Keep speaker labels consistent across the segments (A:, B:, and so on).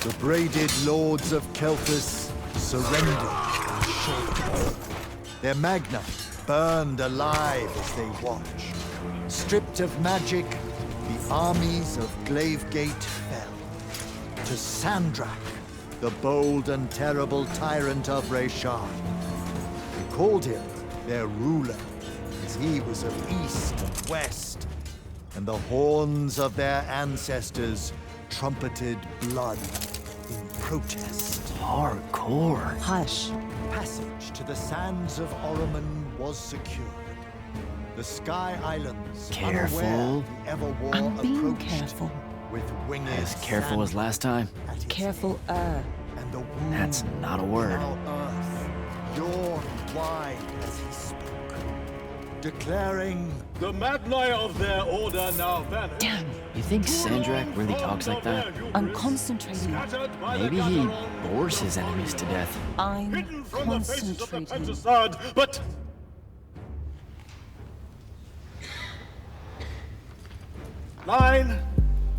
A: The braided lords of Kelthus surrendered in short order. Their magna burned alive as they watched. Stripped of magic, the armies of Glavegate fell. To Sandrak, the bold and terrible tyrant of Rayshard. They called him their ruler, as he was of east and west, and the horns of their ancestors trumpeted blood in protest.
B: Hardcore.
C: Hush.
A: Passage to the sands of Oromon was secured. The Sky Islands,
B: Careful.
A: unaware the Everwar
C: I'm being
A: approached
C: careful.
A: with winged
B: As careful as last time.
A: at its
C: Careful,
A: head. And the wound
B: That's not a word.
A: now earth yawned wide as he spoke, declaring,
D: The Magni of their order now vanish.
C: Damn,
B: You think Sandrak really talks like that?
C: I'm concentrating.
B: Maybe he bores his enemies to death.
C: I'm
D: Hidden from the faces of the
C: concentrating.
D: Pentasad, but... Line,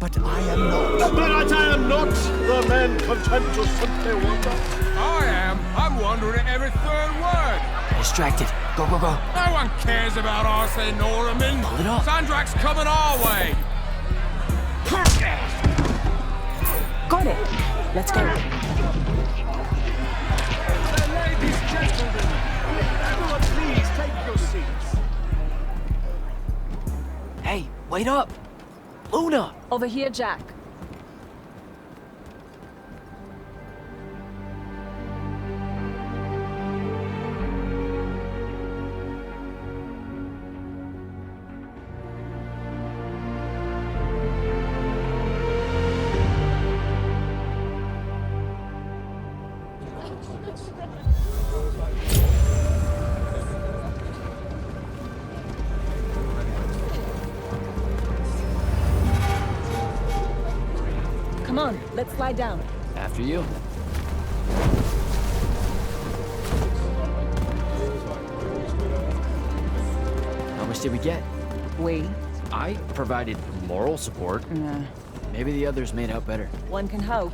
A: but I am not.
D: but I am not the men content to simply wonder.
E: I am. I'm wondering at every third word.
B: Distracted. Go, go, go.
E: No one cares about Arsene Norman.
B: Pull it up.
E: Sandrak's coming our way.
C: Got it. Let's go.
D: Ladies, gentlemen, everyone please take your seats.
B: Hey, wait up. Luna.
C: Over here, Jack. Come on, let's slide down.
B: After you. How much did we get?
C: We?
B: I provided moral support.
C: Nah.
B: Maybe the others made out better.
C: One can hope.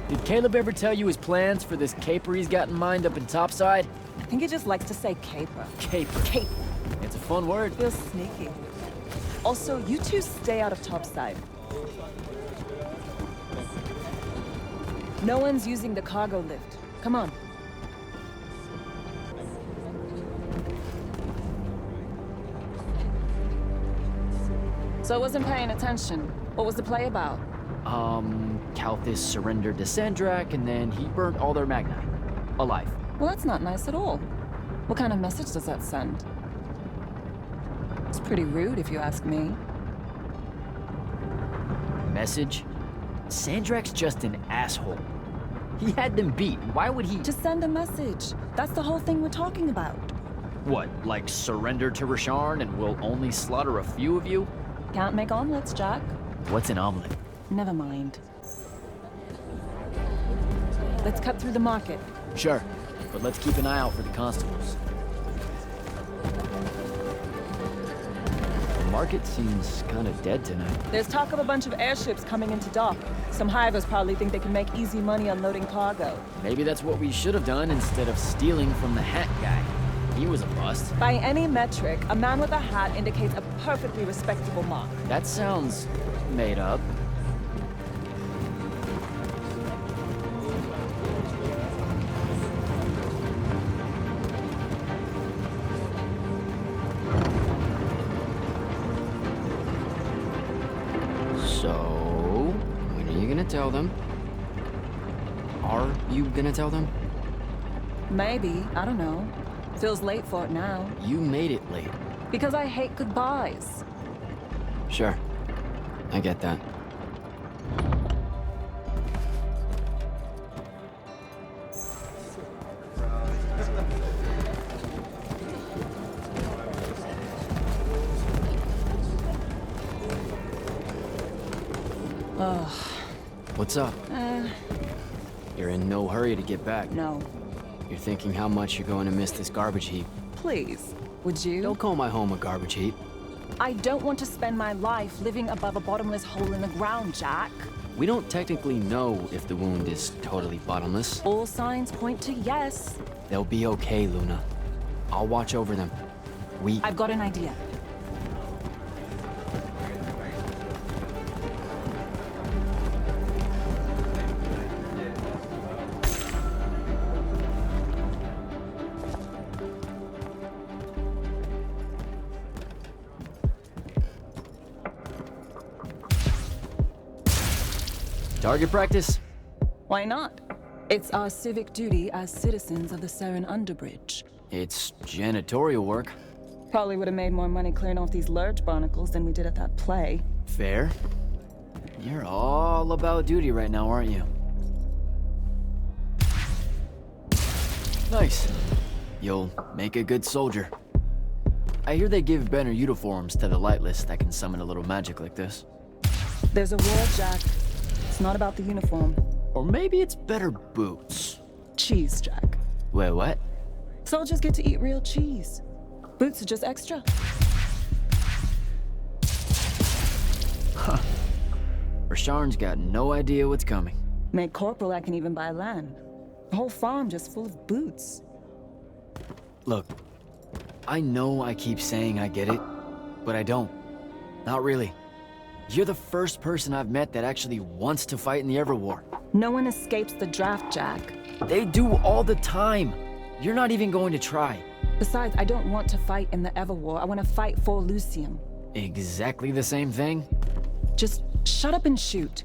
B: Did Caleb ever tell you his plans for this caper he's got in mind up in Topside?
C: I think he just likes to say caper.
B: Caper.
C: Cape.
B: It's a fun word.
C: Feels sneaky. Also, you two stay out of Topside. No one's using the cargo lift. Come on. So I wasn't paying attention. What was the play about?
B: Kalthus surrendered to Sandrak, and then he burnt all their magni. Alive.
C: Well, that's not nice at all. What kind of message does that send? It's pretty rude, if you ask me.
B: Message? Sandrak's just an asshole. He had them beat. Why would he...
C: Just send a message. That's the whole thing we're talking about.
B: What, like surrender to Rasharn and we'll only slaughter a few of you?
C: Can't make omelets, Jack.
B: What's an omelet?
C: Never mind. Let's cut through the market.
B: Sure, but let's keep an eye out for the constables. The market seems kind of dead tonight.
C: There's talk of a bunch of airships coming into dock. Some hivers probably think they can make easy money unloading cargo.
B: Maybe that's what we should have done instead of stealing from the hat guy. He was a bust.
C: By any metric, a man with a hat indicates a perfectly respectable mark.
B: That sounds made up. So, when are you gonna tell them? Are you gonna tell them?
C: Maybe, I don't know. Feels late for it now.
B: You made it late.
C: Because I hate goodbyes.
B: Sure. I get that.
C: Ugh.
B: What's up? You're in no hurry to get back.
C: No.
B: You're thinking how much you're going to miss this garbage heap.
C: Please, would you?
B: Don't call my home a garbage heap.
C: I don't want to spend my life living above a bottomless hole in the ground, Jack.
B: We don't technically know if the wound is totally bottomless.
C: All signs point to yes.
B: They'll be okay, Luna. I'll watch over them.
C: I've got an idea.
B: Target practice?
C: Why not? It's our civic duty as citizens of the Seren Underbridge.
B: It's janitorial work.
C: Probably would have made more money clearing off these lurch barnacles than we did at that play.
B: Fair. You're all about duty right now, aren't you? Nice. You'll make a good soldier. I hear they give better uniforms to the Lightless that can summon a little magic like this.
C: There's a war, Jack. It's not about the uniform.
B: Or maybe it's better boots.
C: Cheese, Jack.
B: Wait, what?
C: Soldiers get to eat real cheese. Boots are just extra.
B: Rasharn's got no idea what's coming.
C: Made corporal, I can even buy land. The whole farm just full of boots.
B: Look, I know I keep saying I get it, but I don't. Not really. You're the first person I've met that actually wants to fight in the Everwar.
C: No one escapes the draft, Jack.
B: They do all the time. You're not even going to try.
C: Besides, I don't want to fight in the Everwar. I want to fight for Lucium.
B: Exactly the same thing?
C: Just shut up and shoot.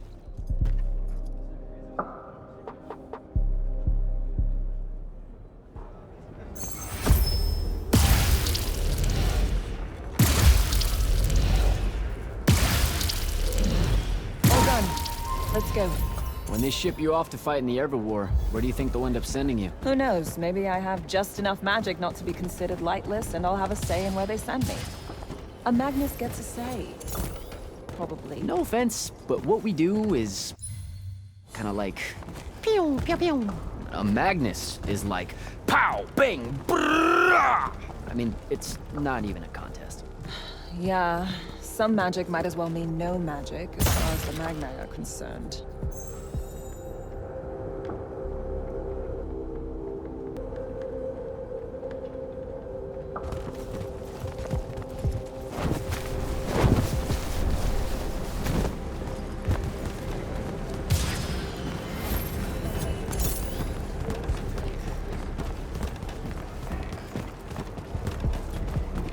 C: All done. Let's go.
B: When they ship you off to fight in the Everwar, where do you think they'll end up sending you?
C: Who knows? Maybe I have just enough magic not to be considered lightless, and I'll have a say in where they send me. A Magnus gets a say. Probably.
B: No offense, but what we do is kind of like pew pew pew. A Magnus is like pow bang brrrah. I mean, it's not even a contest.
C: Yeah, some magic might as well mean no magic as far as the Magni are concerned.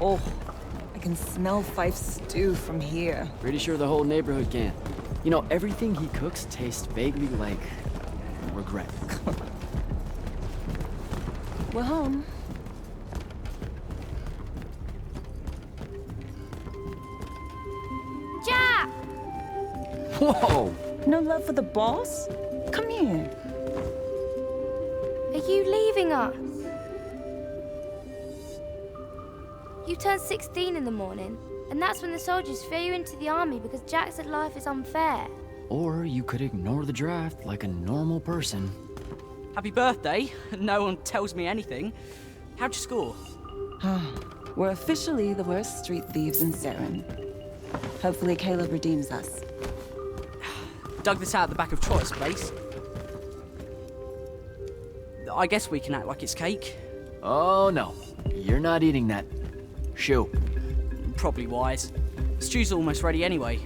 C: Oh, I can smell Fife's stew from here.
B: Pretty sure the whole neighborhood can. You know, everything he cooks tastes vaguely like regret.
C: We're home.
F: Jack!
B: Whoa!
C: No love for the boss? Come here.
F: Are you leaving us? You turned 16 in the morning, and that's when the soldiers threw you into the army because Jack said life is unfair.
B: Or you could ignore the draft like a normal person.
G: Happy birthday. No one tells me anything. How'd you score?
C: We're officially the worst street thieves in Seren. Hopefully Caleb redeems us.
G: Dug this out the back of Trotter's place. I guess we can act like it's cake.
B: Oh no, you're not eating that. Shoo.
G: Probably wise. Stew's almost ready anyway.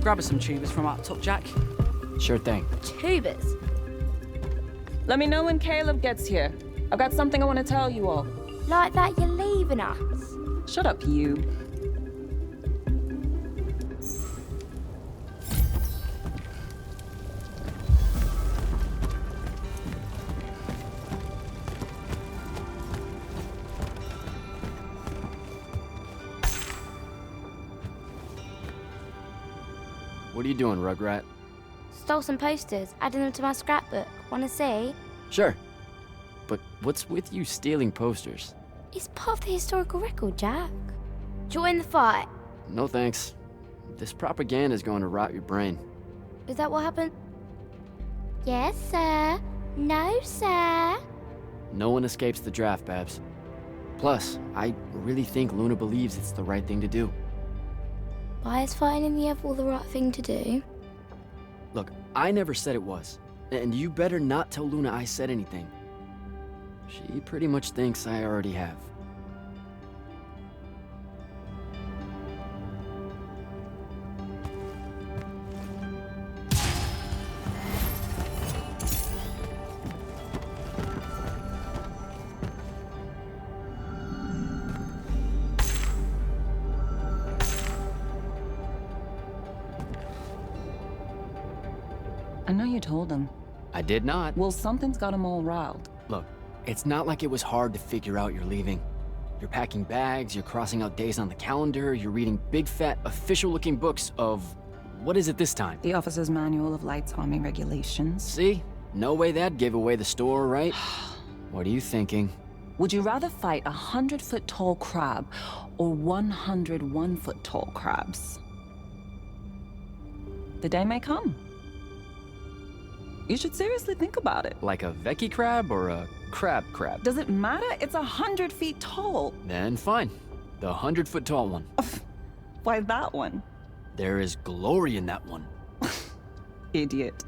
G: Grab us some tubers from up top, Jack.
B: Sure thing.
F: Tubers.
C: Let me know when Caleb gets here. I've got something I want to tell you all.
F: Like that you're leaving us.
C: Shut up, you.
B: What are you doing, Rugrat?
F: Stole some posters, added them to my scrapbook. Wanna see?
B: Sure. But what's with you stealing posters?
F: It's part of the historical record, Jack. Join the fight.
B: No thanks. This propaganda is going to rot your brain.
F: Is that what happened? Yes, sir. No, sir.
B: No one escapes the draft, Babs. Plus, I really think Luna believes it's the right thing to do.
F: Why is fighting in the Evil the right thing to do?
B: Look, I never said it was. And you better not tell Luna I said anything. She pretty much thinks I already have.
C: I know you told him.
B: I did not.
C: Well, something's got him all riled.
B: Look, it's not like it was hard to figure out you're leaving. You're packing bags, you're crossing out days on the calendar, you're reading big fat official-looking books of... what is it this time?
C: The Officer's Manual of Lights Army Regulations.
B: See? No way that gave away the store, right? What are you thinking?
C: Would you rather fight 100-foot-tall crab or 101-foot-tall crabs? The day may come. You should seriously think about it.
B: Like a Vecchi crab or a crab crab?
C: Does it matter? It's 100 feet tall.
B: Then fine. The 100-foot tall one.
C: Why that one?
B: There is glory in that one.
C: Idiot.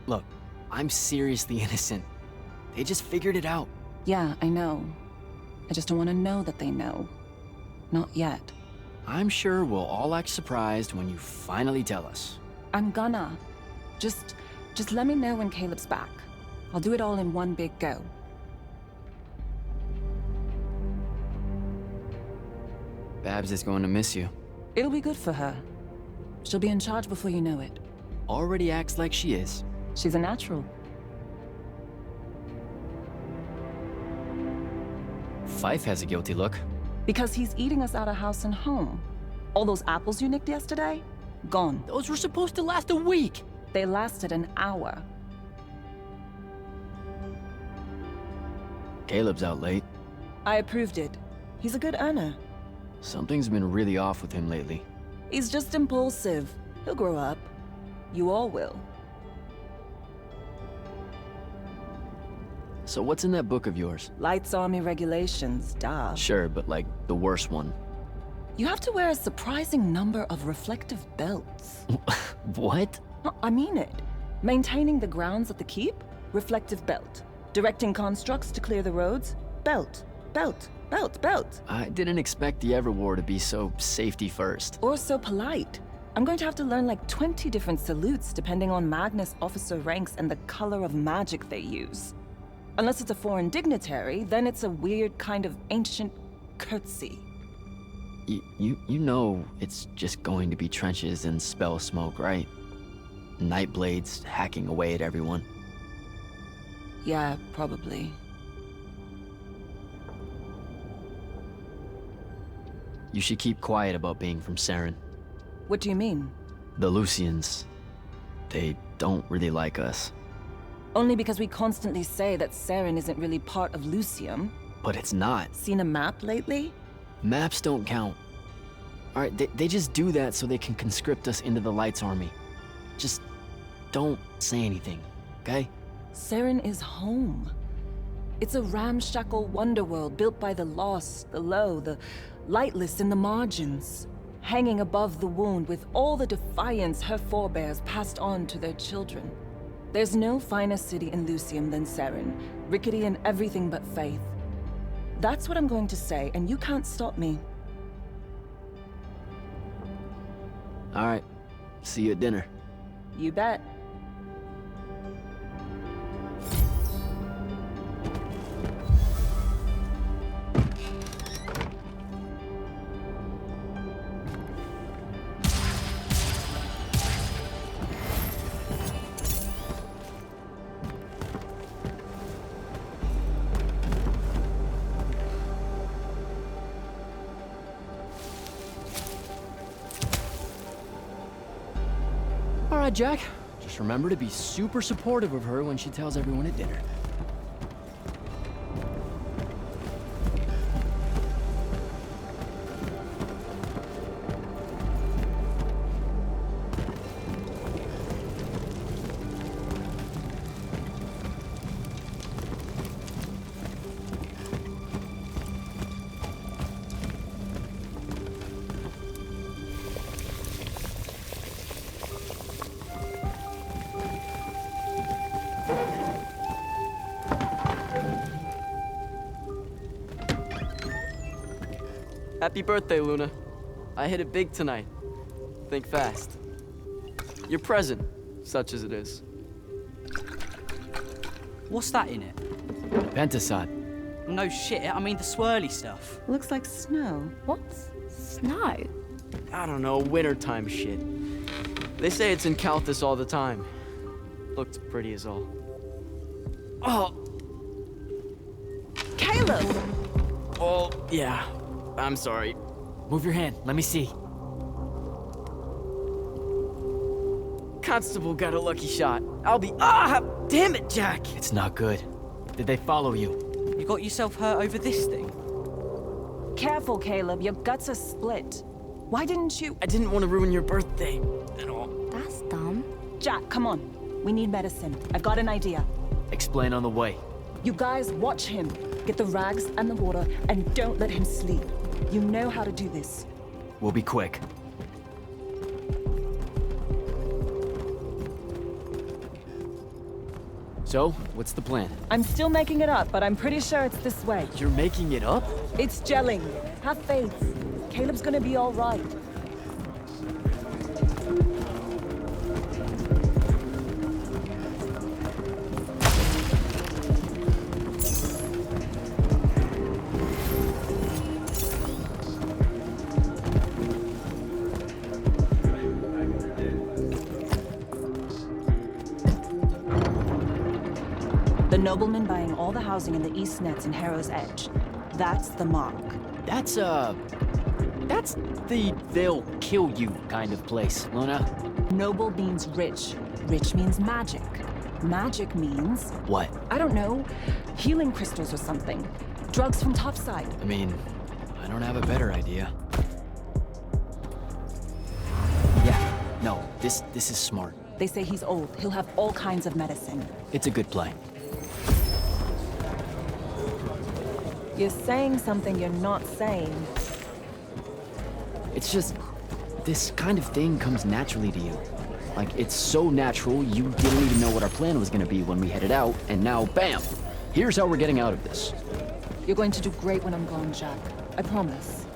B: Look, I'm seriously innocent. They just figured it out.
C: Yeah, I know. I just don't want to know that they know. Not yet.
B: I'm sure we'll all act surprised when you finally tell us.
C: I'm gonna. Just let me know when Caleb's back. I'll do it all in one big go.
B: Babs is going to miss you.
C: It'll be good for her. She'll be in charge before you know it.
B: Already acts like she is.
C: She's a natural.
B: Fife has a guilty look.
C: Because he's eating us out of house and home. All those apples you nicked yesterday? Gone.
B: Those were supposed to last a week.
C: They lasted an hour.
B: Caleb's out late.
C: I approved it. He's a good earner.
B: Something's been really off with him lately.
C: He's just impulsive. He'll grow up. You all will.
B: So what's in that book of yours?
C: Lights Army Regulations, duh.
B: Sure, but like the worst one.
C: You have to wear a surprising number of reflective belts.
B: What?
C: No, I mean it. Maintaining the grounds at the keep? Reflective belt. Directing constructs to clear the roads? Belt. Belt. Belt. Belt.
B: I didn't expect the Everwar to be so safety first.
C: Or so polite. I'm going to have to learn like 20 different salutes depending on Magnus officer ranks and the color of magic they use. Unless it's a foreign dignitary, then it's a weird kind of ancient curtsy.
B: You know it's just going to be trenches and spell smoke, right? Nightblades hacking away at everyone.
C: Yeah, probably.
B: You should keep quiet about being from Saren.
C: What do you mean?
B: The Lucians, they don't really like us.
C: Only because we constantly say that Saren isn't really part of Lucium.
B: But it's not.
C: Seen a map lately?
B: Maps don't count. Alright, they just do that so they can conscript us into the Lights Army. Just don't say anything, okay?
C: Saren is home. It's a ramshackle wonderworld built by the lost, the low, the lightless in the margins, hanging above the wound with all the defiance her forebears passed on to their children. There's no finer city in Lucium than Saren, rickety in everything but faith. That's what I'm going to say, and you can't stop me.
B: Alright, see you at dinner.
C: You bet.
B: Alright, Jack. Just remember to be super supportive of her when she tells everyone at dinner.
H: Happy birthday, Luna. I hit it big tonight. Think fast. Your present, such as it is.
G: What's that in it?
B: Pentasod.
G: No shit, I mean the swirly stuff.
C: Looks like snow.
F: What's snow?
H: I don't know, wintertime shit. They say it's in Calthus all the time. Looked pretty as all. Oh!
C: Caleb!
H: Oh, yeah. I'm sorry.
B: Move your hand. Let me see.
H: Constable got a lucky shot. I'll be— Ah! Damn it, Jack!
B: It's not good. Did they follow you?
G: You got yourself hurt over this thing?
C: Careful, Caleb. Your guts are split. Why didn't you—
H: I didn't want to ruin your birthday at all.
F: That's dumb.
C: Jack, come on. We need medicine. I've got an idea.
B: Explain on the way.
C: You guys watch him. Get the rags and the water, and don't let him sleep. You know how to do this.
B: We'll be quick. So, what's the plan?
C: I'm still making it up, but I'm pretty sure it's this way.
B: You're making it up?
C: It's gelling. Have faith. Caleb's gonna be all right. The nobleman buying all the housing in the East Nets and Harrow's Edge. That's the mark.
B: That's the they'll kill you kind of place, Luna.
C: Noble means rich. Rich means magic. Magic means,
B: What?
C: I don't know, healing crystals or something. Drugs from topside.
B: I mean, I don't have a better idea. Yeah, no, this is smart.
C: They say he's old. He'll have all kinds of medicine.
B: It's a good play.
C: You're saying something you're not saying.
B: It's just, this kind of thing comes naturally to you. Like, it's so natural, you didn't even know what our plan was gonna be when we headed out, and now, bam! Here's how we're getting out of this.
C: You're going to do great when I'm gone, Jack. I promise.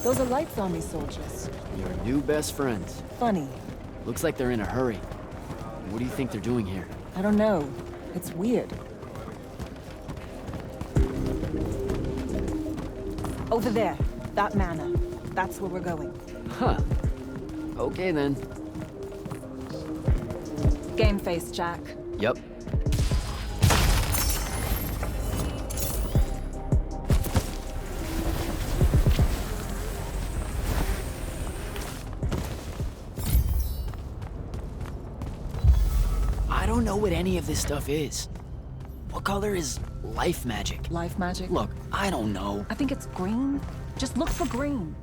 C: Those are Lights Army soldiers.
B: Your new best friends.
C: Funny.
B: Looks like they're in a hurry. What do you think they're doing here?
C: I don't know. It's weird. Over there. That manor. That's where we're going.
B: Huh. Okay then.
C: Game face, Jack.
B: Yep. I don't know what any of this stuff is. What color is life magic?
C: Life magic?
B: Look, I don't know.
C: I think it's green. Just look for green.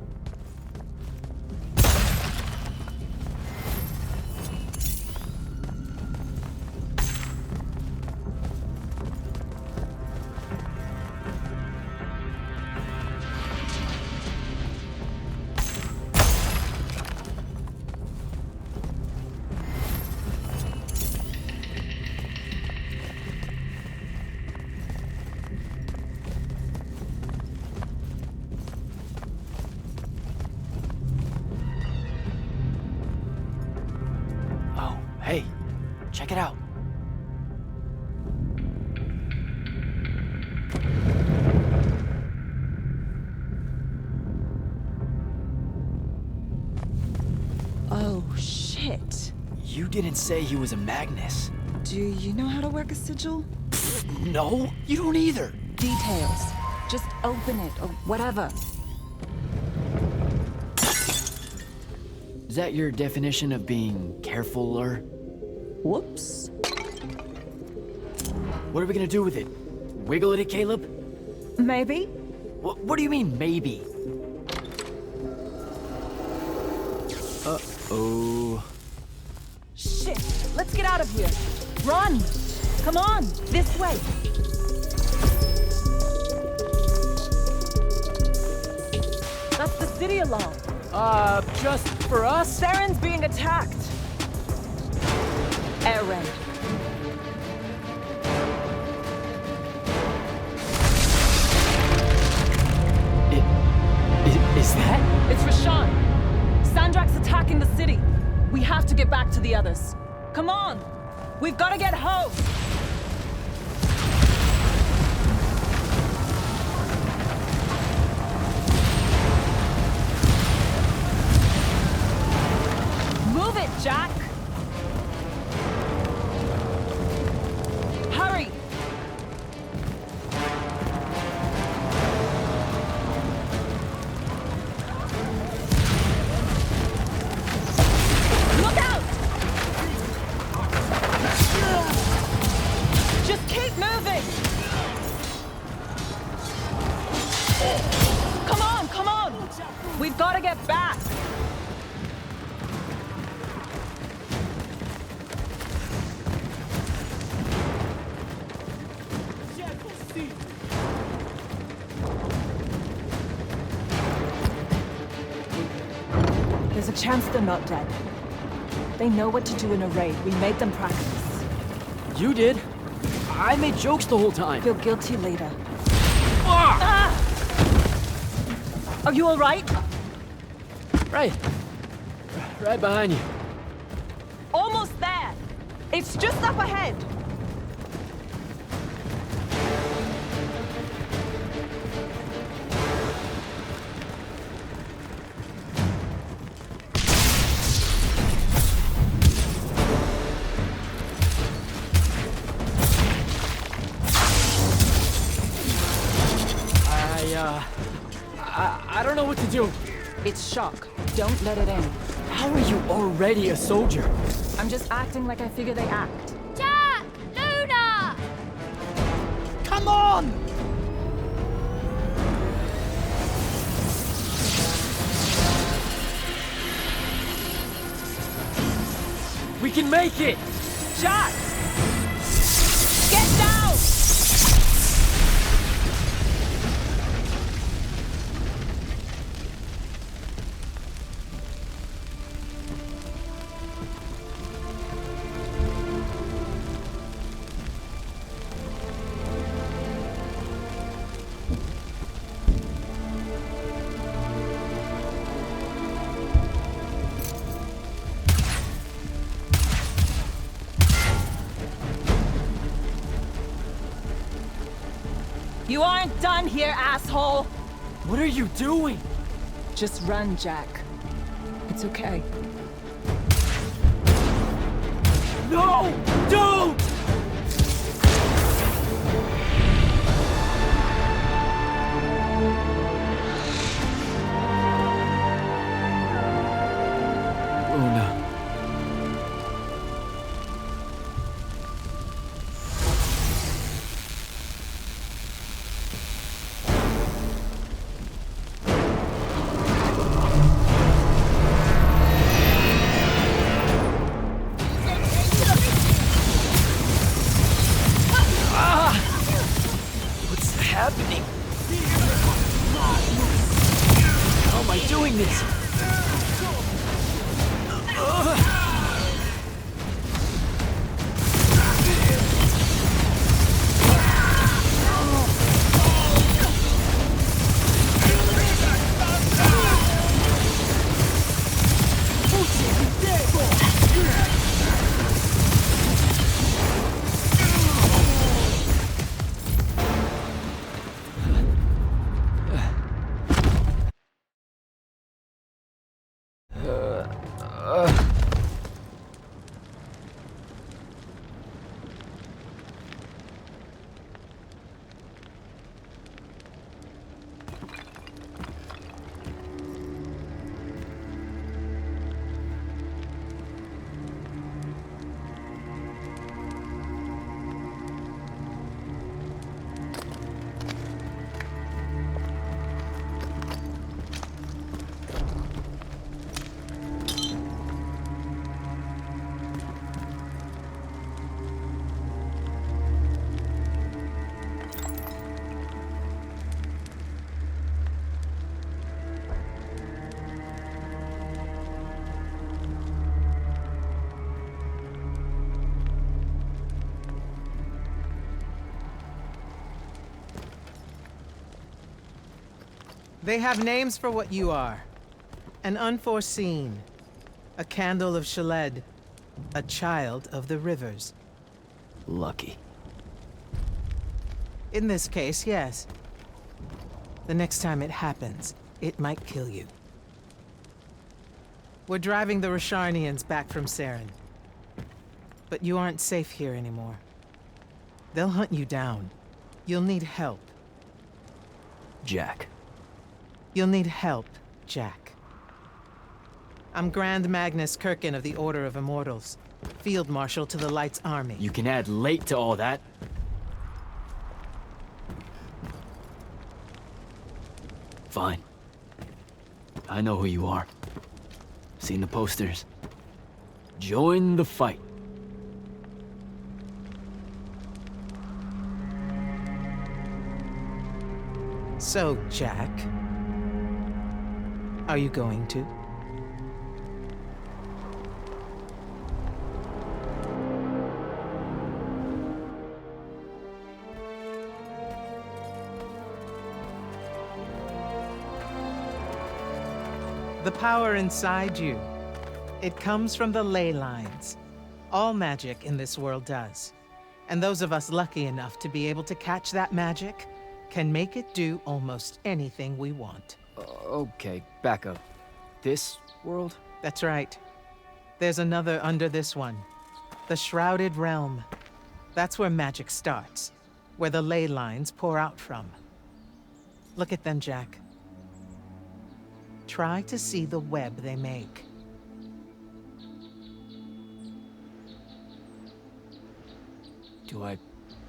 B: Oh, hey, check it out.
C: Oh, shit.
B: You didn't say he was a Magnus.
C: Do you know how to work a sigil?
B: No, you don't either.
C: Details. Just open it, or whatever.
B: Is that your definition of being carefuler?
C: Whoops.
B: What are we gonna do with it? Wiggle at it, Caleb?
C: Maybe?
B: What do you mean, maybe? Uh-oh.
C: Shit. let's get out of here. Run! Come on, this way. That's the city alarm.
B: Just for us?
C: Saren's being attacked. Air raid.
B: Is that?
C: It's Rashawn. Sandrak's attacking the city. We have to get back to the others. Come on! We've got to get home! Move it, Jack! Hurry! Look out! Just keep moving! Come on, come on! We've got to get back! There's a chance they're not dead. They know what to do in a raid. We made them practice.
B: You did. I made jokes the whole time.
C: Feel guilty later. Ah! Are you all right?
B: Right. Right behind you.
C: Almost there. It's just up ahead.
B: I don't know what to do.
C: It's shock. Don't let it in.
B: How are you already a soldier?
C: I'm just acting like I figure they act.
F: Jack! Luna!
B: Come on! We can make it!
C: Jack! Get down! You aren't done here, asshole!
B: What are you doing?
C: Just run, Jack. It's okay.
B: No! Don't! Luna. What's happening? How am I doing this?
I: They have names for what you are. An unforeseen, a candle of Shaled, a child of the rivers.
B: Lucky.
I: In this case, yes. The next time it happens, it might kill you. We're driving the Rasharnians back from Saren. But you aren't safe here anymore. They'll hunt you down. You'll need help.
B: Jack.
I: You'll need help, Jack. I'm Grand Magnus Kirkin of the Order of Immortals, Field Marshal to the Light's Army.
B: You can add late to all that. Fine. I know who you are. Seen the posters. Join the fight.
I: So, Jack, are you going to? The power inside you, it comes from the ley lines. All magic in this world does. And those of us lucky enough to be able to catch that magic can make it do almost anything we want.
B: Okay, back up. This world?
I: That's right. There's another under this one. The Shrouded Realm. That's where magic starts. Where the ley lines pour out from. Look at them, Jack. Try to see the web they make.
B: Do I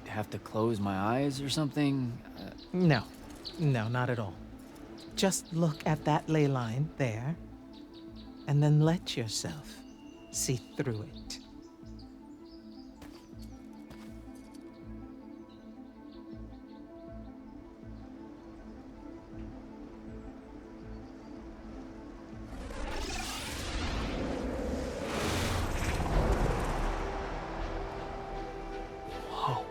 B: have to close my eyes or something?
I: No. No, not at all. Just look at that ley line there, and then let yourself see through it.
B: Whoa.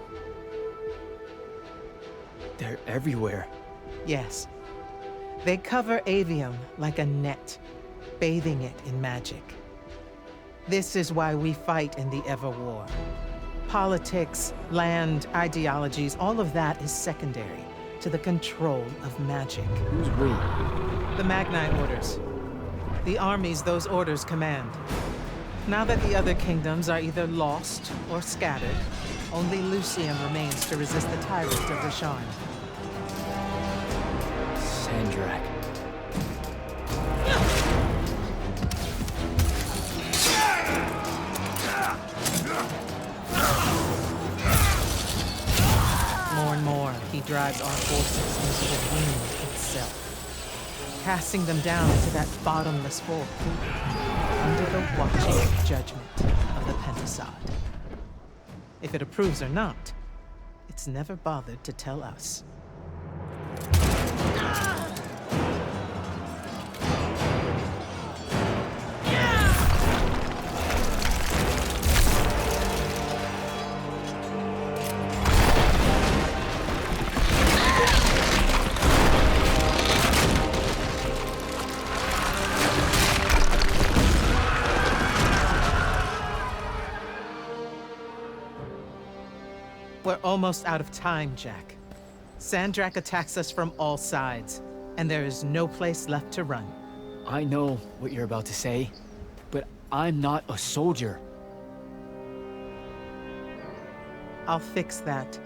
B: They're everywhere.
I: Yes. They cover Aveum like a net, bathing it in magic. This is why we fight in the Everwar. Politics, land, ideologies, all of that is secondary to the control of magic.
B: Who's we?
I: The Magnite Orders. The armies those orders command. Now that the other kingdoms are either lost or scattered, only Lucium remains to resist the tyrant of Rasharn.
B: Sandrak.
I: More and more, he drives our forces into the wind itself, casting them down into that bottomless hole, under the watching judgment of the Pentasod. If it approves or not, it's never bothered to tell us. We're almost out of time, Jack. Sandrak attacks us from all sides, and there is no place left to run.
B: I know what you're about to say, but I'm not a soldier.
I: I'll fix that.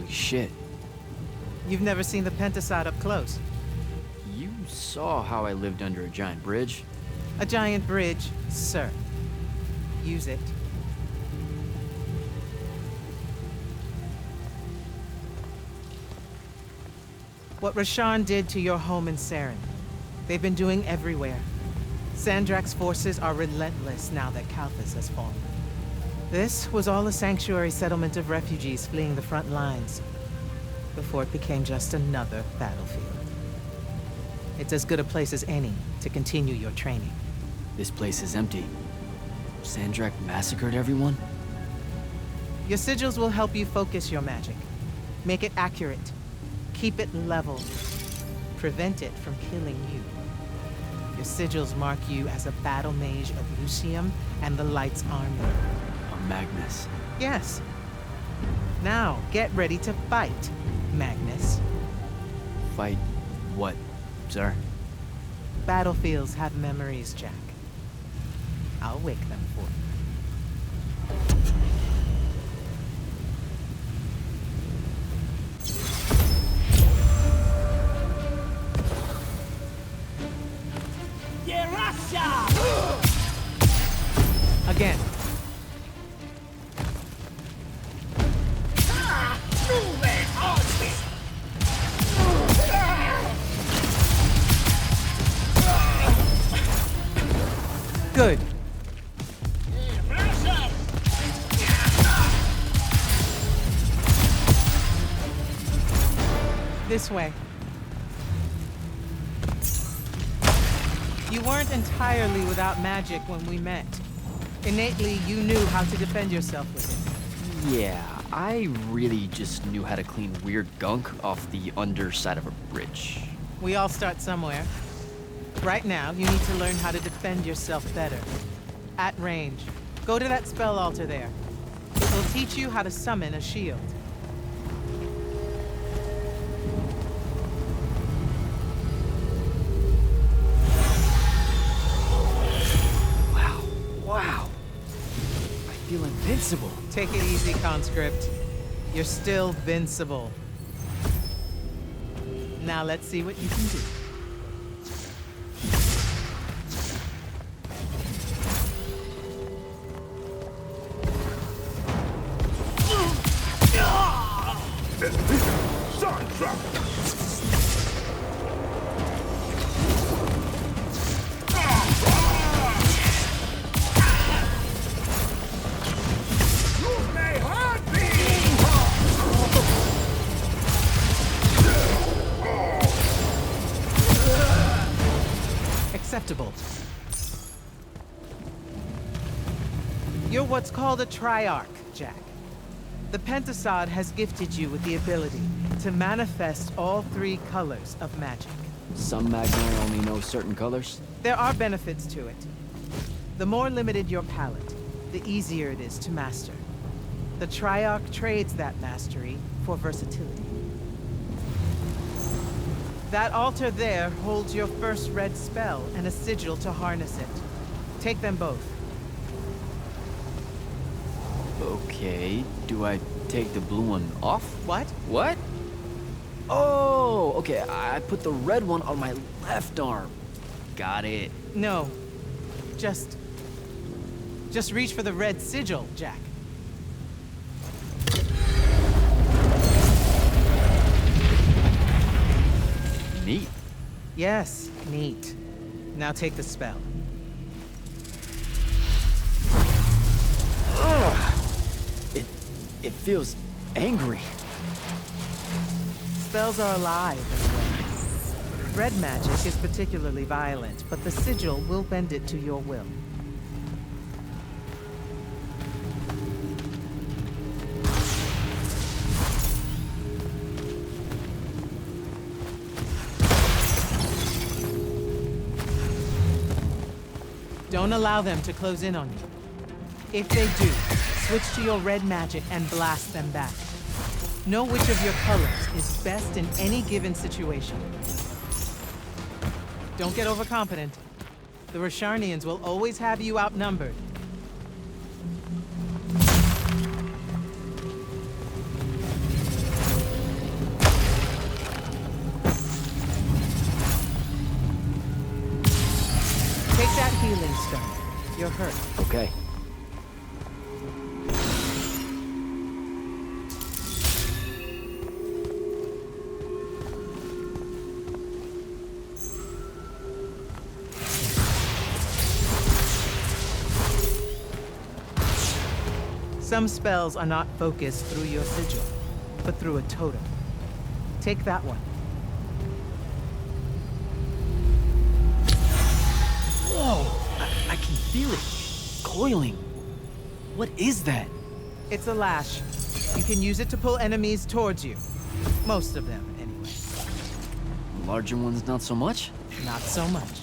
B: Holy shit.
I: You've never seen the Pentasod up close.
B: You saw how I lived under a giant bridge.
I: A giant bridge, sir. Use it. What Rasharn did to your home in Saren, they've been doing everywhere. Sandrak's forces are relentless now that Kalthus has fallen. This was all a sanctuary settlement of refugees fleeing the front lines, before it became just another battlefield. It's as good a place as any to continue your training.
B: This place is empty. Sandrak massacred everyone?
I: Your sigils will help you focus your magic. Make it accurate. Keep it level. Prevent it from killing you. Your sigils mark you as a battle mage of Lucium and the Light's army.
B: A Magnus.
I: Yes. Now, get ready to fight, Magnus.
B: Fight what, sir?
I: Battlefields have memories, Jack. I'll wake them for you. Again. Good. This way. You weren't entirely without magic when we met. Innately, you knew how to defend yourself with it.
B: Yeah, I really just knew how to clean weird gunk off the underside of a bridge.
I: We all start somewhere. Right now, you need to learn how to defend yourself better. At range. Go to that spell altar there. It will teach you how to summon a shield.
B: Wow. I feel invincible.
I: Take it easy, conscript. You're still vincible. Now let's see what you can do. Acceptable. You're what's called a Triarch, Jack. The Pentasod has gifted you with the ability to manifest all three colors of magic.
B: Some Magnar only know certain colors?
I: There are benefits to it. The more limited your palette, the easier it is to master. The Triarch trades that mastery for versatility. That altar there holds your first red spell and a sigil to harness it. Take them both.
B: Okay, do I take the blue one off?
I: What?
B: What? Oh, okay, I put the red one on my left arm. Got it.
I: No. Just reach for the red sigil, Jack.
B: Neat.
I: Yes, neat. Now take the spell.
B: Ugh. It feels angry.
I: Spells are alive in a way. Red magic is particularly violent, but the sigil will bend it to your will. Don't allow them to close in on you. If they do, switch to your red magic and blast them back. Know which of your colors is best in any given situation. Don't get overconfident. The Rasharnians will always have you outnumbered. You're hurt.
B: Okay.
I: Some spells are not focused through your sigil, but through a totem. Take that one.
B: Whoa! I can feel it. Coiling. What is that?
I: It's a lash. You can use it to pull enemies towards you. Most of them, anyway.
B: Larger ones, not so much?
I: Not so much.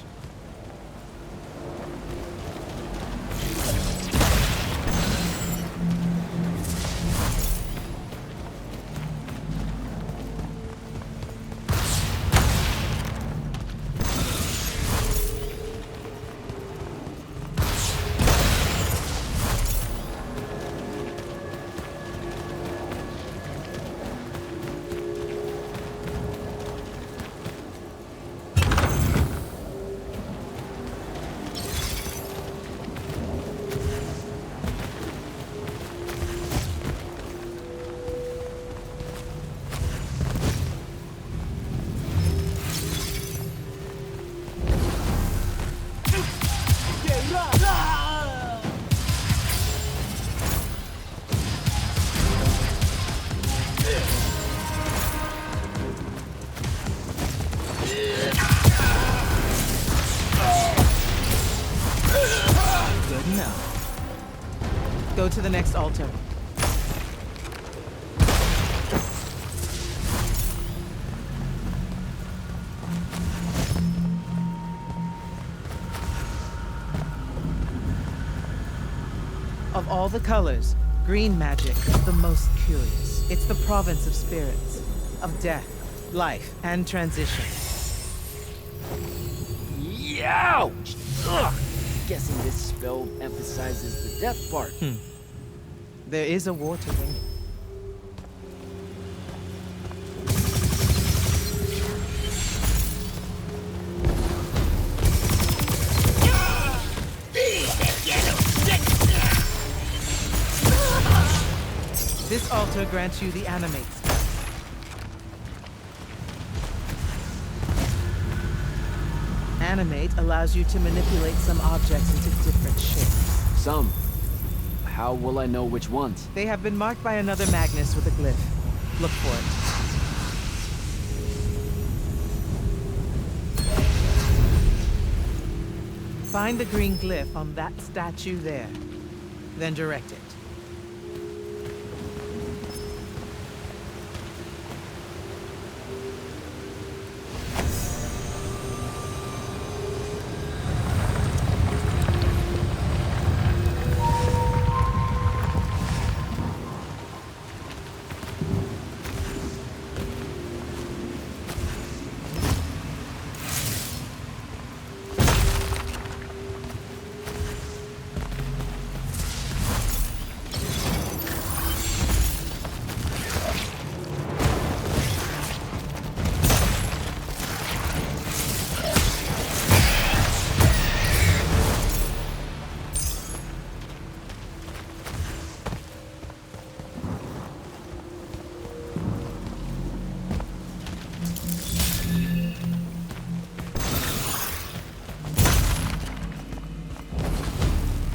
I: Good enough. Go to the next altar. Of all the colors, green magic is the most curious. It's the province of spirits, of death, life, and transition.
B: Ouch! Ugh! Guessing this spell emphasizes the death part.
I: There is a war to win. This altar grants you the animate spell. Animate allows you to manipulate some objects into different shapes.
B: Some. How will I know which ones?
I: They have been marked by another Magnus with a glyph. Look for it. Find the green glyph on that statue there. Then direct it.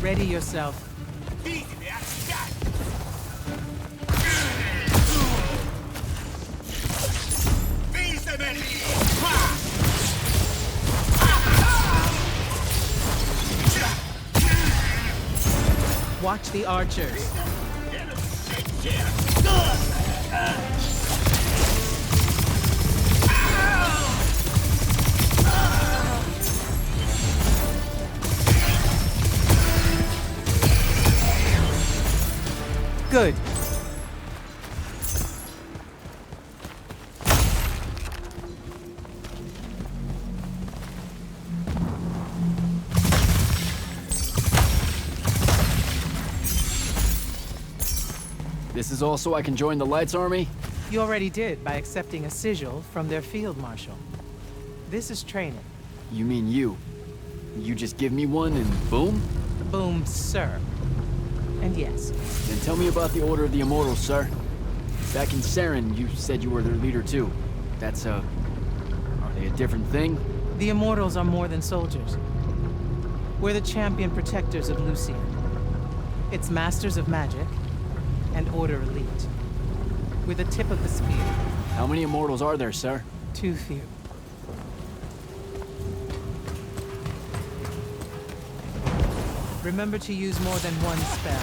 I: Ready yourself. Watch the archers. Good.
B: This is all so I can join the Lights Army?
I: You already did by accepting a sigil from their field marshal. This is training.
B: You mean you? You just give me one and boom?
I: Boom, sir. And yes,
B: Then tell me about the Order of the Immortals, sir. Back in Saren, you said you were their leader too. That's, are they a different thing?
I: the Immortals are more than soldiers. We're the champion protectors of Lucian. It's masters of magic and Order elite. We're the tip of the spear.
B: How many Immortals are there, sir?
I: Too few. Remember to use more than one spell.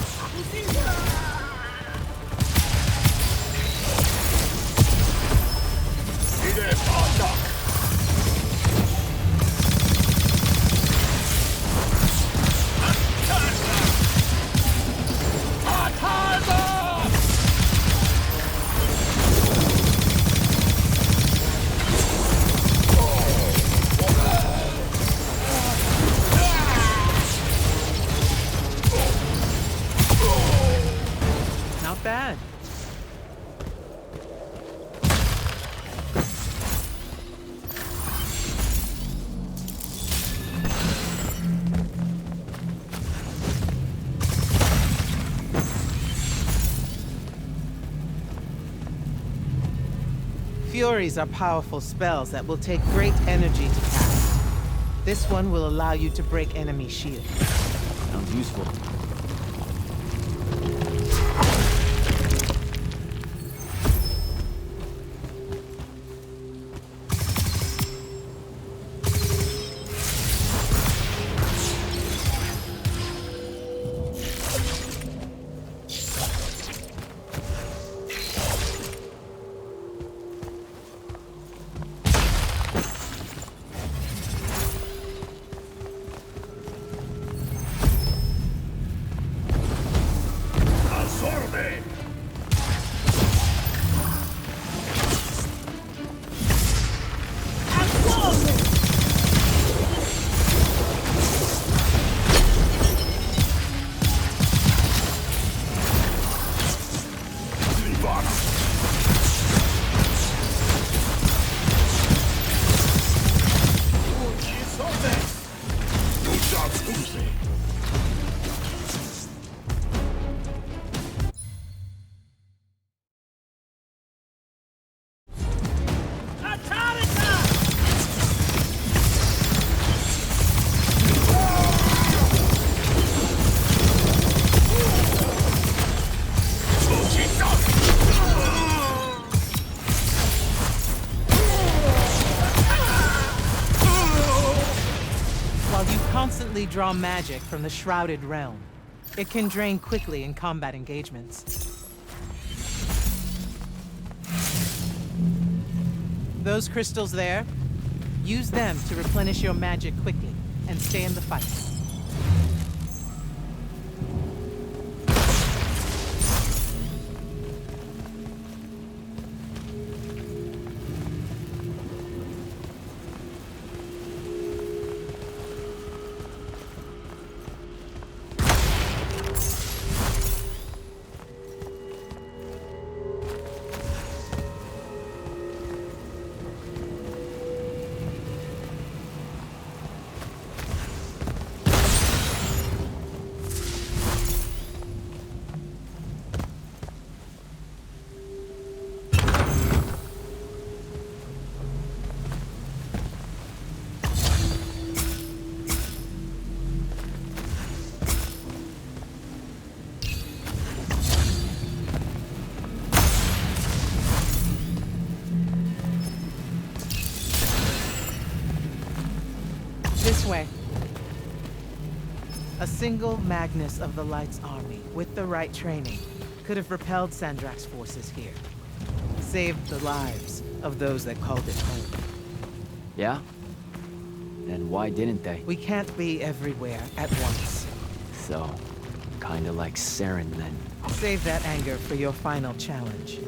I: Not bad. Furies are powerful spells that will take great energy to cast. This one will allow you to break enemy shields.
B: Sounds useful.
I: While you constantly draw magic from the Shrouded Realm, it can drain quickly in combat engagements. Those crystals there, use them to replenish your magic quickly and stay in the fight. This way. A single Magnus of the Light's army, with the right training, could have repelled Sandrak's forces here. Saved the lives of those that called it home.
B: Yeah? And why didn't they?
I: We can't be everywhere at once.
B: So, kinda like Saren then.
I: Save that anger for your final challenge.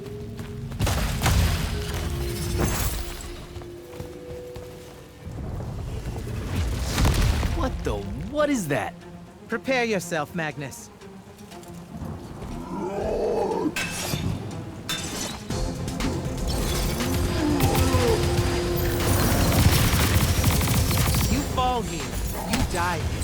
B: What is that?
I: Prepare yourself, Magnus. You fall here, you die here.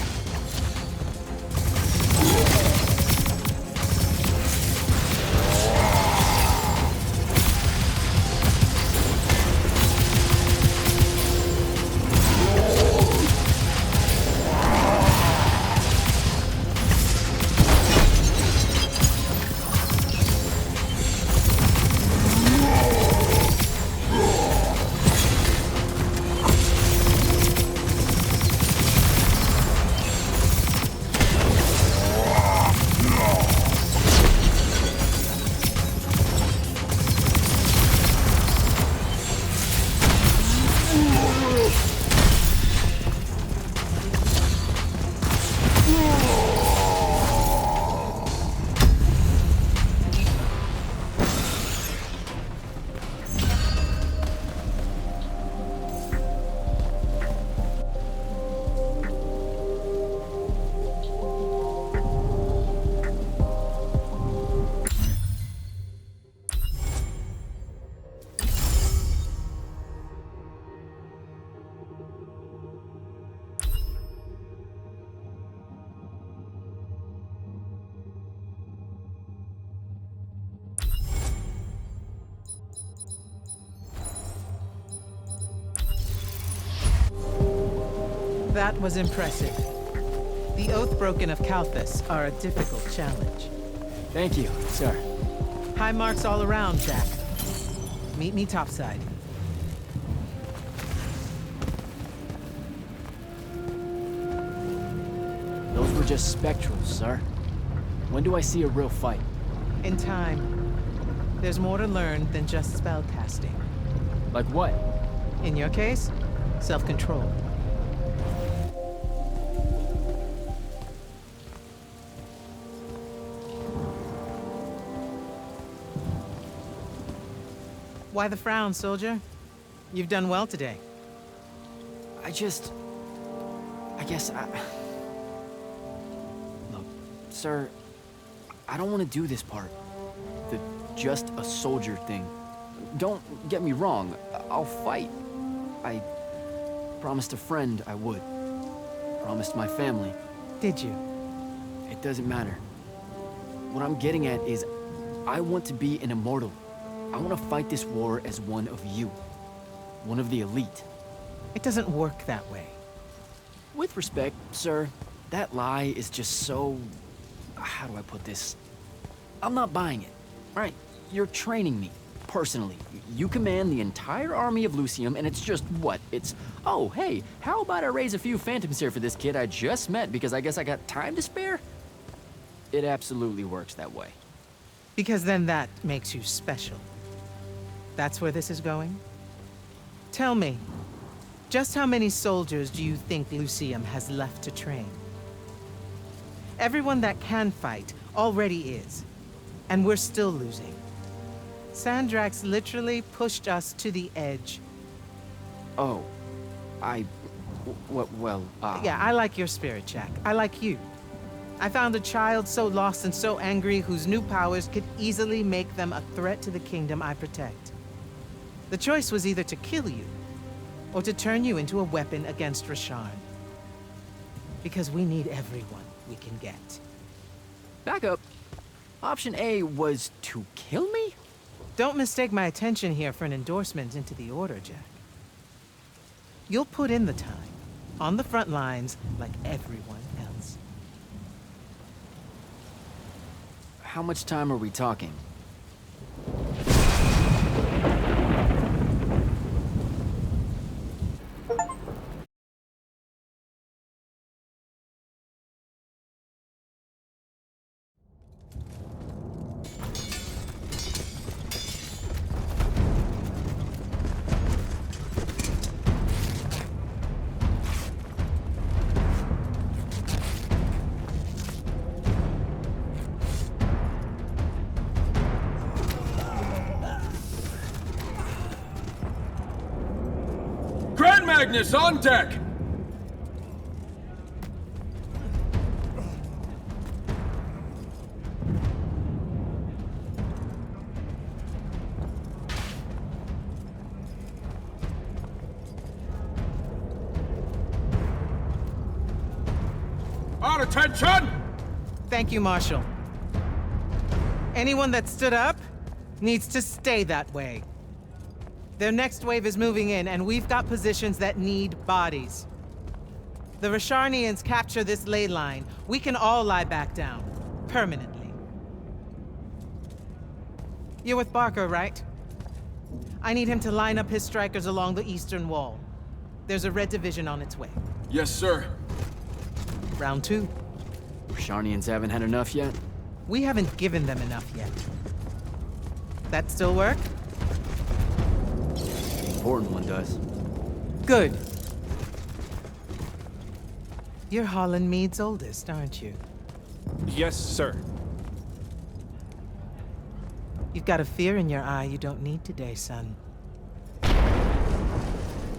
I: That was impressive. The Oathbroken of Kalthus are a difficult challenge.
B: Thank you, sir.
I: High marks all around, Jack. Meet me topside.
B: Those were just spectrals, sir. When do I see a real fight?
I: In time. There's more to learn than just spell casting.
B: Like what?
I: In your case, self-control. Why the frown, soldier? You've done well today.
B: I guess Look, sir, I don't want to do this part. The just a soldier thing. Don't get me wrong, I'll fight. I promised a friend I would. Promised my family.
I: Did you?
B: It doesn't matter. What I'm getting at is, I want to be an immortal. I want to fight this war as one of you. One of the elite.
I: It doesn't work that way.
B: With respect, sir, that lie is just so... How do I put this? I'm not buying it. Right, you're training me, personally. You command the entire army of Lucium, and it's just what? It's, oh, hey, how about I raise a few phantoms here for this kid I just met because I guess I got time to spare? It absolutely works that way.
I: Because then that makes you special. That's where this is going? Tell me, just how many soldiers do you think Lucium has left to train? Everyone that can fight already is, and we're still losing. Sandrax literally pushed us to the edge.
B: Oh,
I: Yeah, I like your spirit, Jack. I like you. I found a child so lost and so angry whose new powers could easily make them a threat to the kingdom I protect. The choice was either to kill you, or to turn you into a weapon against Rasharn. Because we need everyone we can get.
B: Back up. Option A was to kill me?
I: Don't mistake my attention here for an endorsement into the Order, Jack. You'll put in the time, on the front lines, like everyone else.
B: How much time are we talking?
E: Grand Magnus on deck! On attention!
I: Thank you, Marshal. Anyone that stood up needs to stay that way. Their next wave is moving in, and we've got positions that need bodies. The Rasharnians capture this ley line, we can all lie back down. Permanently. You're with Barker, right? I need him to line up his strikers along the eastern wall. There's a red division on its way.
E: Yes, sir.
I: Round 2.
B: Rasharnians haven't had enough yet?
I: We haven't given them enough yet. That still work?
B: Important one does.
I: Good. You're Holland Mead's oldest, aren't you?
J: Yes, sir.
I: You've got a fear in your eye you don't need today, son.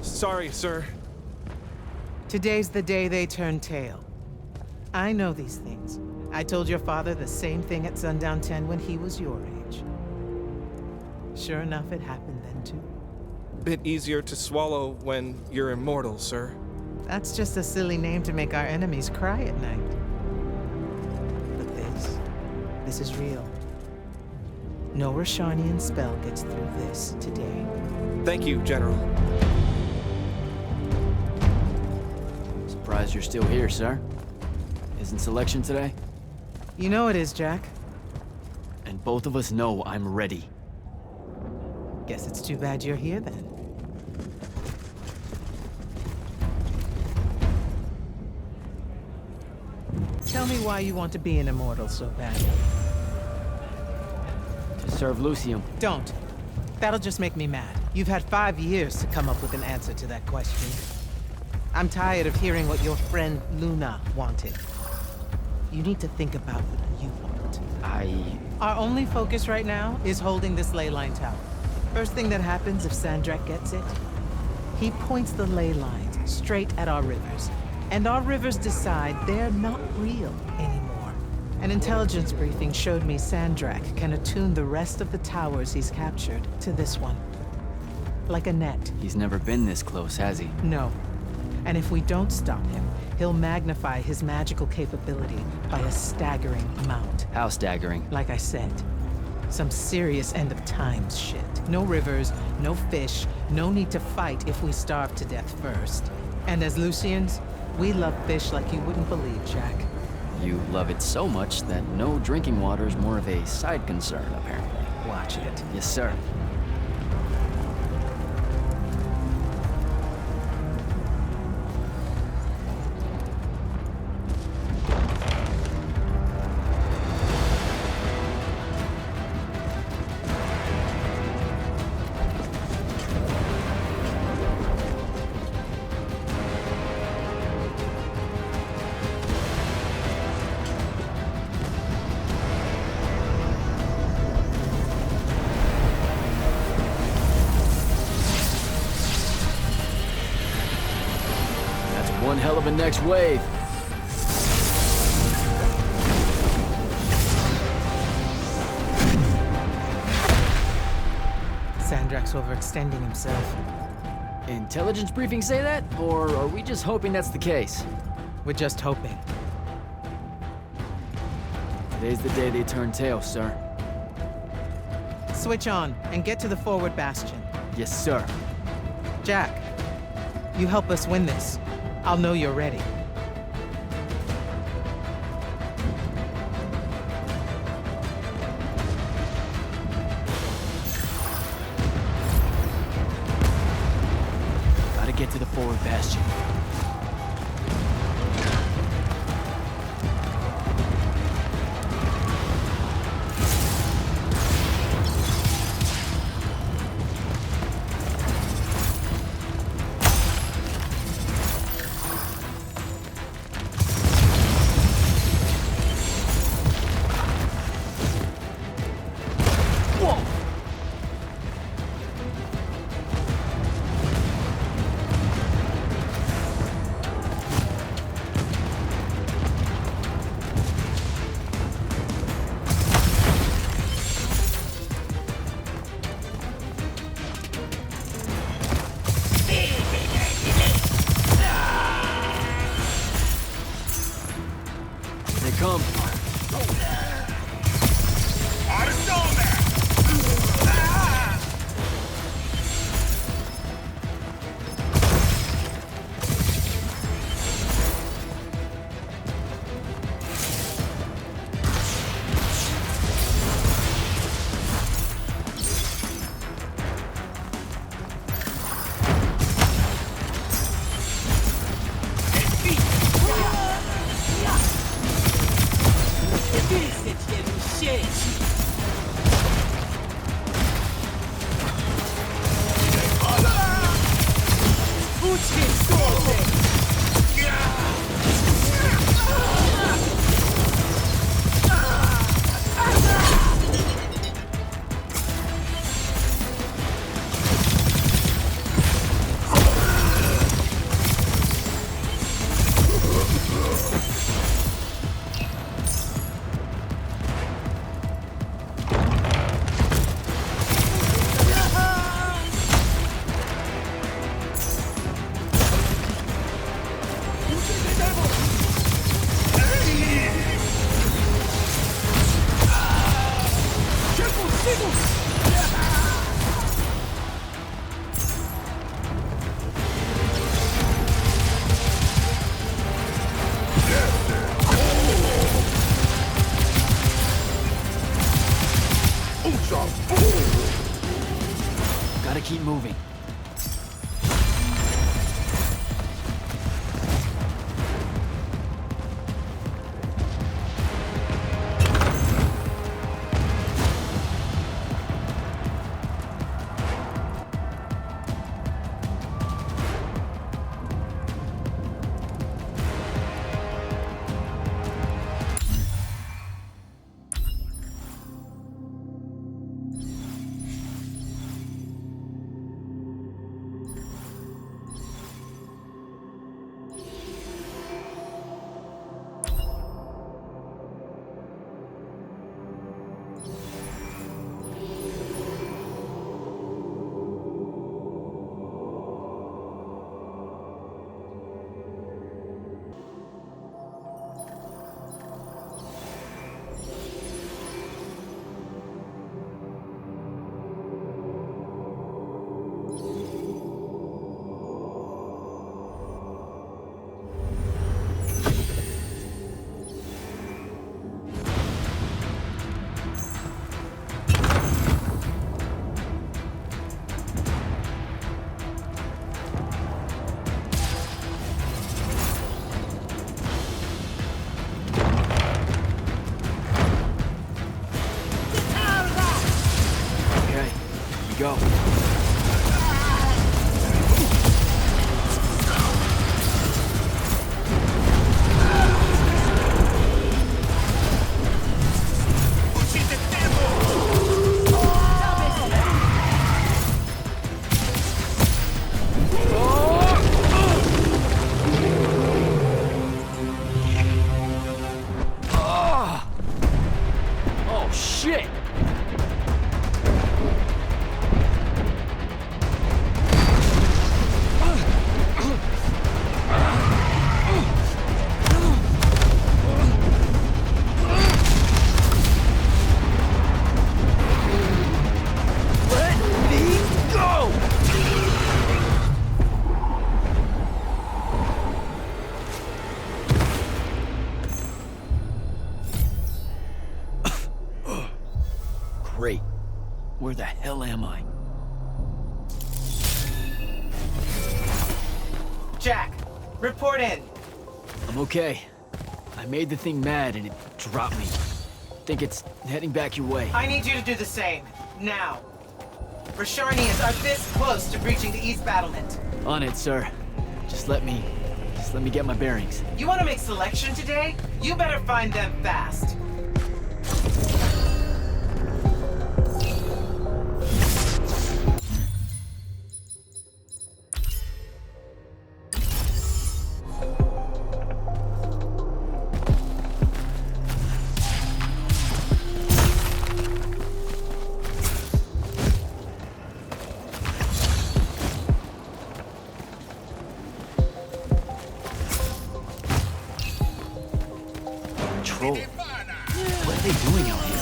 J: Sorry, sir.
I: Today's the day they turn tail. I know these things. I told your father the same thing at Sundown 10 when he was your age. Sure enough, it happened then too.
J: Bit easier to swallow when you're immortal, sir.
I: That's just a silly name to make our enemies cry at night. But this is real. No Rasharnian spell gets through this today.
J: Thank you, General.
B: Surprised you're still here, sir. Isn't selection today?
I: You know it is, Jack.
B: And both of us know I'm ready.
I: Guess it's too bad you're here then. Tell me why you want to be an immortal so badly.
B: To serve Lucium.
I: Don't. That'll just make me mad. You've had 5 years to come up with an answer to that question. I'm tired of hearing what your friend Luna wanted. You need to think about what you want. Our only focus right now is holding this ley line tower. First thing that happens if Sandrak gets it, he points the ley lines straight at our rivers. And our rivers decide they're not real anymore. An intelligence briefing showed me Sandrak can attune the rest of the towers he's captured to this one. Like a net.
B: He's never been this close, has he?
I: No. And if we don't stop him, he'll magnify his magical capability by a staggering amount.
B: How staggering?
I: Like I said, some serious end of times shit. No rivers, no fish, no need to fight if we starve to death first. And as Lucians, we love fish like you wouldn't believe, Jack.
B: You love it so much that no drinking water is more of a side concern, apparently.
I: Watch it.
B: Yes, sir. One hell of a next wave.
I: Sandrak's overextending himself.
B: Intelligence briefings say that? Or are we just hoping that's the case?
I: We're just hoping.
B: Today's the day they turn tail, sir.
I: Switch on and get to the forward bastion.
B: Yes, sir.
I: Jack, you help us win this. I'll know you're ready.
B: Gotta get to the forward bastion. Come. Gotta keep moving. Go. Oh, shit! Great. Where the hell am I?
K: Jack, report in.
B: I'm okay. I made the thing mad and it dropped me. Think it's heading back your way.
K: I need you to do the same, now. Rosharnians are this close to breaching the East Battlement.
B: On it, sir. Just let me get my bearings.
K: You want to make selection today? You better find them fast.
B: Troll. What are they doing out here?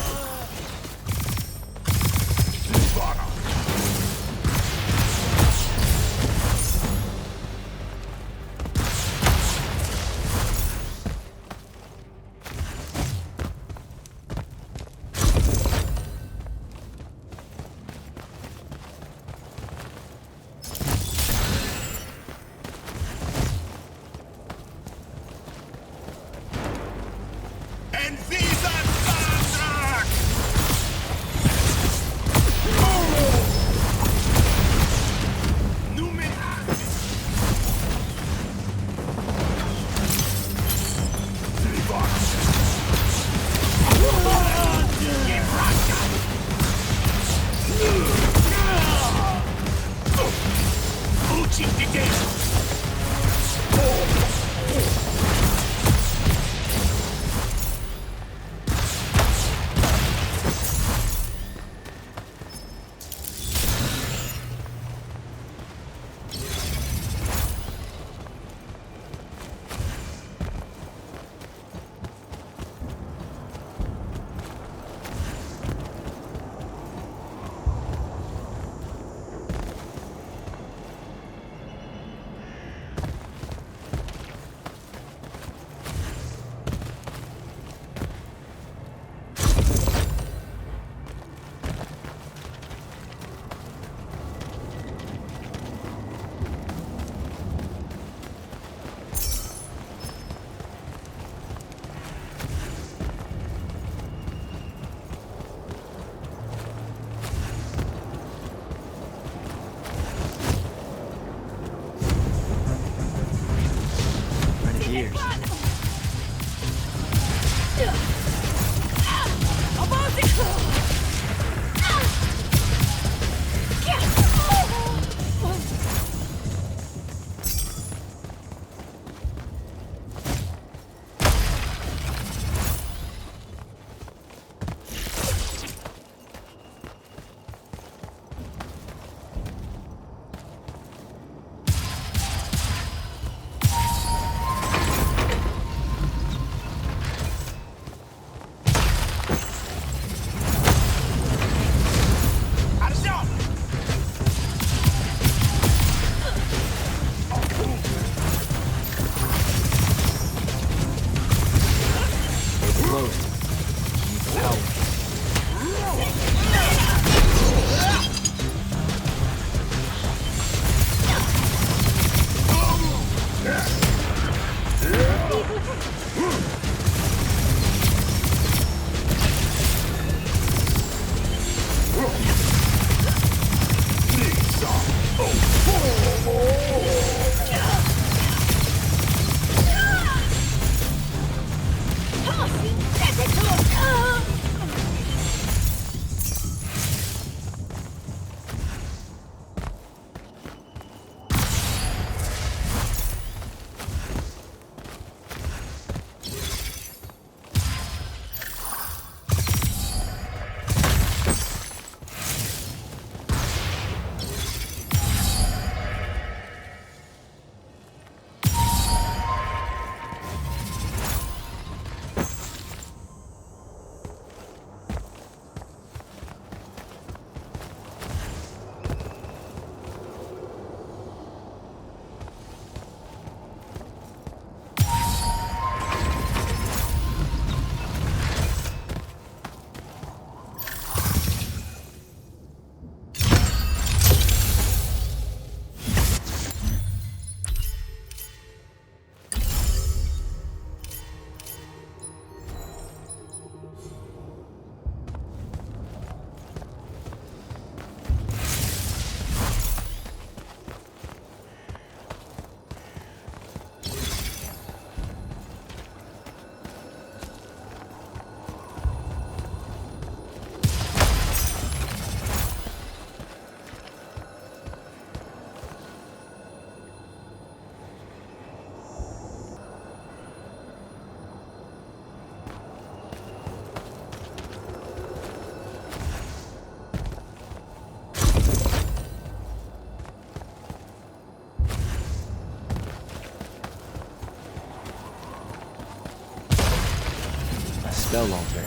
B: spell altar.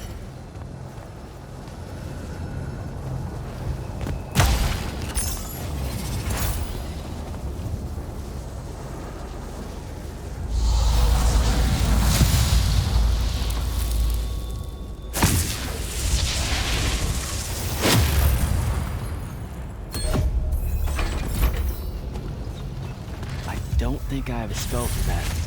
B: I don't think I have a spell for that.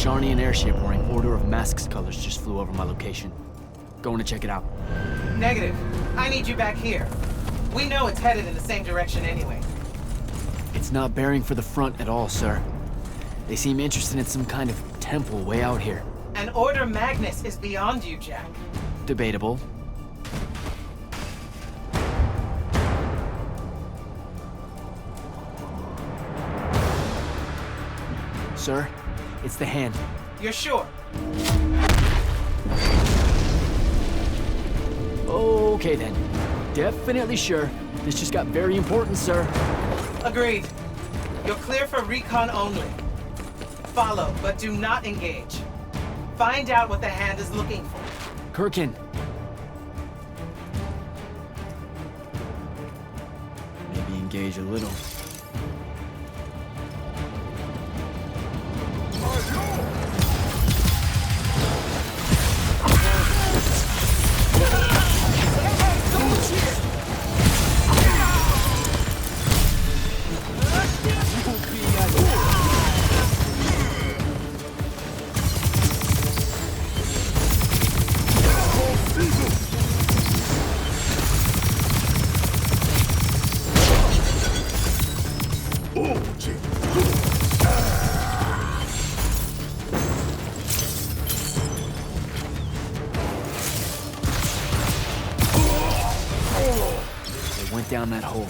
B: Sharnian airship wearing Order of Masks colors just flew over my location. Going to check it out.
K: Negative. I need you back here. We know it's headed in the same direction anyway.
B: It's not bearing for the front at all, sir. They seem interested in some kind of temple way out here.
K: An Order Magnus is beyond you, Jack.
B: Debatable. Sir, it's the hand.
K: You're sure?
B: Okay then. Definitely sure. This just got very important, sir.
K: Agreed. You're clear for recon only. Follow, but do not engage. Find out what the hand is looking for.
B: Kirkin. Maybe engage a little. down that hole.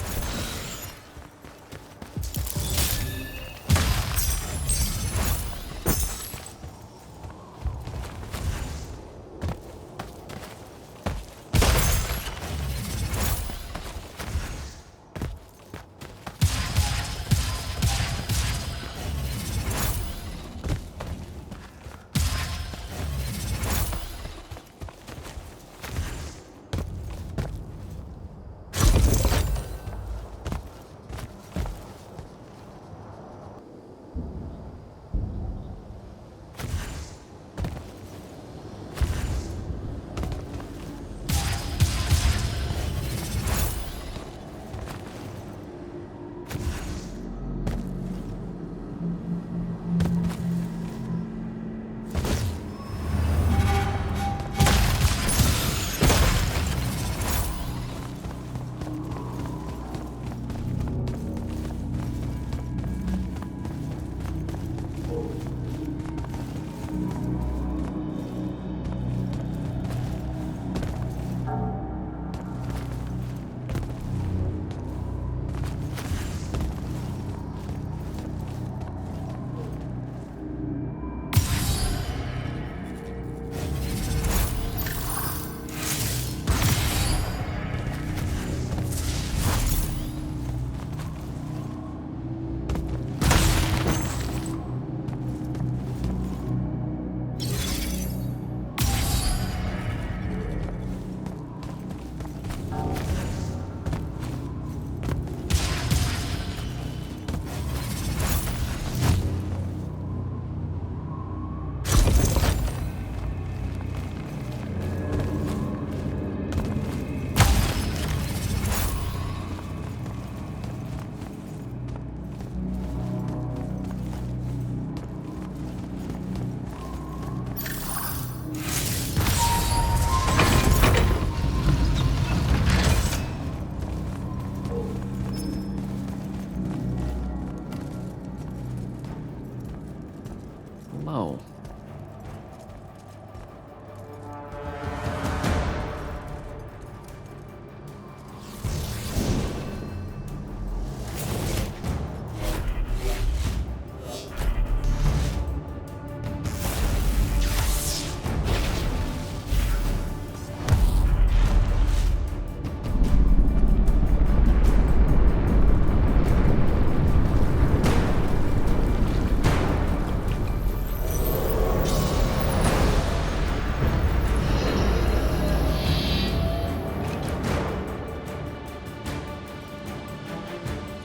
B: Whoa.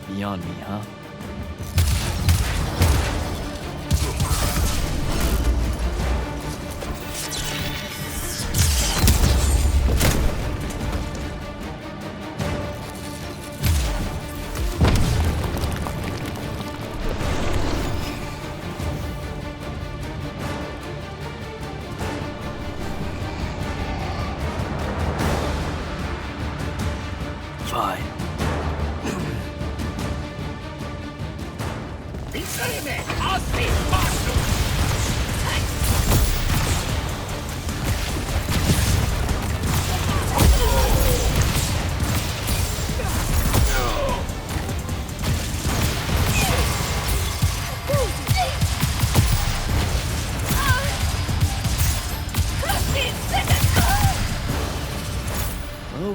B: Beyond me, huh? Fine.
D: Insieme a sti bastardi!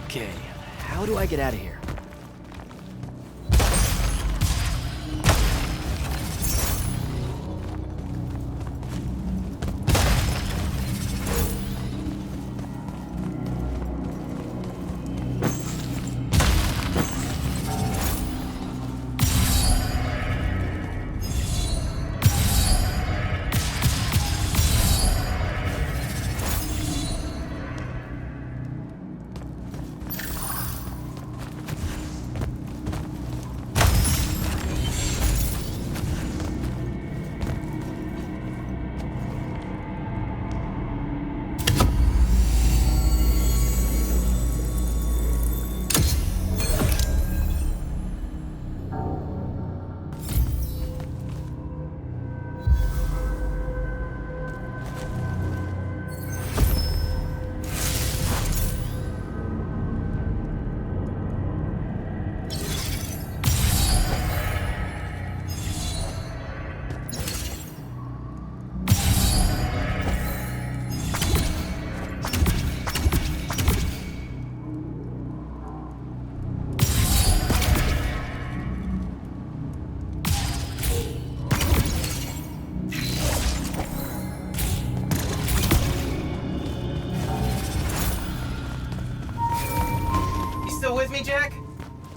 B: Okay, how do I get out of here?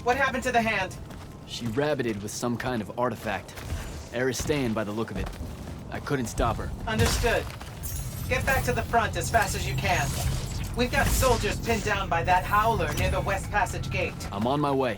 K: What happened to the hand?
B: She rabbited with some kind of artifact. Aristean by the look of it. I couldn't stop her.
K: Understood. Get back to the front as fast as you can. We've got soldiers pinned down by that howler near the West Passage gate.
B: I'm on my way.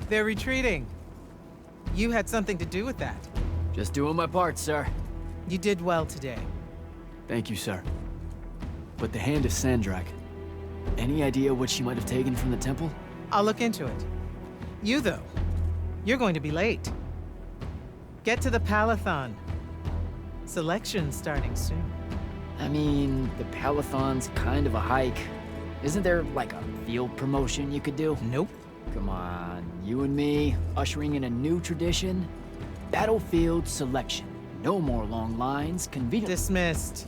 I: They're retreating. You had something to do with that.
B: Just doing my part, sir.
I: You did well today.
B: Thank you, sir. But the hand of Sandrak. Any idea what she might have taken from the temple?
I: I'll look into it. You, though, you're going to be late. Get to the Palathon. Selection's starting soon.
B: I mean, the Palathon's kind of a hike. Isn't there, like, a field promotion you could do?
I: Nope.
B: Come on, you and me, ushering in a new tradition? Battlefield selection. No more long lines, convenient.
I: Dismissed.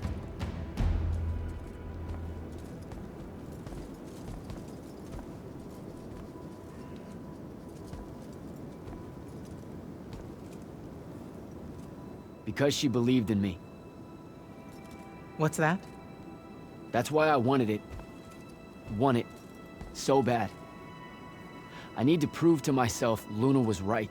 B: Because she believed in me.
I: What's that?
B: That's why I wanted it. Want it. So bad. I need to prove to myself Luna was right.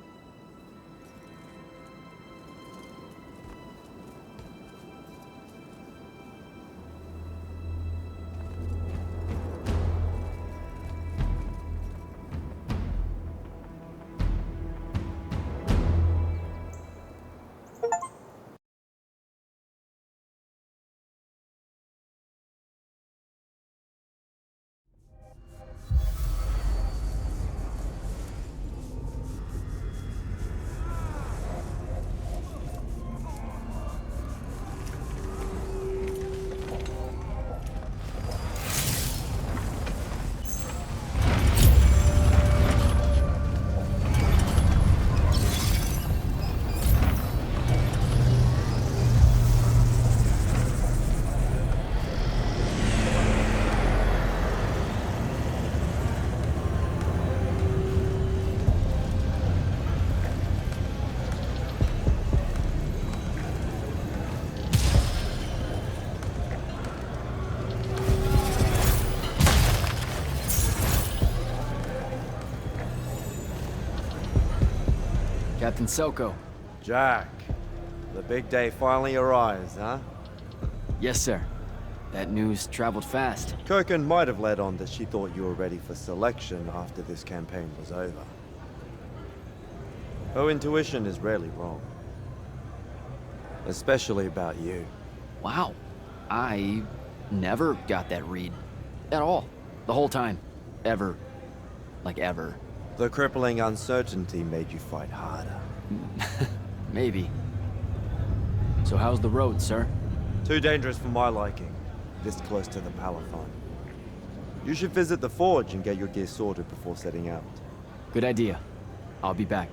B: Captain Selko.
L: Jack, the big day finally arrives, huh?
B: Yes, sir. That news traveled fast.
L: Kirkin might have led on that she thought you were ready for selection after this campaign was over. Her intuition is rarely wrong. Especially about you.
B: Wow. I never got that read. At all. The whole time. Ever. Like ever.
L: The crippling uncertainty made you fight harder.
B: Maybe. So how's the road, sir?
L: Too dangerous for my liking. This close to the Palathon. You should visit the forge and get your gear sorted before setting out.
B: Good idea. I'll be back.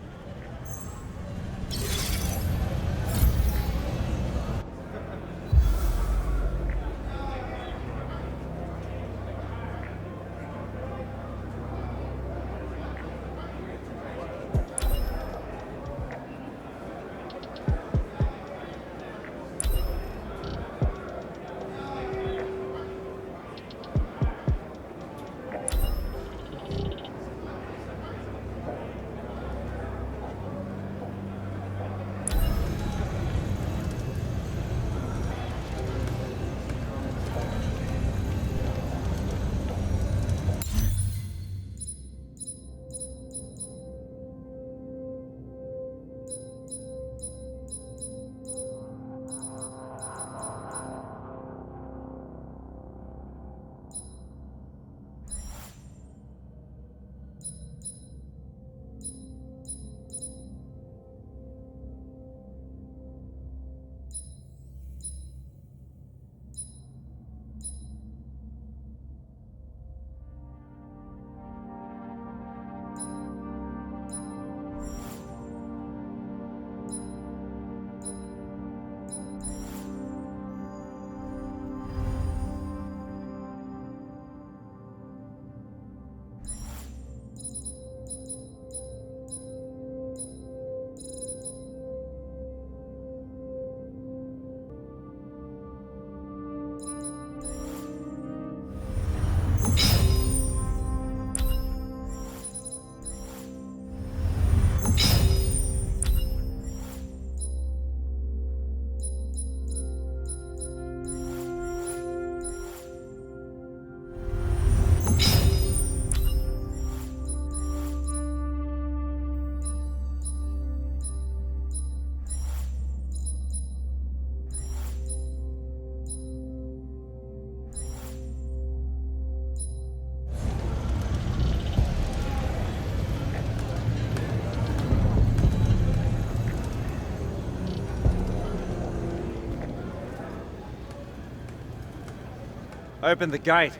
L: Open the gate.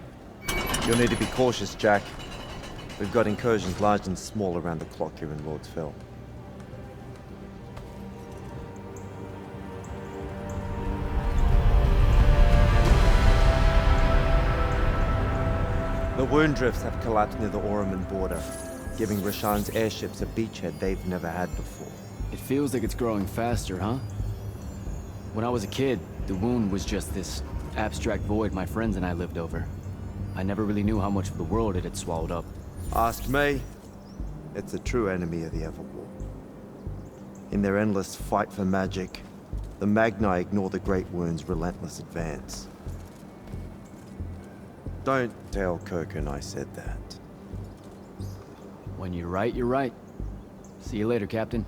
L: You'll need to be cautious, Jack. We've got incursions large and small around the clock here in Lord's Hill. The wound drifts have collapsed near the Oraman border, giving Rashan's airships a beachhead they've never had before.
B: It feels like it's growing faster, huh? When I was a kid, the wound was just this abstract void my friends and I lived over. I never really knew how much of the world it had swallowed up.
L: Ask me. It's a true enemy of the Everwar. In their endless fight for magic, the Magni ignore the Great Wound's relentless advance. Don't tell Kirkin I said that.
B: When you're right, you're right. See you later, Captain.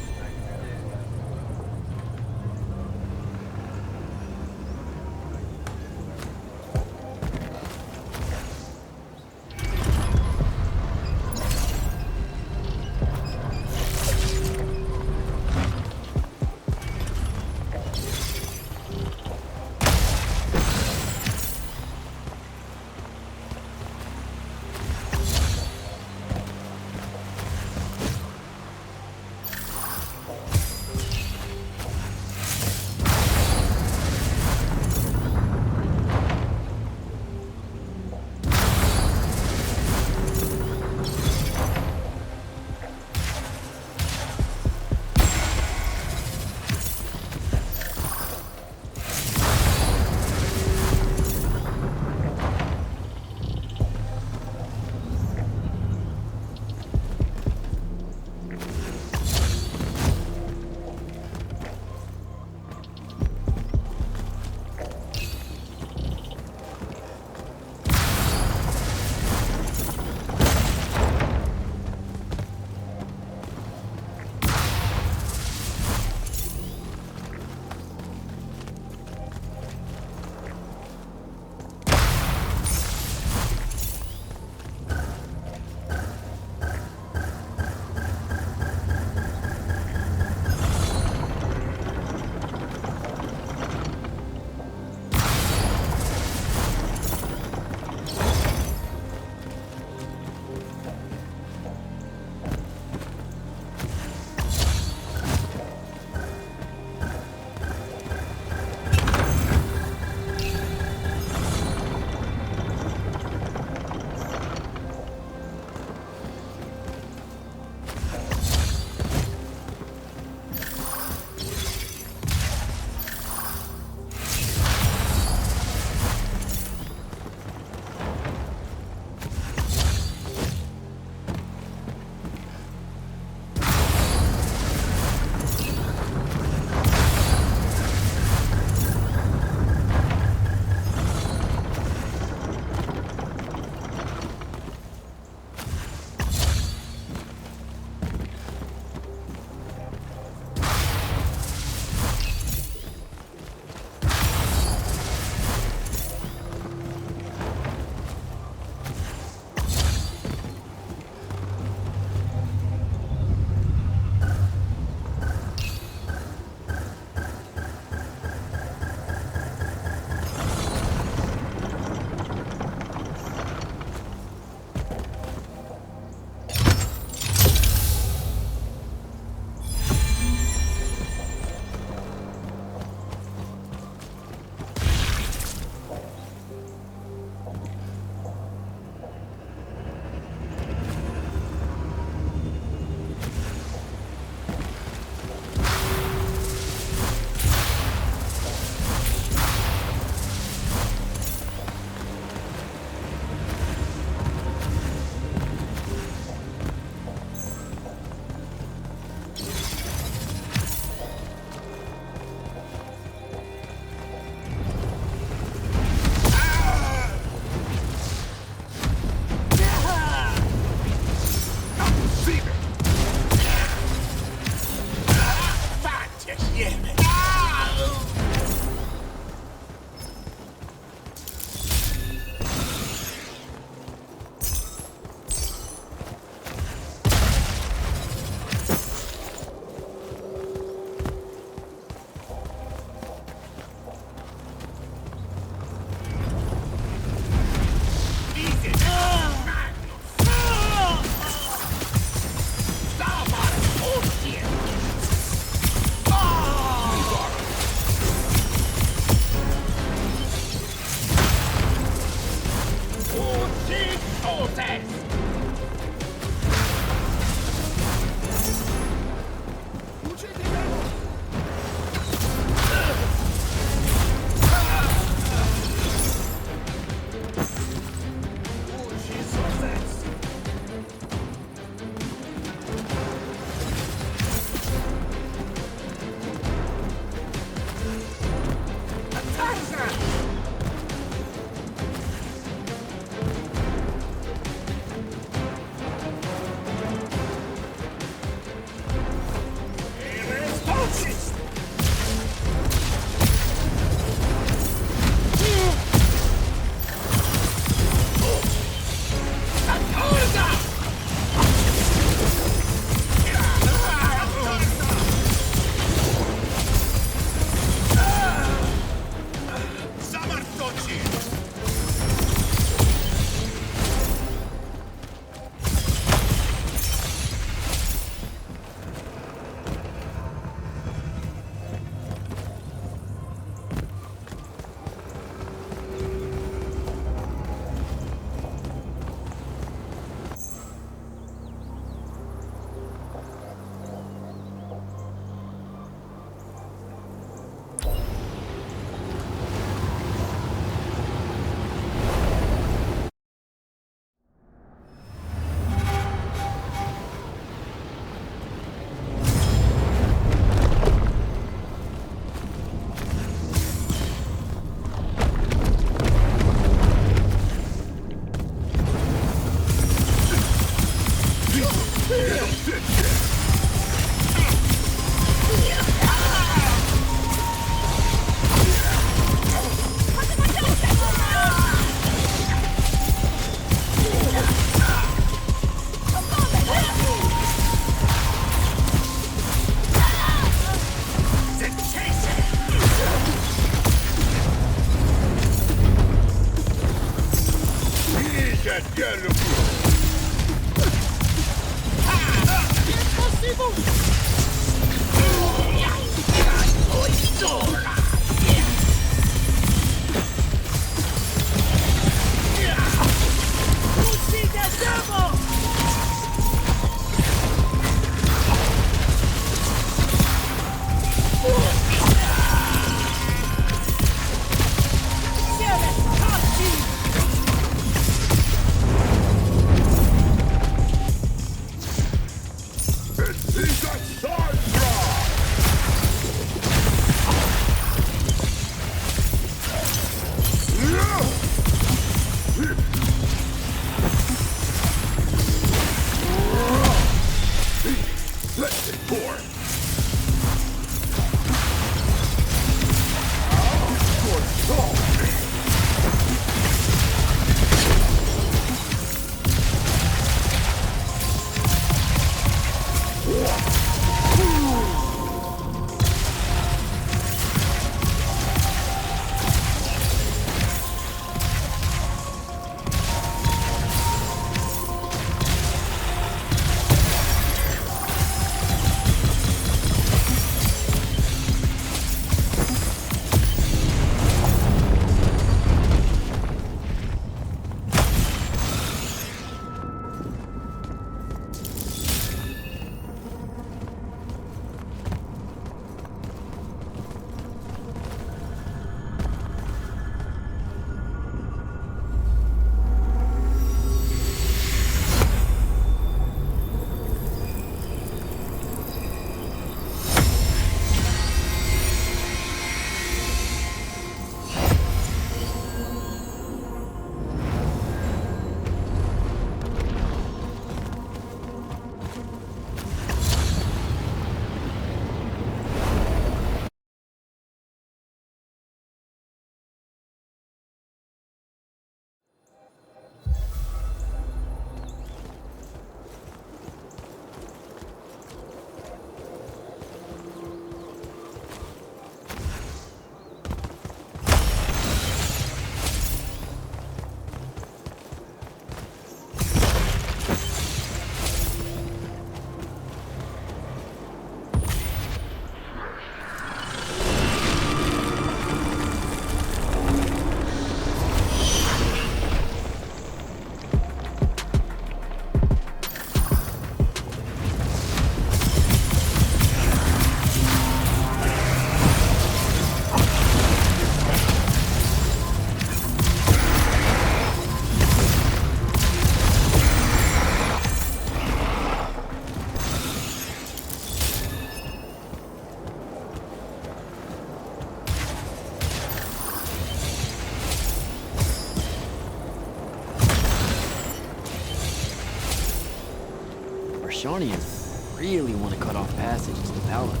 B: Rosharnians really want to cut off passage to the Palatine.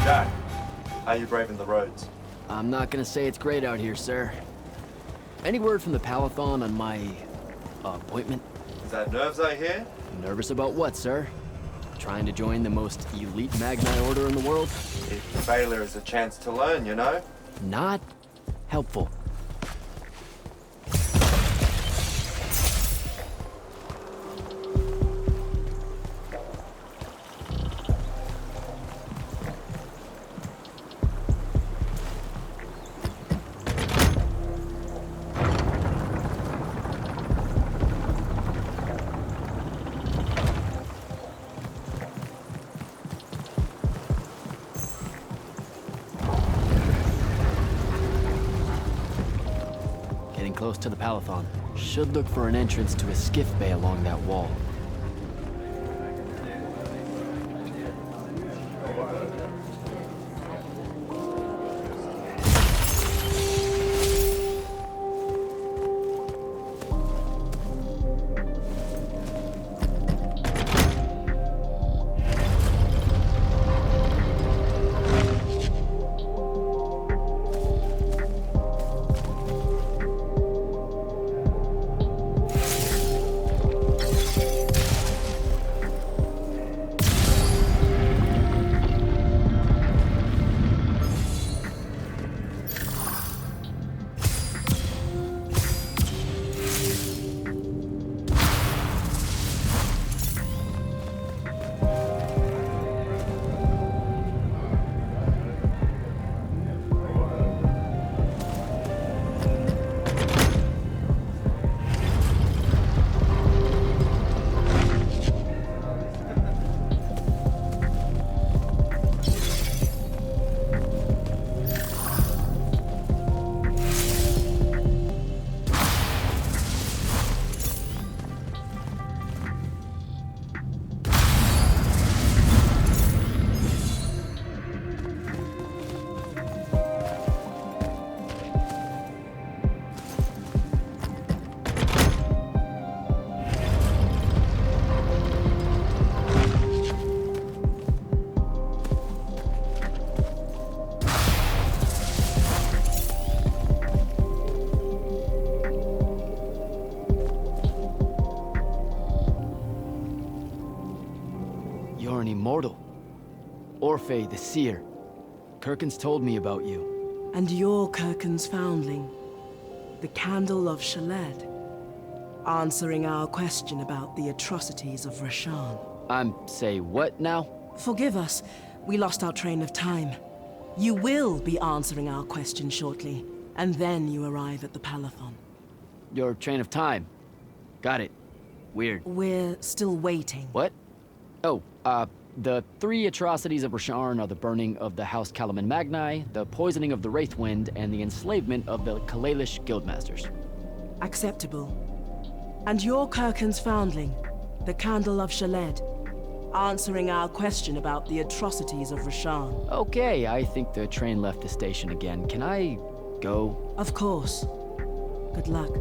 L: Jack, how you braving the roads?
B: I'm not gonna say it's great out here, sir. Any word from the Palatine on my appointment?
L: Is that nerves I hear?
B: Nervous about what, sir? Trying to join the most elite Magni order in the world?
L: If failure is a chance to learn, you know?
B: Not helpful. Getting close to the Palatine. Should look for an entrance to a skiff bay along that wall. You're an immortal. Orphe the Seer. Kirkin's told me about you.
M: And you're Kirkin's foundling, the Candle of Shaled, answering our question about the atrocities of Rasharn.
B: Say what now?
M: Forgive us, we lost our train of time. You will be answering our question shortly, and then you arrive at the Palatine.
B: Your train of time. Got it. Weird.
M: We're still waiting.
B: What? Oh, the three atrocities of Rasharn are the burning of the House Kalaman Magni, the poisoning of the Wraithwind, and the enslavement of the Kalalish Guildmasters.
M: Acceptable. And you're Kirkin's foundling, the Candle of Shaled, answering our question about the atrocities of Rasharn.
B: Okay, I think the train left the station again. Can I go?
M: Of course. Good luck.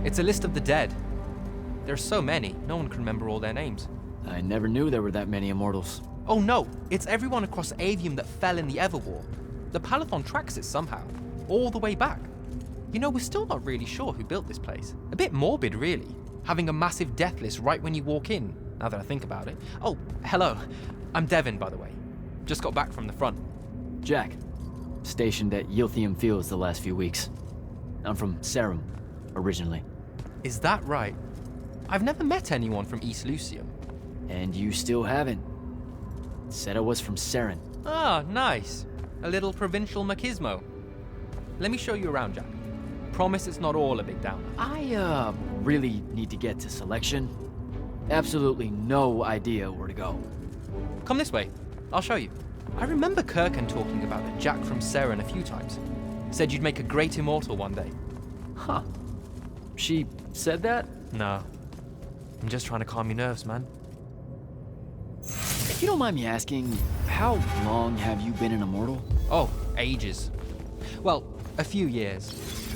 N: It's a list of the dead. There's so many, no one can remember all their names.
B: I never knew there were that many immortals.
N: Oh no, it's everyone across Aveum that fell in the Everwar. The Palathon tracks it somehow, all the way back. You know, we're still not really sure who built this place. A bit morbid, really, having a massive death list right when you walk in, now that I think about it. Oh, hello. I'm Devin, by the way. Just got back from the front.
B: Jack, stationed at Yilthium Fields the last few weeks. I'm from Serum, originally.
N: Is that right? I've never met anyone from East Lucium.
B: And you still haven't. Said I was from Seren.
N: Ah, nice. A little provincial machismo. Let me show you around, Jack. Promise it's not all a big downer.
B: I, really need to get to Selection. Absolutely no idea where to go.
N: Come this way. I'll show you. I remember Kirkan talking about a Jack from Seren a few times. Said you'd make a great immortal one day.
B: Huh. She said that?
N: No. I'm just trying to calm your nerves, man.
B: If you don't mind me asking, how long have you been an immortal?
N: Oh, ages. Well, a few years.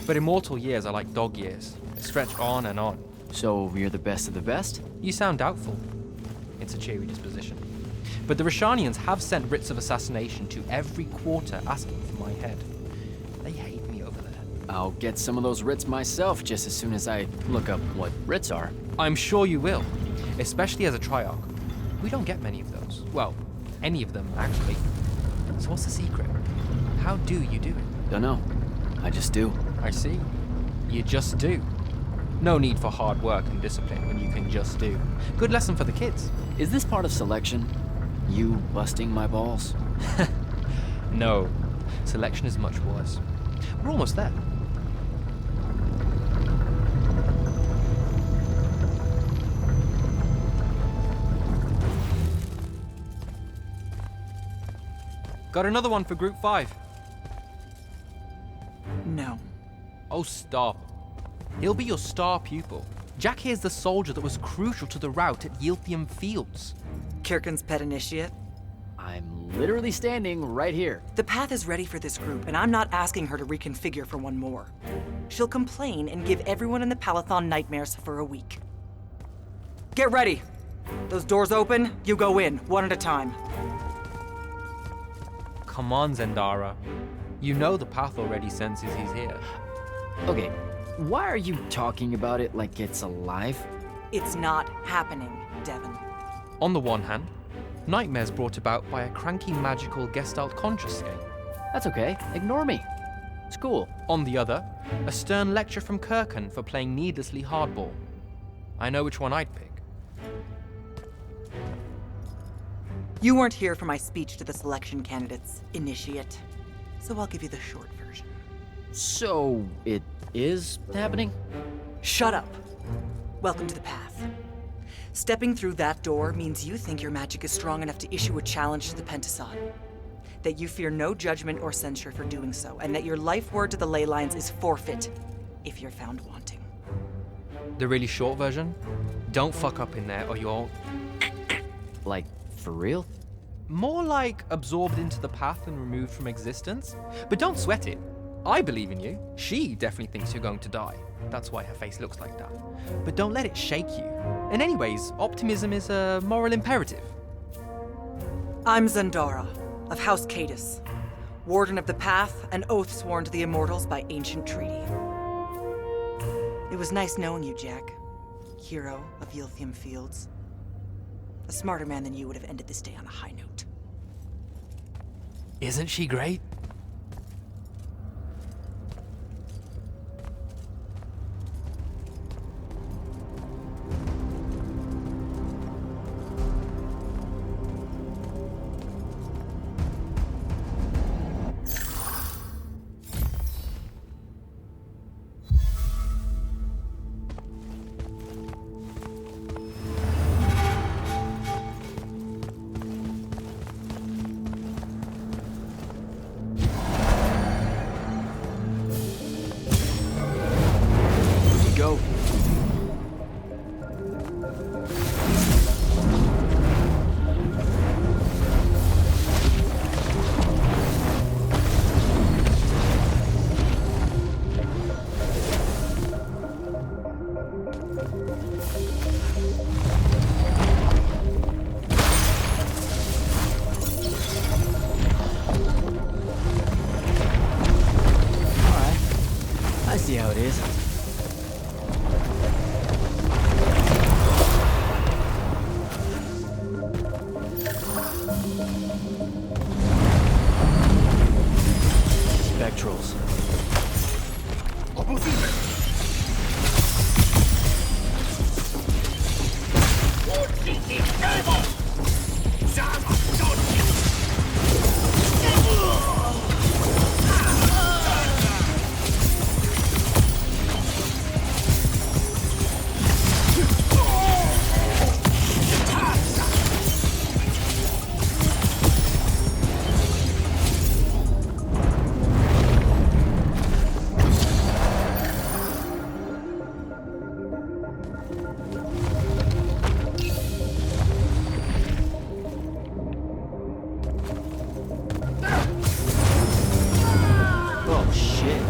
N: But immortal years are like dog years. They stretch on and on.
B: So you're the best of the best?
N: You sound doubtful. It's a cheery disposition. But the Rishanians have sent writs of assassination to every quarter asking for my head. They hate me over there.
B: I'll get some of those writs myself just as soon as I look up what writs are.
N: I'm sure you will, especially as a Triarch. We don't get many of those. Well, any of them, actually. So what's the secret? How do you do it?
B: Don't know. I just do.
N: I see. You just do. No need for hard work and discipline when you can just do. Good lesson for the kids.
B: Is this part of Selection? You busting my balls?
N: No. Selection is much worse. We're almost there. Got another one for Group 5.
K: No.
N: Oh, stop. He'll be your star pupil. Jack here's the soldier that was crucial to the rout at Yilthium Fields.
K: Kirkan's pet initiate?
B: I'm literally standing right here.
K: The path is ready for this group, and I'm not asking her to reconfigure for one more. She'll complain and give everyone in the Palathon nightmares for a week. Get ready! Those doors open, you go in, one at a time.
N: Come on, Zendara. You know the path already senses he's here.
B: Okay, why are you talking about it like it's alive?
K: It's not happening, Devin.
N: On the one hand, nightmares brought about by a cranky magical Gestalt conscious scape.
B: That's okay, ignore me. It's cool.
N: On the other, a stern lecture from Kirkan for playing needlessly hardball. I know which one I'd pick.
K: You weren't here for my speech to the selection candidates, initiate. So I'll give you the short version.
B: So, it is happening?
K: Shut up. Welcome to the path. Stepping through that door means you think your magic is strong enough to issue a challenge to the Pentasod. That you fear no judgment or censure for doing so, and that your life word to the ley lines is forfeit if you're found wanting.
N: The really short version? Don't fuck up in there or you'll...
B: Like, for real?
N: More like absorbed into the path and removed from existence. But don't sweat it. I believe in you. She definitely thinks you're going to die. That's why her face looks like that. But don't let it shake you. And anyways, optimism is a moral imperative.
K: I'm Zendara, of House Cadus, Warden of the Path, an oath sworn to the Immortals by ancient treaty. It was nice knowing you, Jack. Hero of Yilthium Fields. A smarter man than you would have ended this day on a high note.
N: Isn't she great?
B: how it is. Spectrals. Oh, shit.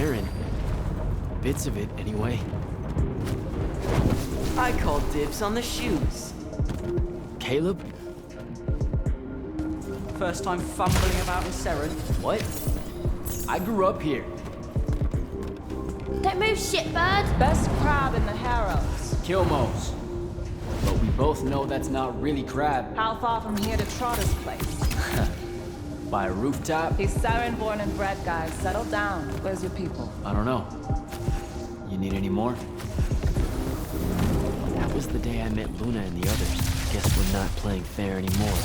H: Saren. Bits of it, anyway. I call dibs on the shoes. Caleb?
G: First time fumbling about in Seren.
B: What? I grew up here.
F: Don't move, shitbird!
C: Best crab in the Harrows.
B: Kilmos. But we both know that's not really crab.
C: How far from here to Trotter's place?
B: By a rooftop?
C: He's Saren born and bred, guys. Settle down. Where's your people?
B: I don't know. You need any more?
H: That was the day I met Luna and the others. Guess we're not playing fair anymore.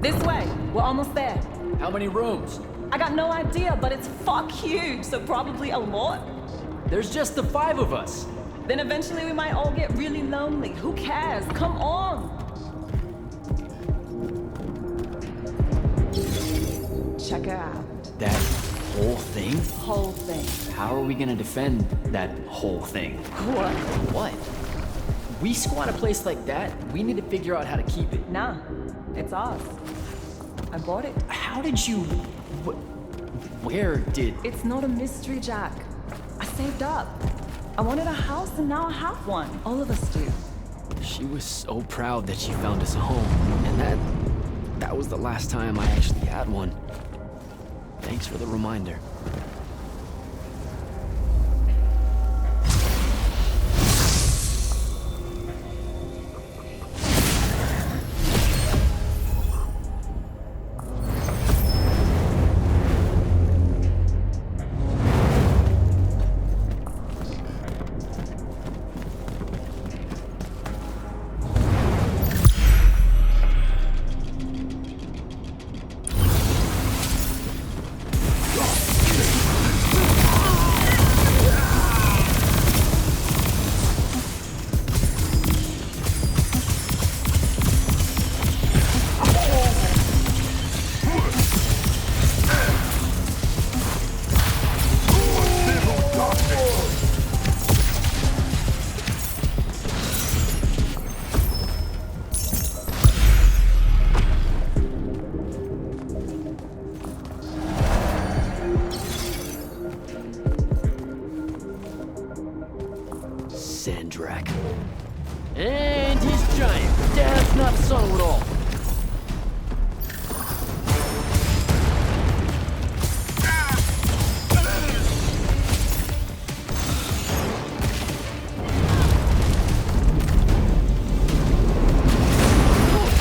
C: This way. We're almost there.
B: How many rooms?
C: I got no idea, but it's fuck huge, so probably a lot.
B: There's just the 5 of us.
C: Then eventually we might all get really lonely. Who cares? Come on! Check it out.
B: That whole thing?
C: Whole thing.
B: How are we gonna defend that whole thing?
C: What?
B: What? We squat a place like that, we need to figure out how to keep it.
C: Nah, it's ours. I bought it.
B: How did you... Where did...
C: It's not a mystery, Jack. I saved up. I wanted a house and now I have one. All of us do.
B: She was so proud that she found us a home. And that was the last time I actually had one. Thanks for the reminder. And he's giant. Dad's not subtle at all.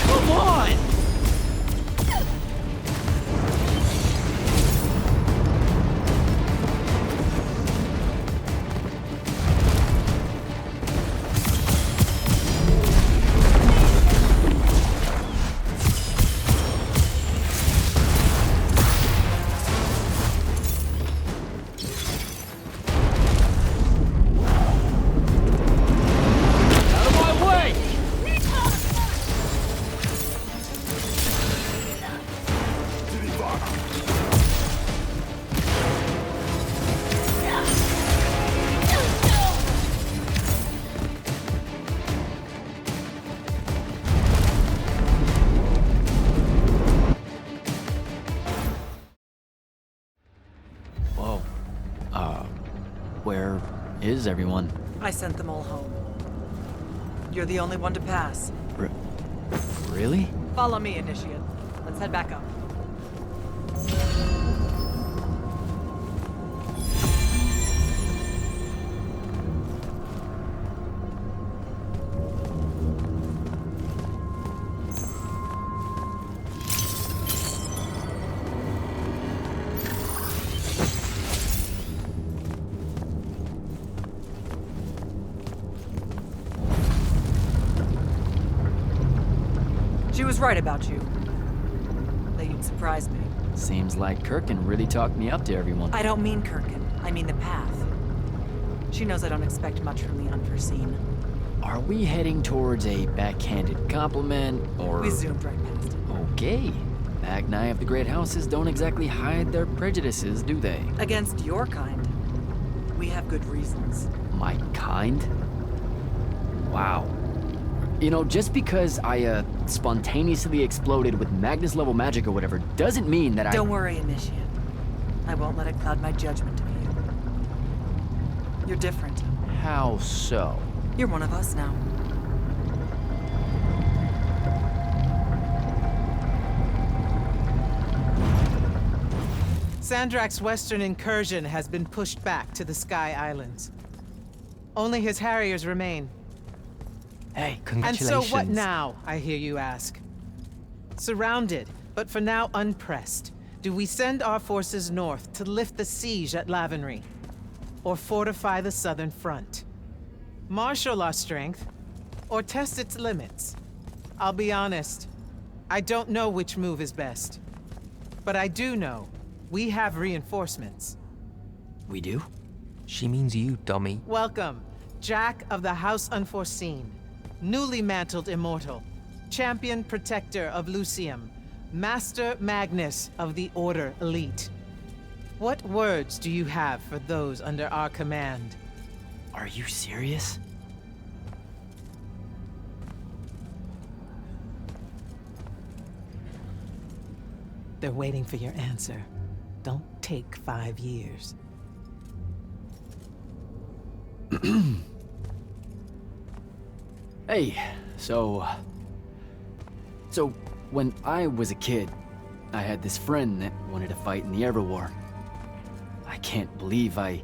B: Come on! Where is everyone?
K: I sent them all home. You're the only one to pass.
B: Really?
K: Follow me, Initiate. Let's head back up. She was right about you. That you'd surprise me.
B: Seems like Kirkin really talked me up to everyone.
K: I don't mean Kirkin. I mean the path. She knows I don't expect much from the unforeseen.
B: Are we heading towards a backhanded compliment, or...
K: We zoomed right past it.
B: Okay. Magni of the Great Houses don't exactly hide their prejudices, do they?
K: Against your kind. We have good reasons.
B: My kind? Wow. You know, just because I, spontaneously exploded with Magnus-level magic or whatever, doesn't mean that
K: Don't worry, Initiate. I won't let it cloud my judgment of you. You're different.
B: How so?
K: You're one of us now.
I: Sandrak's western incursion has been pushed back to the Sky Islands. Only his Harriers remain.
B: Hey,
I: And
B: congratulations.
I: so what now, I hear you ask? Surrounded, but for now unpressed, do we send our forces north to lift the siege at Lavenry? Or fortify the southern front? Marshal our strength, or test its limits? I'll be honest, I don't know which move is best. But I do know we have reinforcements.
B: We do?
N: She means you, dummy.
I: Welcome, Jack of the House Unforeseen. Newly mantled immortal, champion protector of Lucium, Master Magnus of the Order Elite. What words do you have for those under our command?
B: Are you serious?
I: They're waiting for your answer. Don't take 5 years.
B: Hey, so when I was a kid, I had this friend that wanted to fight in the Everwar. I can't believe that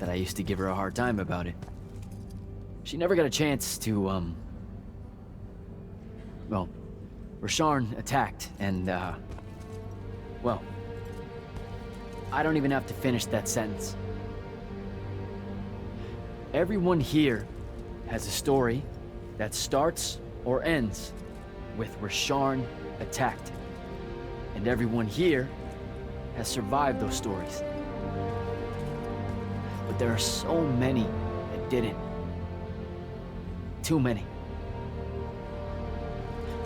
B: I used to give her a hard time about it. She never got a chance to, well, Rasharn attacked, and, well, I don't even have to finish that sentence. Everyone here has a story that starts or ends with Rasharn attacked. And everyone here has survived those stories. But there are so many that didn't. Too many.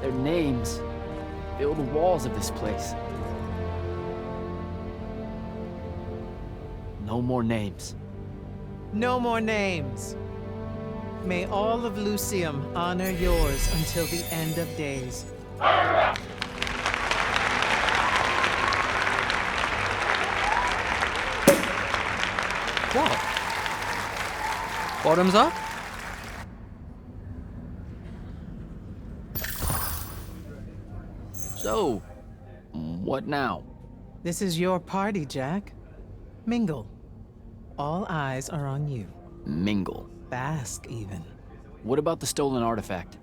B: Their names fill the walls of this place. No more names.
I: No more names. May all of Lucium honor yours until the end of days.
N: What? Bottoms up?
B: So, what now?
I: This is your party, Jack. Mingle. All eyes are on you.
B: Mingle.
I: Bask, even.
B: What about the stolen artifact?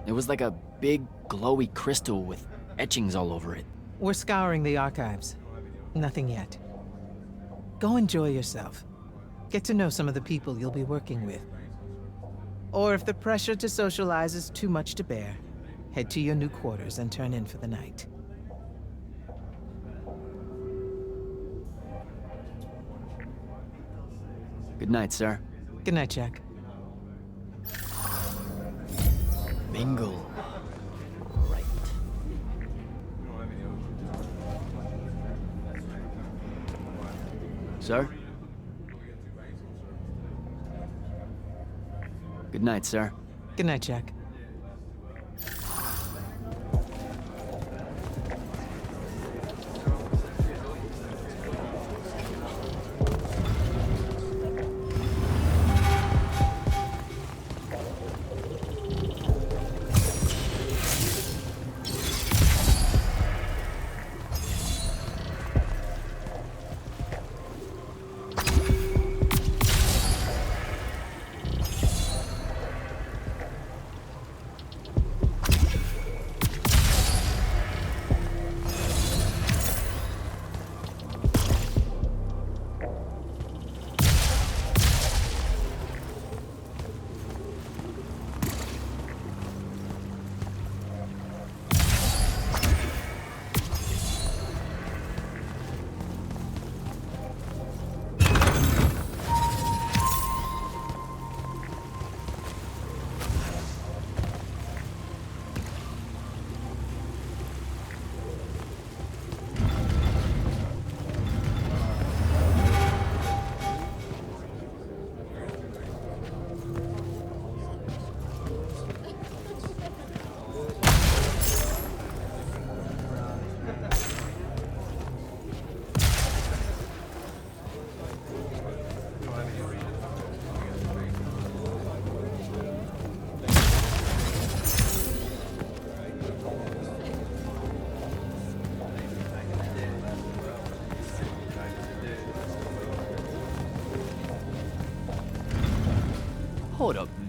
B: It was like a big, glowy crystal with etchings all over it.
I: We're scouring the archives. Nothing yet. Go enjoy yourself. Get to know some of the people you'll be working with. Or if the pressure to socialize is too much to bear, head to your new quarters and turn in for the night.
B: Good night, sir.
I: Good night, Jack.
B: Mingle. Right. Sir? Good night, sir.
I: Good night, Jack.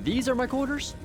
B: these are my quarters?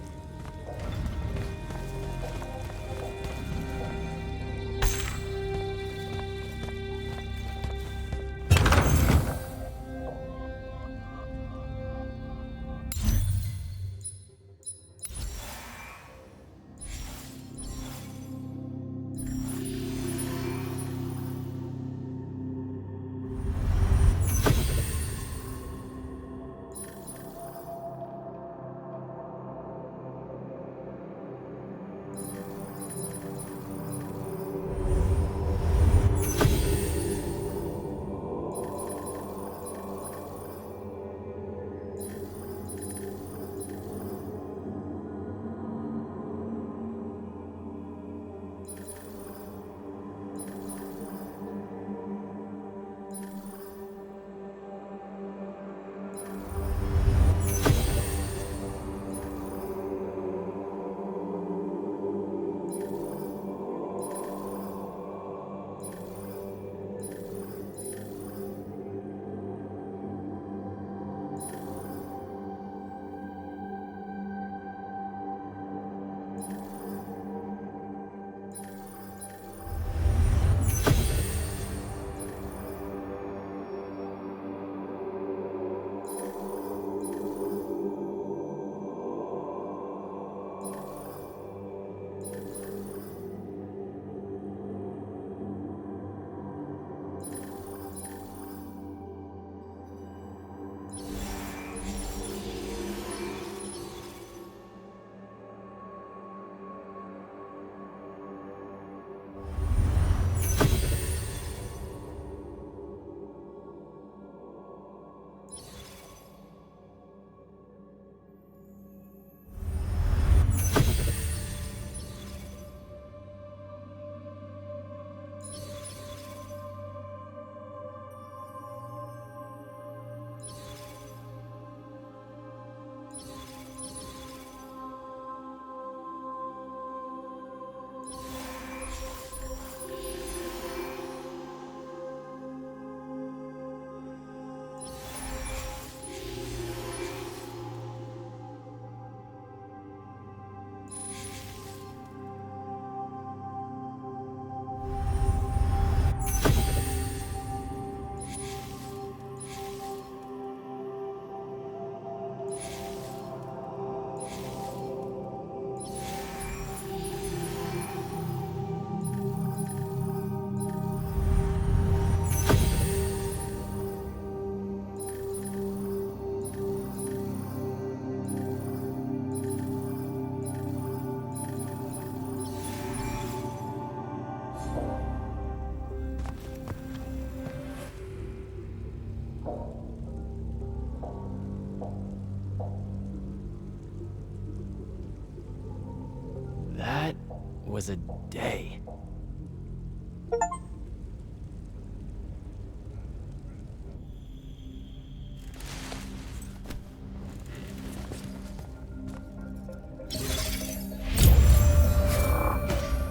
B: That was a day.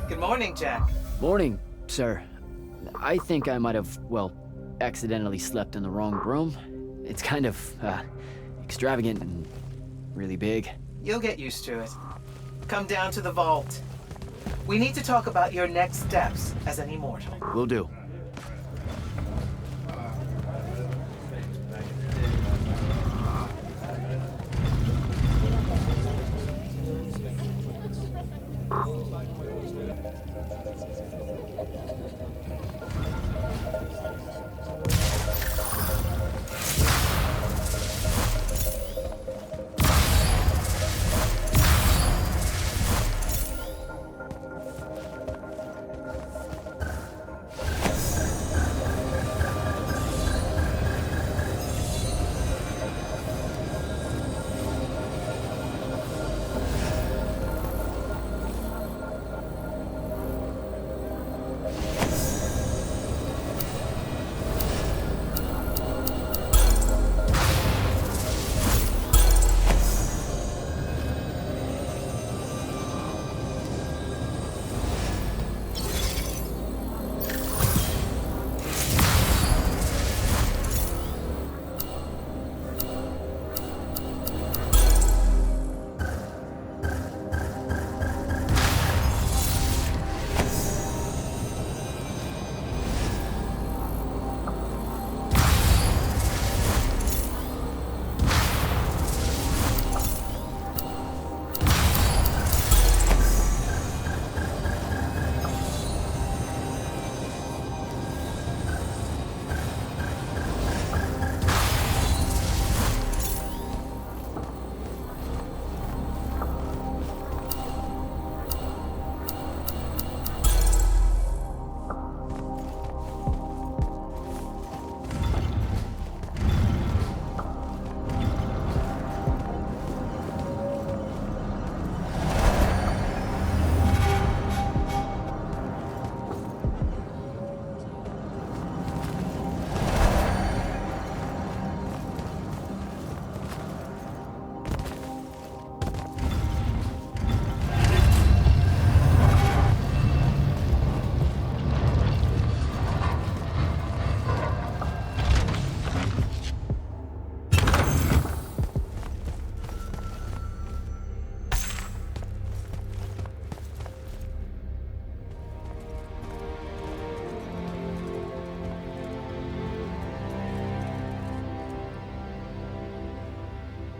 O: Good morning, Jack.
B: Morning, sir. I think I might have, well, accidentally slept in the wrong room. It's kind of, extravagant and really big.
O: You'll get used to it. Come down to the vault. We need to talk about your next steps as an immortal.
B: Will do.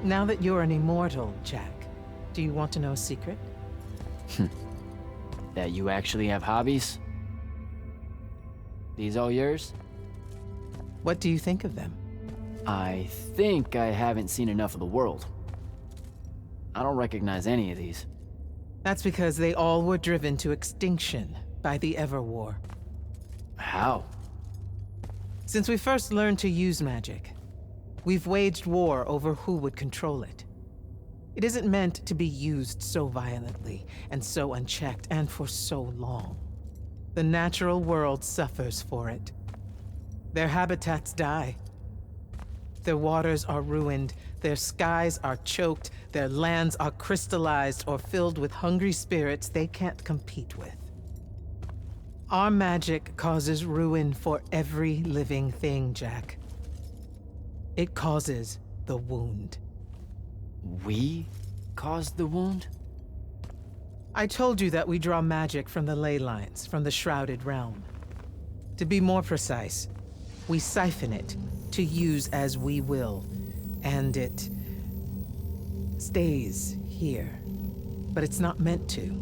I: Now that you're an immortal, Jack, do you want to know a secret?
B: That you actually have hobbies? These all yours?
I: What do you think of them?
B: I think I haven't seen enough of the world. I don't recognize any of these.
I: That's because they all were driven to extinction by the Everwar.
B: How?
I: Since we first learned to use magic, we've waged war over who would control it. It isn't meant to be used so violently and so unchecked and for so long. The natural world suffers for it. Their habitats die. Their waters are ruined, their skies are choked, their lands are crystallized or filled with hungry spirits they can't compete with. Our magic causes ruin for every living thing, Jack. It causes the wound.
B: We caused the wound?
I: I told you that we draw magic from the ley lines, from the Shrouded Realm. To be more precise, we siphon it to use as we will, and it stays here. But it's not meant to.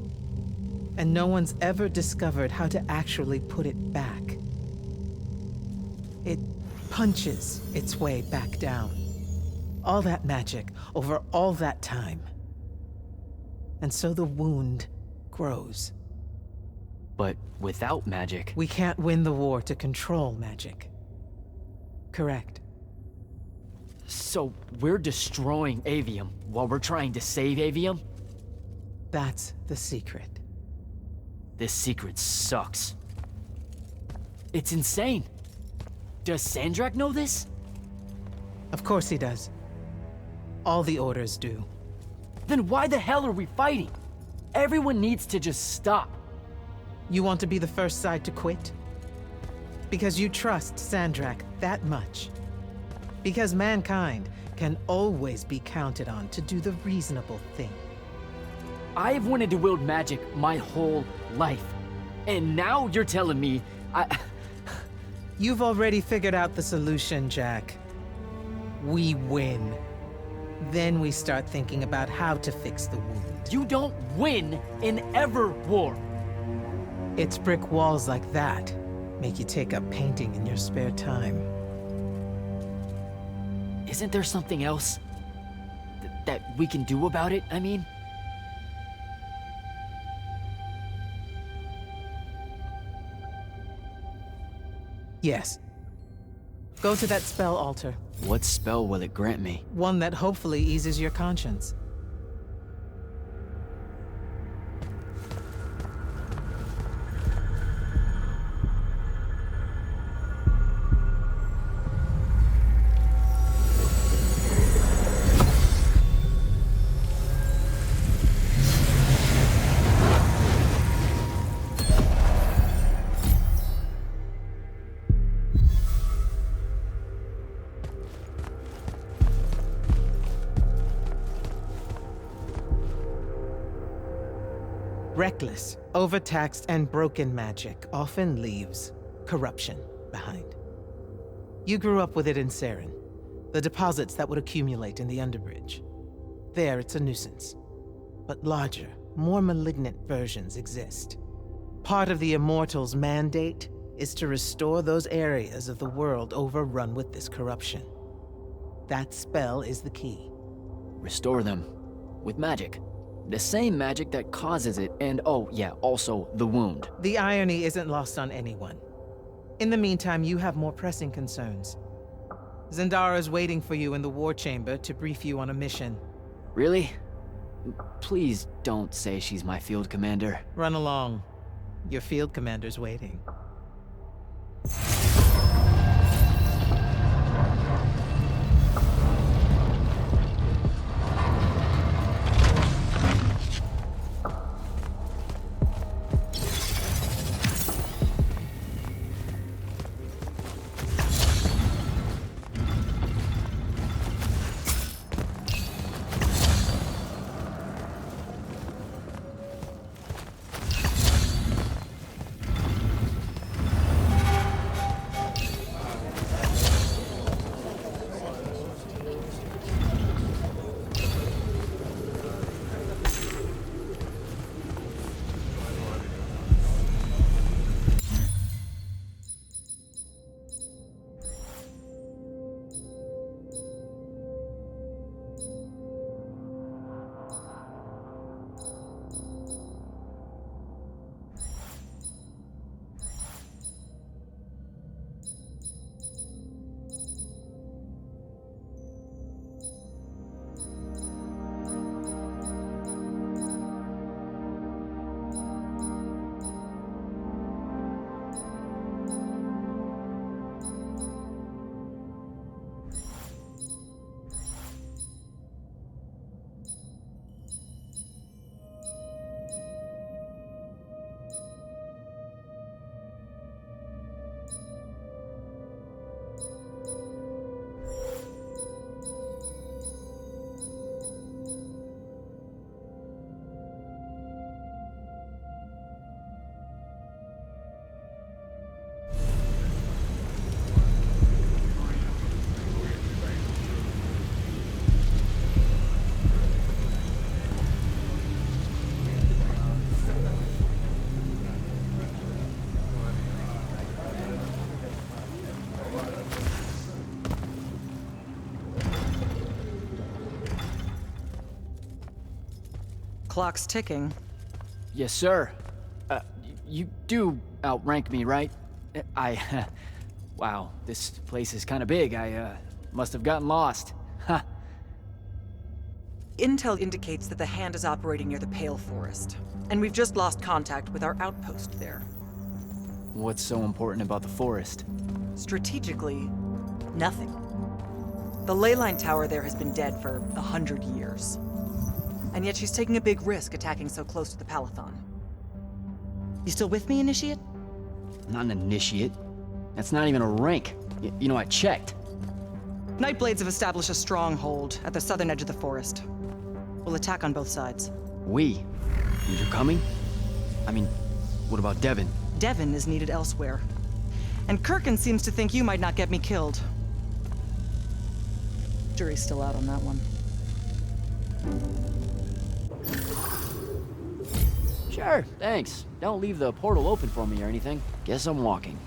I: And no one's ever discovered how to actually put it back. It punches its way back down. All that magic over all that time. And so the wound grows.
B: But without magic...
I: We can't win the war to control magic. Correct.
B: So we're destroying Aveum while we're trying to save Aveum?
I: That's the secret.
B: This secret sucks. It's insane. Does Sandrak know this?
I: Of course he does. All the orders do.
B: Then why the hell are we fighting? Everyone needs to just stop.
I: You want to be the first side to quit? Because you trust Sandrak that much. Because mankind can always be counted on to do the reasonable thing.
B: I've wanted to wield magic my whole life. And now you're telling me
I: You've already figured out the solution, Jack. We win. Then we start thinking about how to fix the wound.
B: You don't win in Everwar.
I: It's brick walls like that make you take up painting in your spare time.
B: Isn't there something else that we can do about it, I mean?
I: Yes. Go to that spell altar.
B: What spell will it grant me?
I: One that hopefully eases your conscience. Reckless, overtaxed, and broken magic often leaves corruption behind. You grew up with it in Saren, the deposits that would accumulate in the Underbridge. There, it's a nuisance. But larger, more malignant versions exist. Part of the Immortals' mandate is to restore those areas of the world overrun with this corruption. That spell is the key.
B: Restore them with magic. The same magic that causes it, and oh yeah, also the wound.
I: The irony isn't lost on anyone. In the meantime, you have more pressing concerns. Zendara's waiting for you in the war chamber to brief you on a mission.
B: Really? Please don't say she's my field commander.
I: Run along. Your field commander's waiting.
K: Clock's ticking.
B: Yes, sir. You do outrank me, right? Wow, this place is kind of big. I must have gotten lost. Ha.
K: Intel indicates that the Hand is operating near the Pale Forest, and we've just lost contact with our outpost there.
B: What's so important about the forest?
K: Strategically, nothing. The ley line tower there has been dead for 100 years. And yet she's taking a big risk attacking so close to the Palathon. You still with me, Initiate?
B: Not an initiate. That's not even a rank. You know, I checked.
K: Nightblades have established a stronghold at the southern edge of the forest. We'll attack on both sides.
B: We? And you're coming? I mean, what about Devin?
K: Devin is needed elsewhere. And Kirkin seems to think you might not get me killed. Jury's still out on that one.
B: Sure, thanks. Don't leave the portal open for me or anything. Guess I'm walking.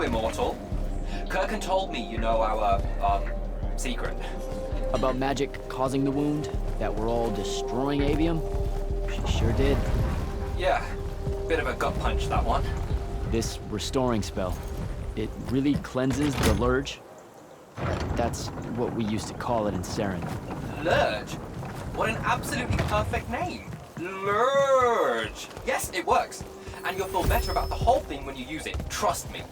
P: Immortal. Kirkin told me you know our, secret.
B: About magic causing the wound? That we're all destroying Aveum? She sure did.
P: Yeah, bit of a gut punch, that one.
B: This restoring spell, it really cleanses the Lurge? That's what we used to call it in Saren.
P: Lurge? What an absolutely perfect name. Lurge! Yes, it works. And you'll feel better about the whole thing when you use it. Trust me.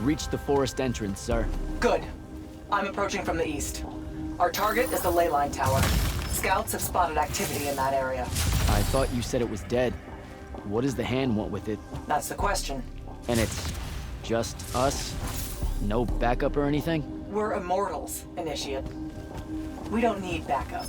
B: reached the forest entrance, sir.
K: Good. I'm approaching from the east. Our target is the ley line tower. Scouts have spotted activity in that area.
B: I thought you said it was dead. What does the hand want with it?
K: That's the question.
B: And it's just us? No backup or anything?
K: We're Immortals, Initiate. We don't need backup.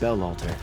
B: Spell altar.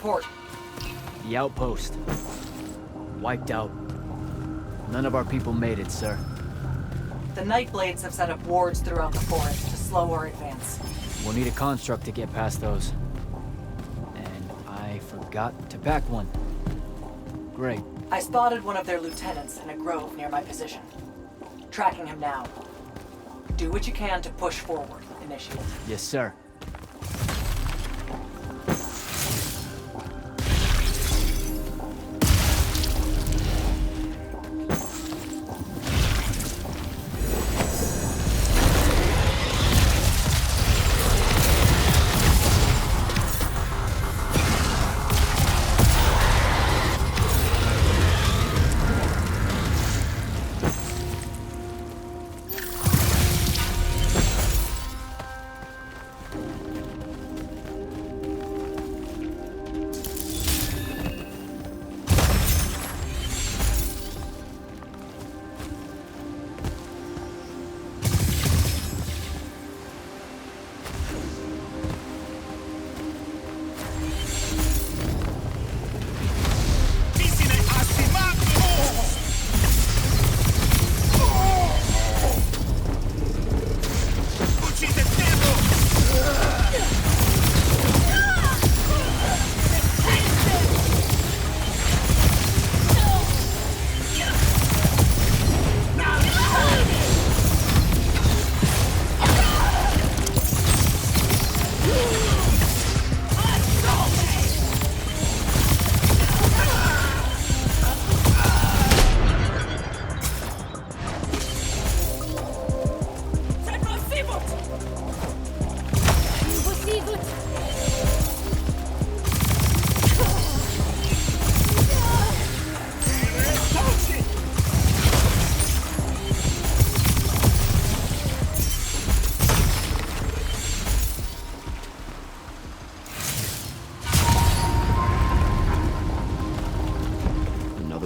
K: report?
B: The outpost. Wiped out. None of our people made it, sir.
K: The Nightblades have set up wards throughout the forest to slow our advance.
B: We'll need a construct to get past those. And I forgot to pack one. Great.
K: I spotted one of their lieutenants in a grove near my position. Tracking him now. Do what you can to push forward, Initiate.
B: Yes, sir.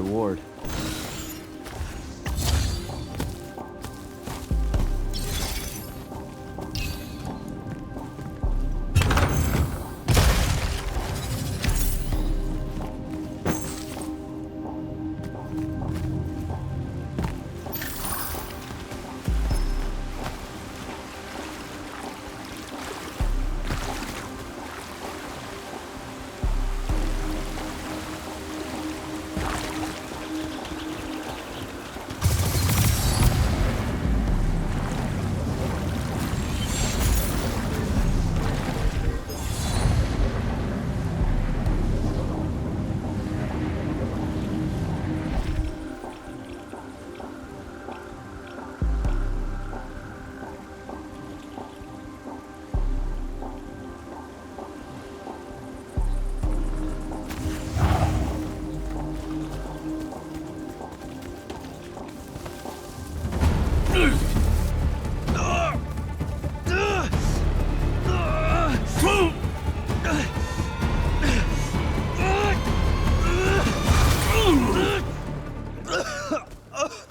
B: Ward.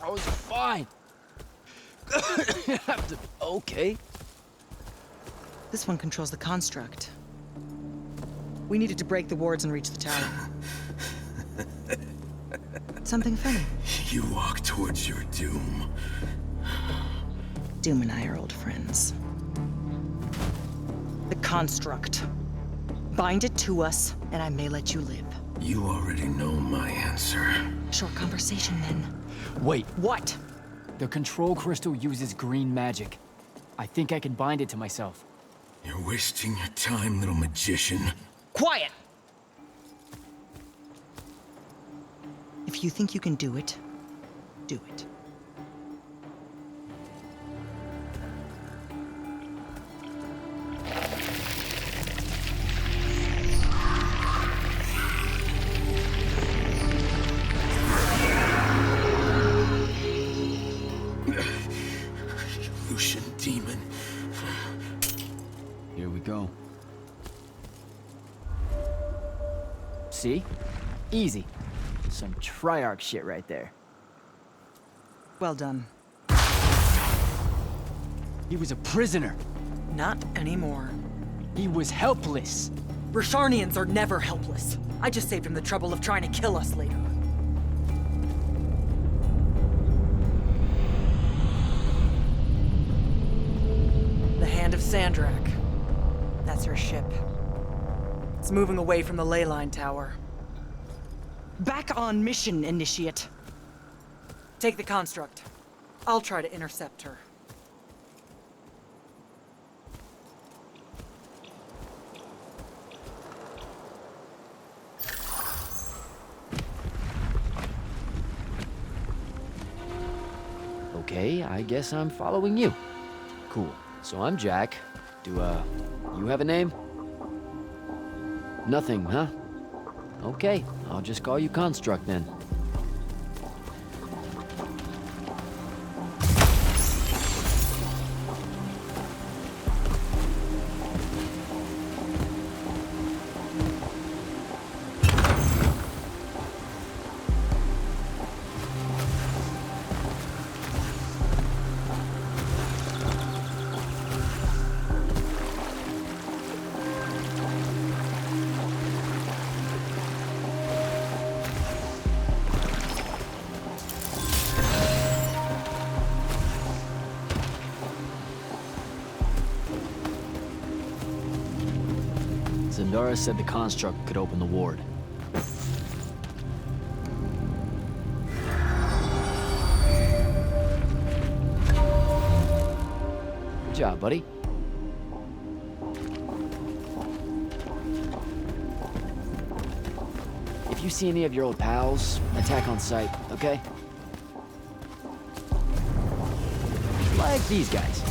B: I was fine. Okay.
K: This one controls the construct. We needed to break the wards and reach the tower. Something funny.
Q: You walk towards your doom.
K: Doom and I are old friends. The construct. Bind it to us, and I may let you live.
Q: You already know my answer.
K: Short conversation, then.
B: Wait.
K: What?
B: The control crystal uses green magic. I think I can bind it to myself.
Q: You're wasting your time, little magician.
K: Quiet! If you think you can do it, do it.
Q: Lucian demon.
B: Here we go. See? Easy. Some Triarch shit right there.
K: Well done.
B: He was a prisoner.
K: Not anymore.
B: He was helpless.
K: Rasharnians are never helpless. I just saved him the trouble of trying to kill us later. The Hand of Sandrak. That's her ship. It's moving away from the ley line tower. Back on mission, Initiate. Take the construct. I'll try to intercept her.
B: Okay, I guess I'm following you. Cool. So I'm Jack. Do, you have a name? Nothing, huh? Okay, I'll just call you Construct then. Zendara said the construct could open the ward. Good job, buddy. If you see any of your old pals, attack on sight, okay? Like these guys.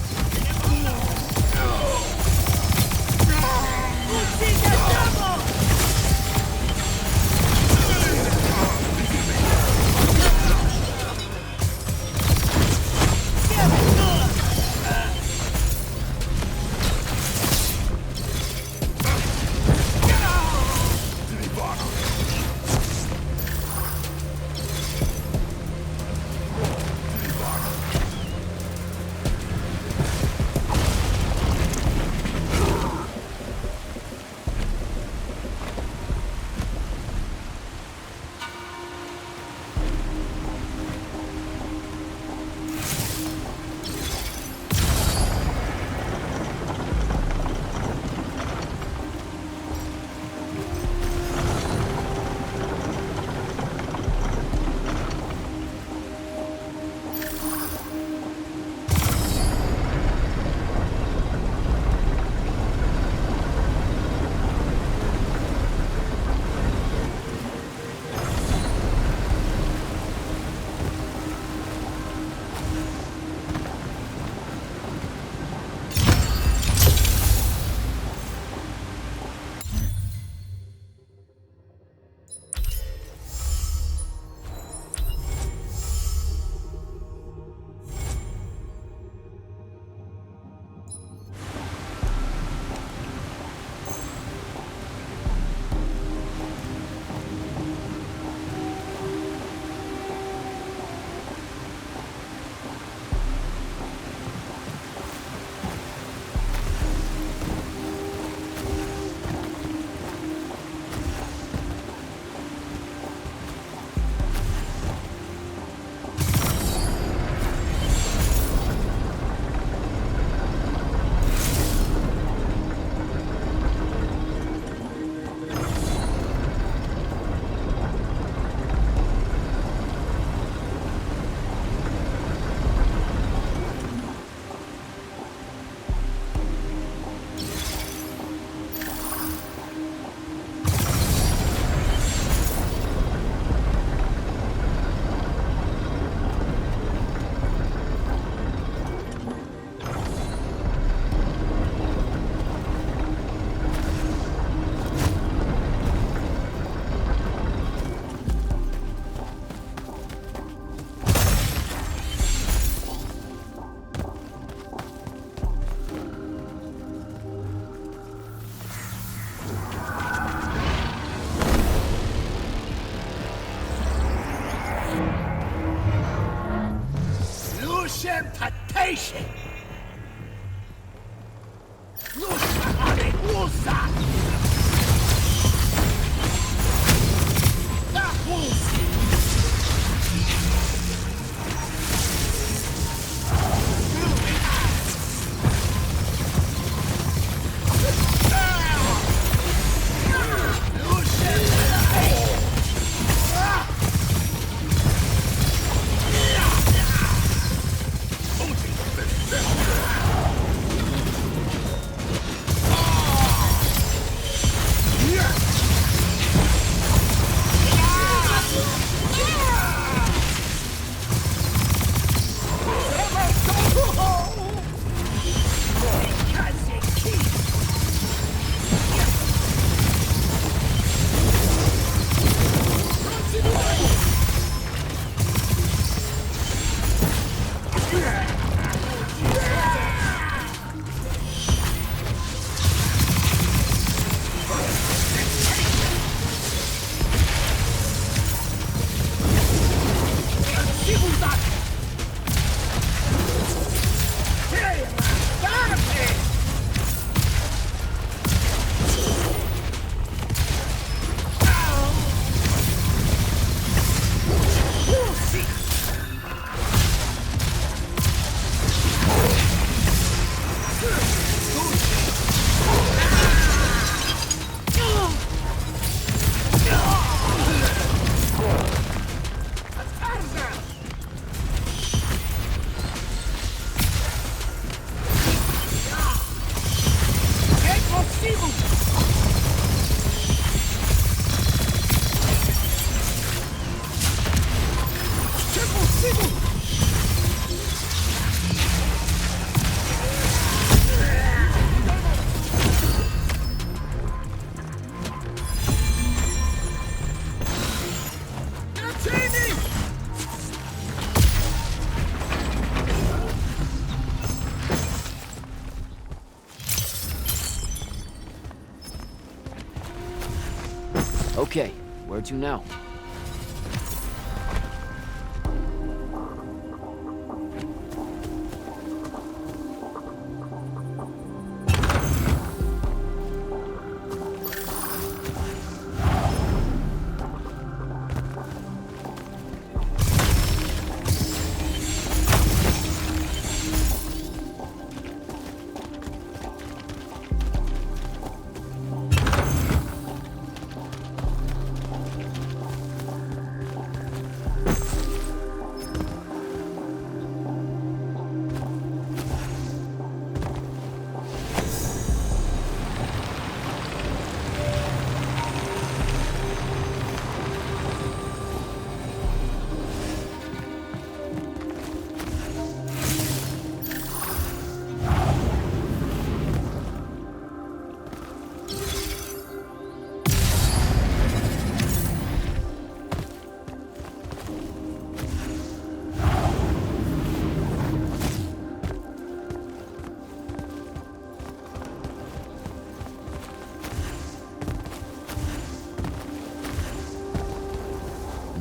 D: Lucian Lusa.
B: Okay, where to now?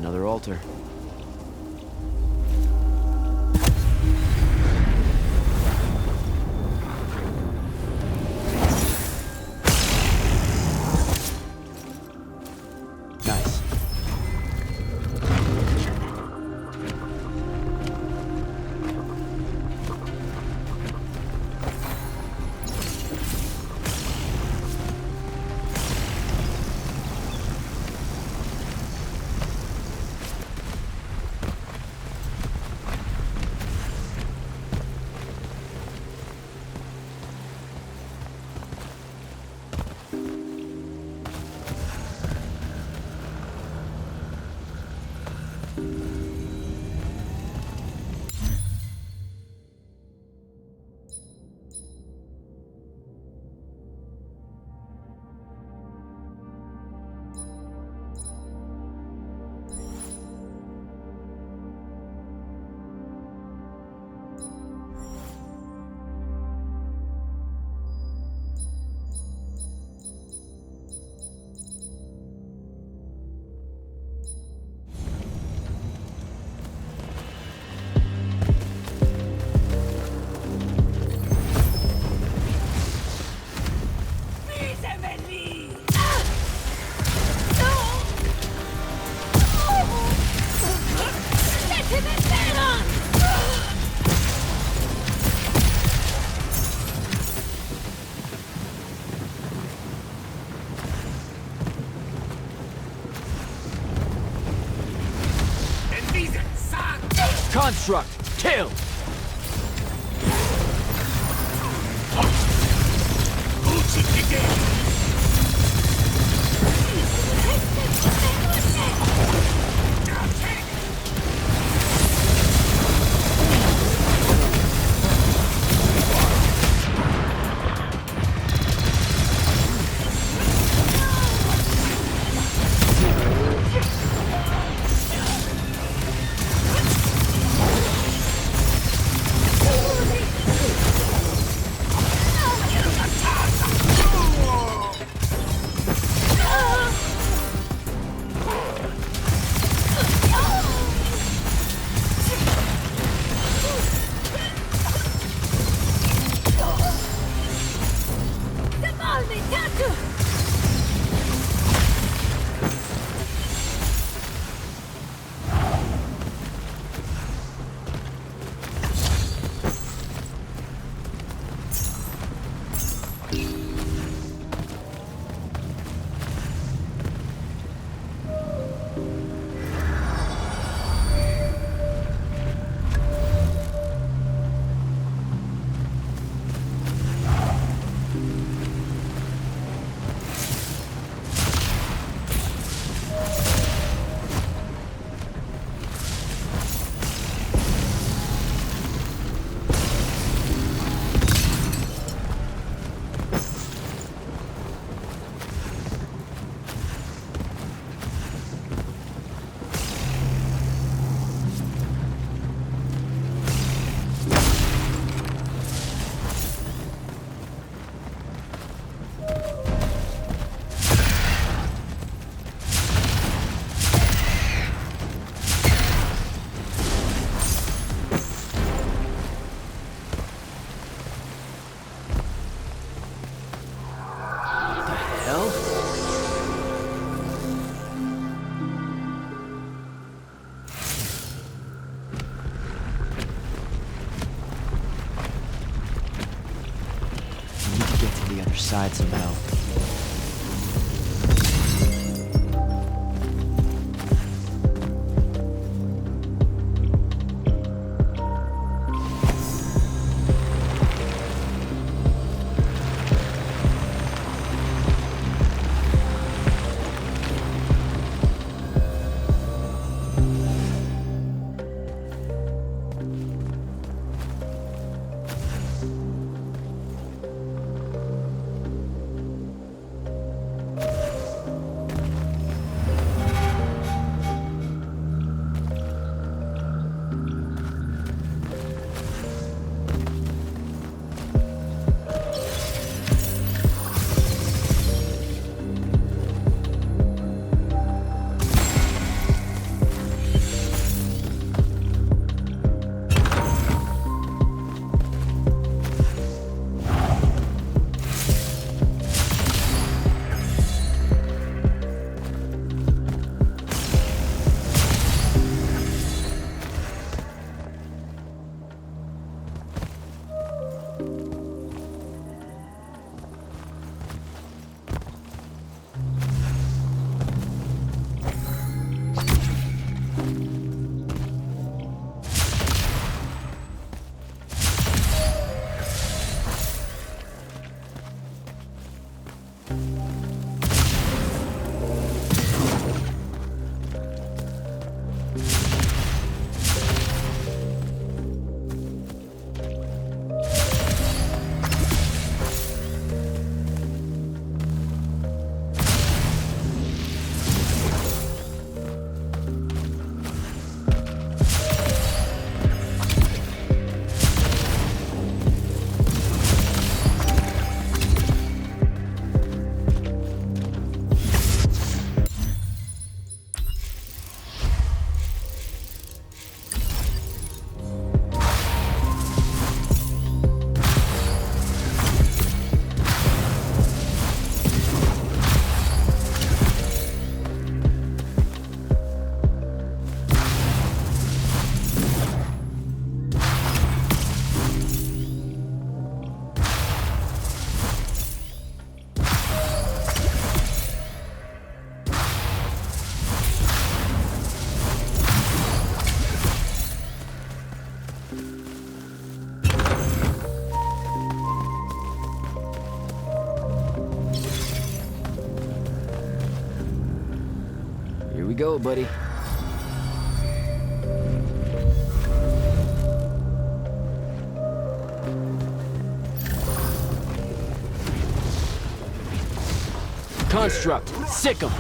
B: Another altar. Nice. Construct! Kill! inside somehow. Here we go, buddy. Construct, sick 'em.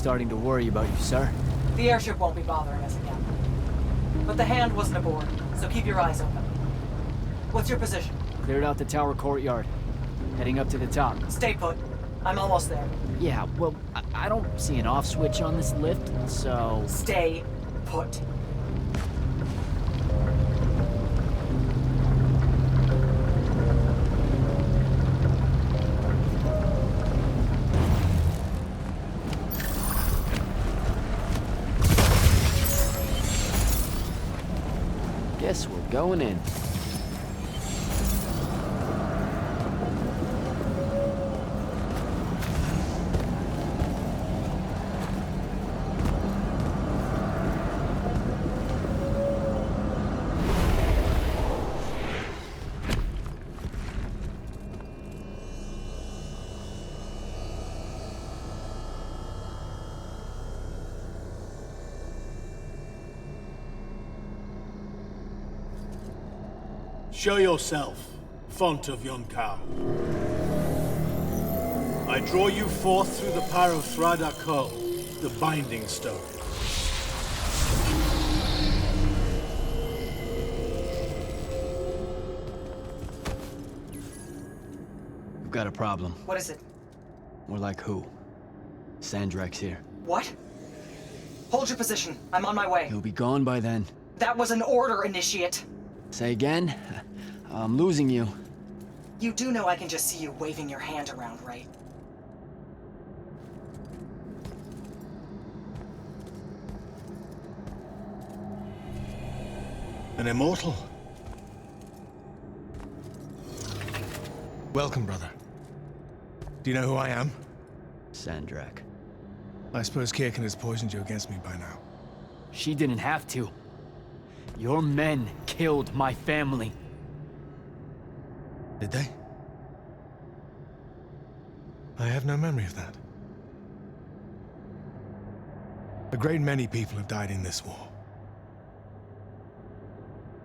B: starting to worry about you, sir.
K: The airship won't be bothering us again. But the Hand wasn't aboard, so keep your eyes open. What's your position?
B: Cleared out the tower courtyard. Heading up to the top.
K: Stay put. I'm almost there.
B: Yeah, well, I don't see an off switch on this lift, so...
K: Stay put.
B: Guess we're going in.
D: Show yourself, font of Yonkao. I draw you forth through the power of Thradako, the Binding Stone.
B: We've got a problem.
K: What is it?
B: More like who? Sandrak's here.
K: What? Hold your position. I'm on my way.
B: He'll be gone by then.
K: That was an order, Initiate.
B: Say again? I'm losing you.
K: You do know I can just see you waving your hand around, right?
D: An immortal?
R: Welcome, brother. Do you know who I am?
B: Sandrak.
R: I suppose Kirkin has poisoned you against me by now.
B: She didn't have to. Your men killed my family.
R: Did they? I have no memory of that. A great many people have died in this war.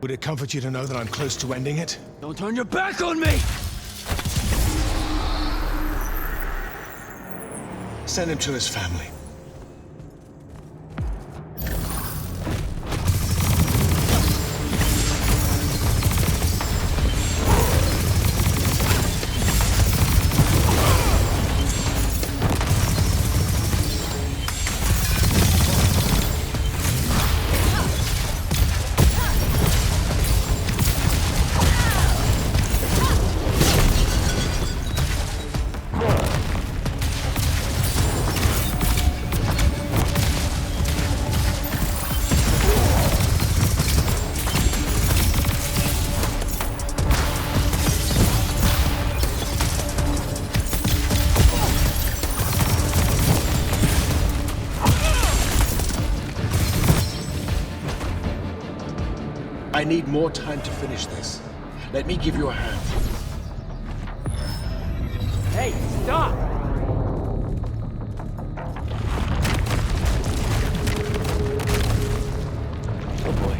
R: Would it comfort you to know that I'm close to ending it?
B: Don't turn your back on me!
R: Send him to his family.
D: I need more time to finish this. Let me give you a hand.
B: Hey, stop! Oh boy.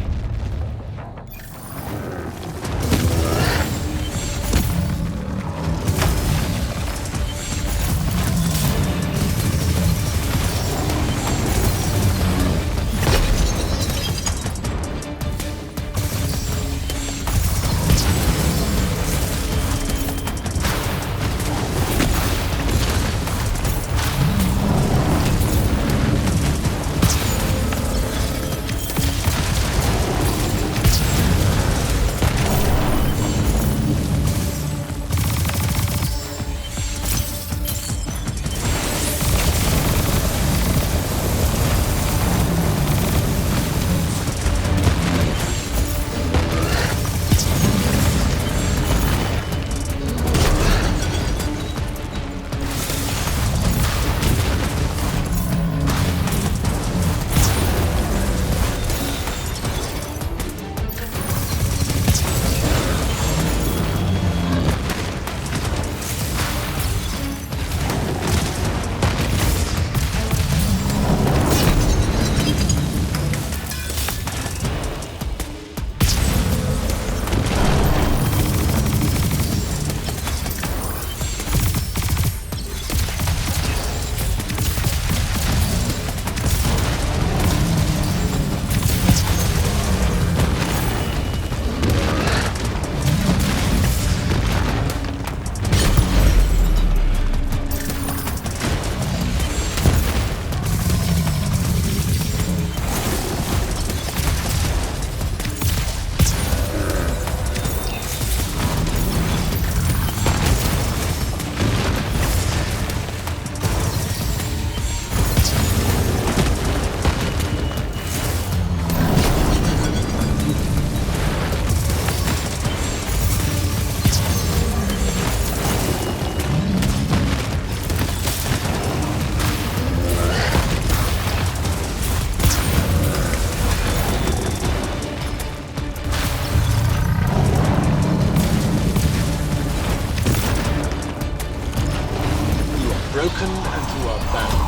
R: broken and to abandon.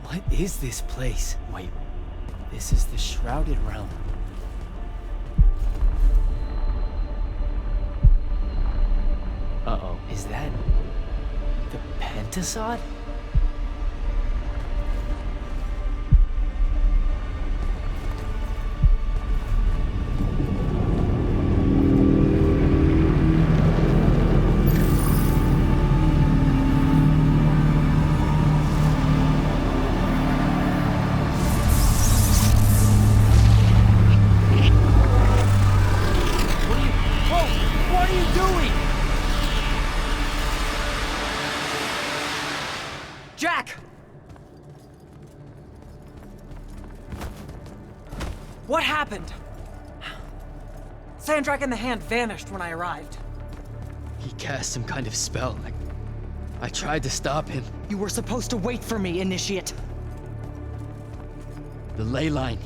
B: What is this place? Wait, this is the Shrouded Realm. Uh-oh, is that the Pentasod? What are you doing?
K: Jack! What happened? Sandrak in the Hand vanished when I arrived.
B: He cast some kind of spell. I tried to stop him.
K: You were supposed to wait for me, Initiate.
B: The ley line,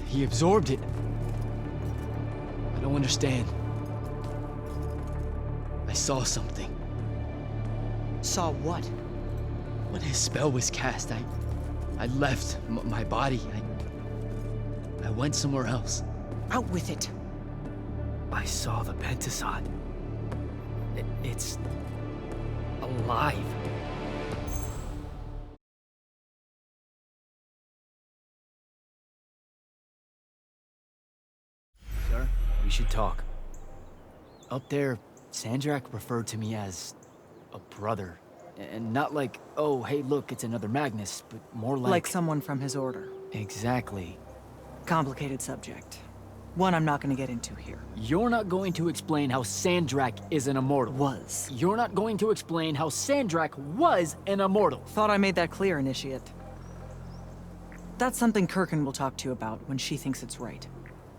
B: he absorbed it. I don't understand. I saw something.
K: Saw what?
B: When his spell was cast, I left my body. I went somewhere else.
K: Out with it.
B: I saw the Pentasod. It's alive. Sir, we should talk. Up there, Sandrak referred to me as a brother. And not like, oh, hey, look, it's another Magnus, but more like...
K: Like someone from his order.
B: Exactly.
K: Complicated subject. One I'm not going to get into here.
B: You're not going to explain how Sandrak is an immortal.
K: Was.
B: You're not going to explain how Sandrak was an immortal.
K: Thought I made that clear, Initiate. That's something Kirkin will talk to you about when she thinks it's right.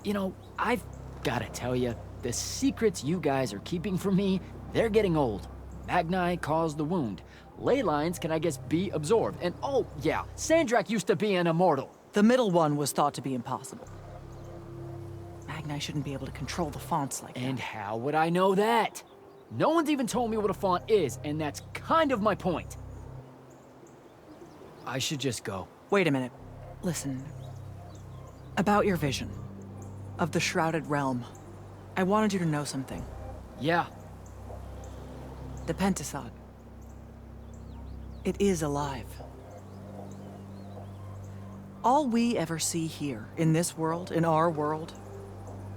B: You know, I've gotta tell you, the secrets you guys are keeping from me, they're getting old. Magni caused the wound. Ley lines can, I guess, be absorbed. And oh, yeah, Sandrak used to be an immortal.
K: The middle one was thought to be impossible. Magni shouldn't be able to control the fonts like that.
B: And how would I know that? No one's even told me what a font is, and that's kind of my point. I should just go.
K: Wait a minute. Listen. About your vision of the Shrouded Realm, I wanted you to know something.
B: Yeah.
K: The Pentasod. It is alive. All we ever see here, in this world, in our world,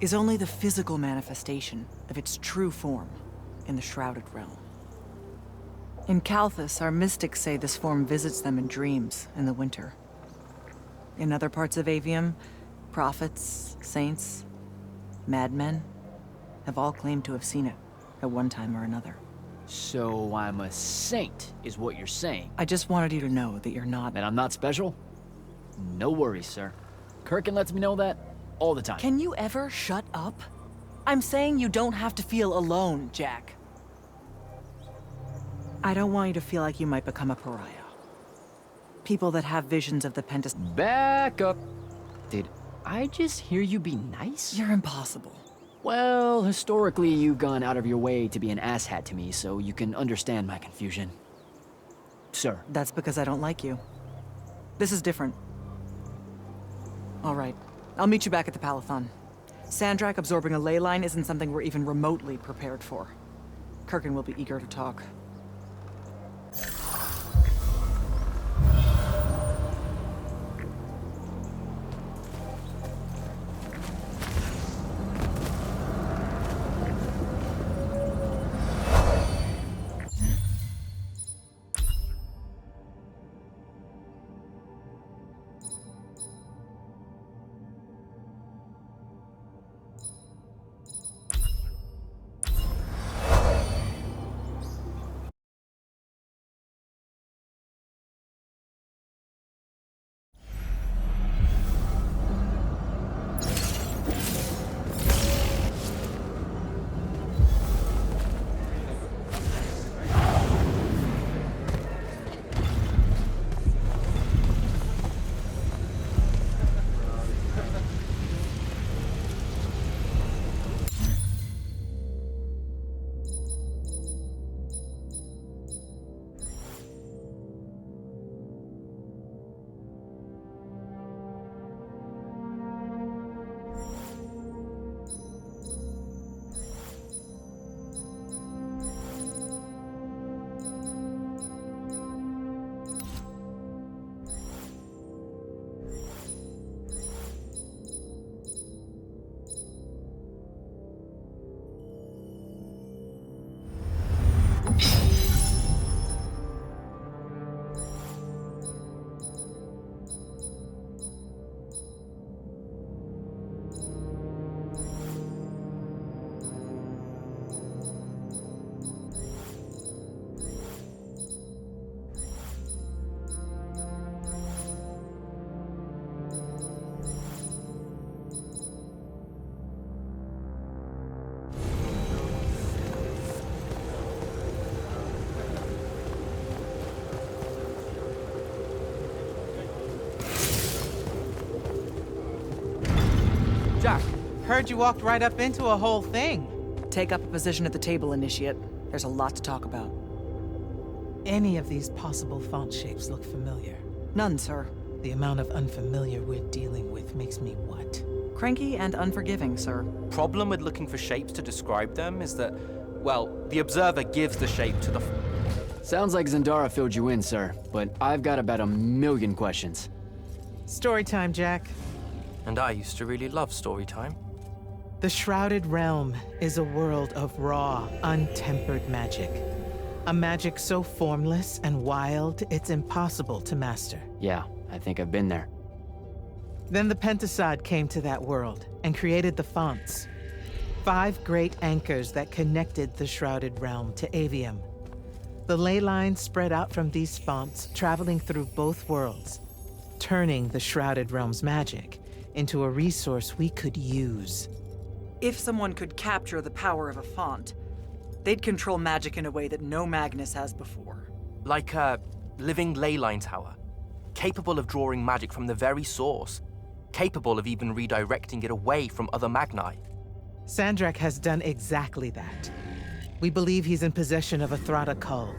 K: is only the physical manifestation of its true form in the Shrouded Realm. In Kalthus, our mystics say this form visits them in dreams in the winter. In other parts of Aveum, prophets, saints, madmen have all claimed to have seen it at one time or another.
B: So I'm a saint, is what you're saying.
K: I just wanted you to know that you're not...
B: That I'm not special? No worries, sir. Kirkin lets me know that all the time.
K: Can you ever shut up? I'm saying you don't have to feel alone, Jack. I don't want you to feel like you might become a pariah. People that have visions of the Pentasod...
B: Back up. Did I just hear you be nice?
K: You're impossible.
B: Well, historically, you've gone out of your way to be an asshat to me, so you can understand my confusion. Sir.
K: That's because I don't like you. This is different. All right. I'll meet you back at the Palathon. Sandrak absorbing a ley line isn't something we're even remotely prepared for. Kirkin will be eager to talk.
I: heard you walked right up into a whole thing.
K: Take up a position at the table, Initiate. There's a lot to talk about.
I: Any of these possible font shapes look familiar?
K: None, sir.
I: The amount of unfamiliar we're dealing with makes me what?
K: Cranky and unforgiving, sir.
P: Problem with looking for shapes to describe them is that, well, the observer gives the shape to the...
B: Sounds like Zendara filled you in, sir, but I've got about 1,000,000 questions.
I: Story time, Jack.
H: And I used to really love story time.
I: The Shrouded Realm is a world of raw, untempered magic. A magic so formless and wild, it's impossible to master.
B: Yeah, I think I've been there.
I: Then the Pentasod came to that world and created the fonts. 5 great anchors that connected the Shrouded Realm to Aveum. The ley lines spread out from these fonts, traveling through both worlds, turning the Shrouded Realm's magic into a resource we could use.
K: If someone could capture the power of a font, they'd control magic in a way that no Magnus has before.
H: Like a living ley line tower, capable of drawing magic from the very source, capable of even redirecting it away from other Magni.
I: Sandrak has done exactly that. We believe he's in possession of a Thrata Cull,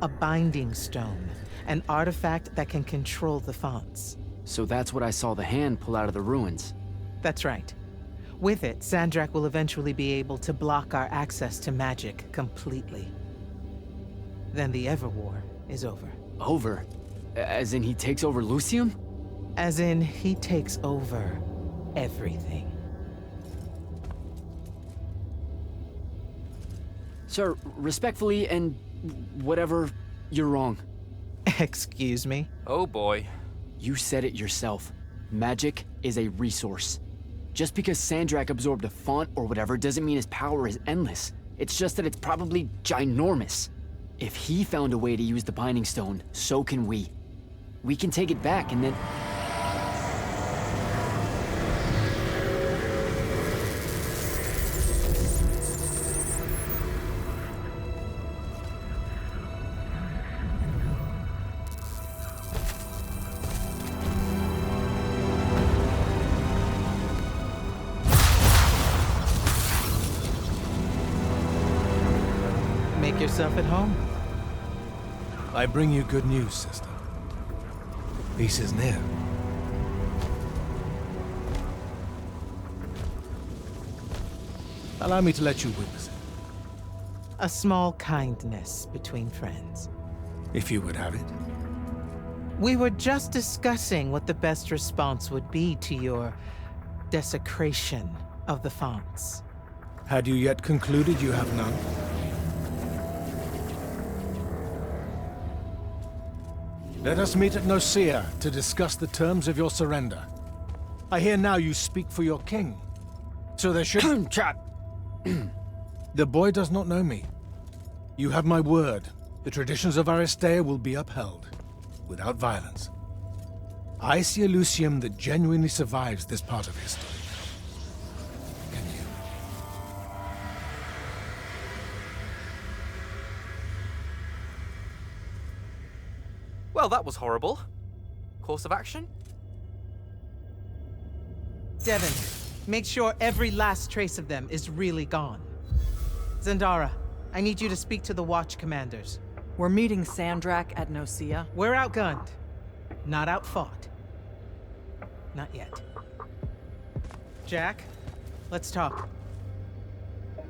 I: a binding stone, an artifact that can control the fonts.
B: So that's what I saw the hand pull out of the ruins.
I: That's right. With it, Sandrak will eventually be able to block our access to magic completely. Then the Everwar is over.
B: Over? As in he takes over Lucium?
I: As in he takes over everything.
B: Sir, respectfully and whatever, you're wrong.
I: Excuse me?
P: Oh boy.
B: You said it yourself. Magic is a resource. Just because Sandrak absorbed a font or whatever doesn't mean his power is endless. It's just that it's probably ginormous. If he found a way to use the Binding Stone, so can we. We can take it back and then...
I: Make yourself at home.
R: I bring you good news, sister. Peace is near. Allow me to let you witness it,
I: A small kindness between friends.
R: if you would have it.
I: We were just discussing what the best response would be to your desecration of the fonts.
R: Had you yet concluded you have none? Let us meet at Nicaea to discuss the terms of your surrender. I hear now you speak for your king. So there should...
B: Chap!
R: The boy does not know me. You have my word. The traditions of Aristea will be upheld, without violence. I see a Lucium that genuinely survives this part of history. Can you?
H: Well, that was horrible. Course of action?
I: Devin, make sure every last trace of them is really gone. Zendara, I need you to speak to the Watch commanders.
K: We're meeting Sandrak at Nicaea.
I: We're outgunned, not outfought. Not yet. Jack, let's talk.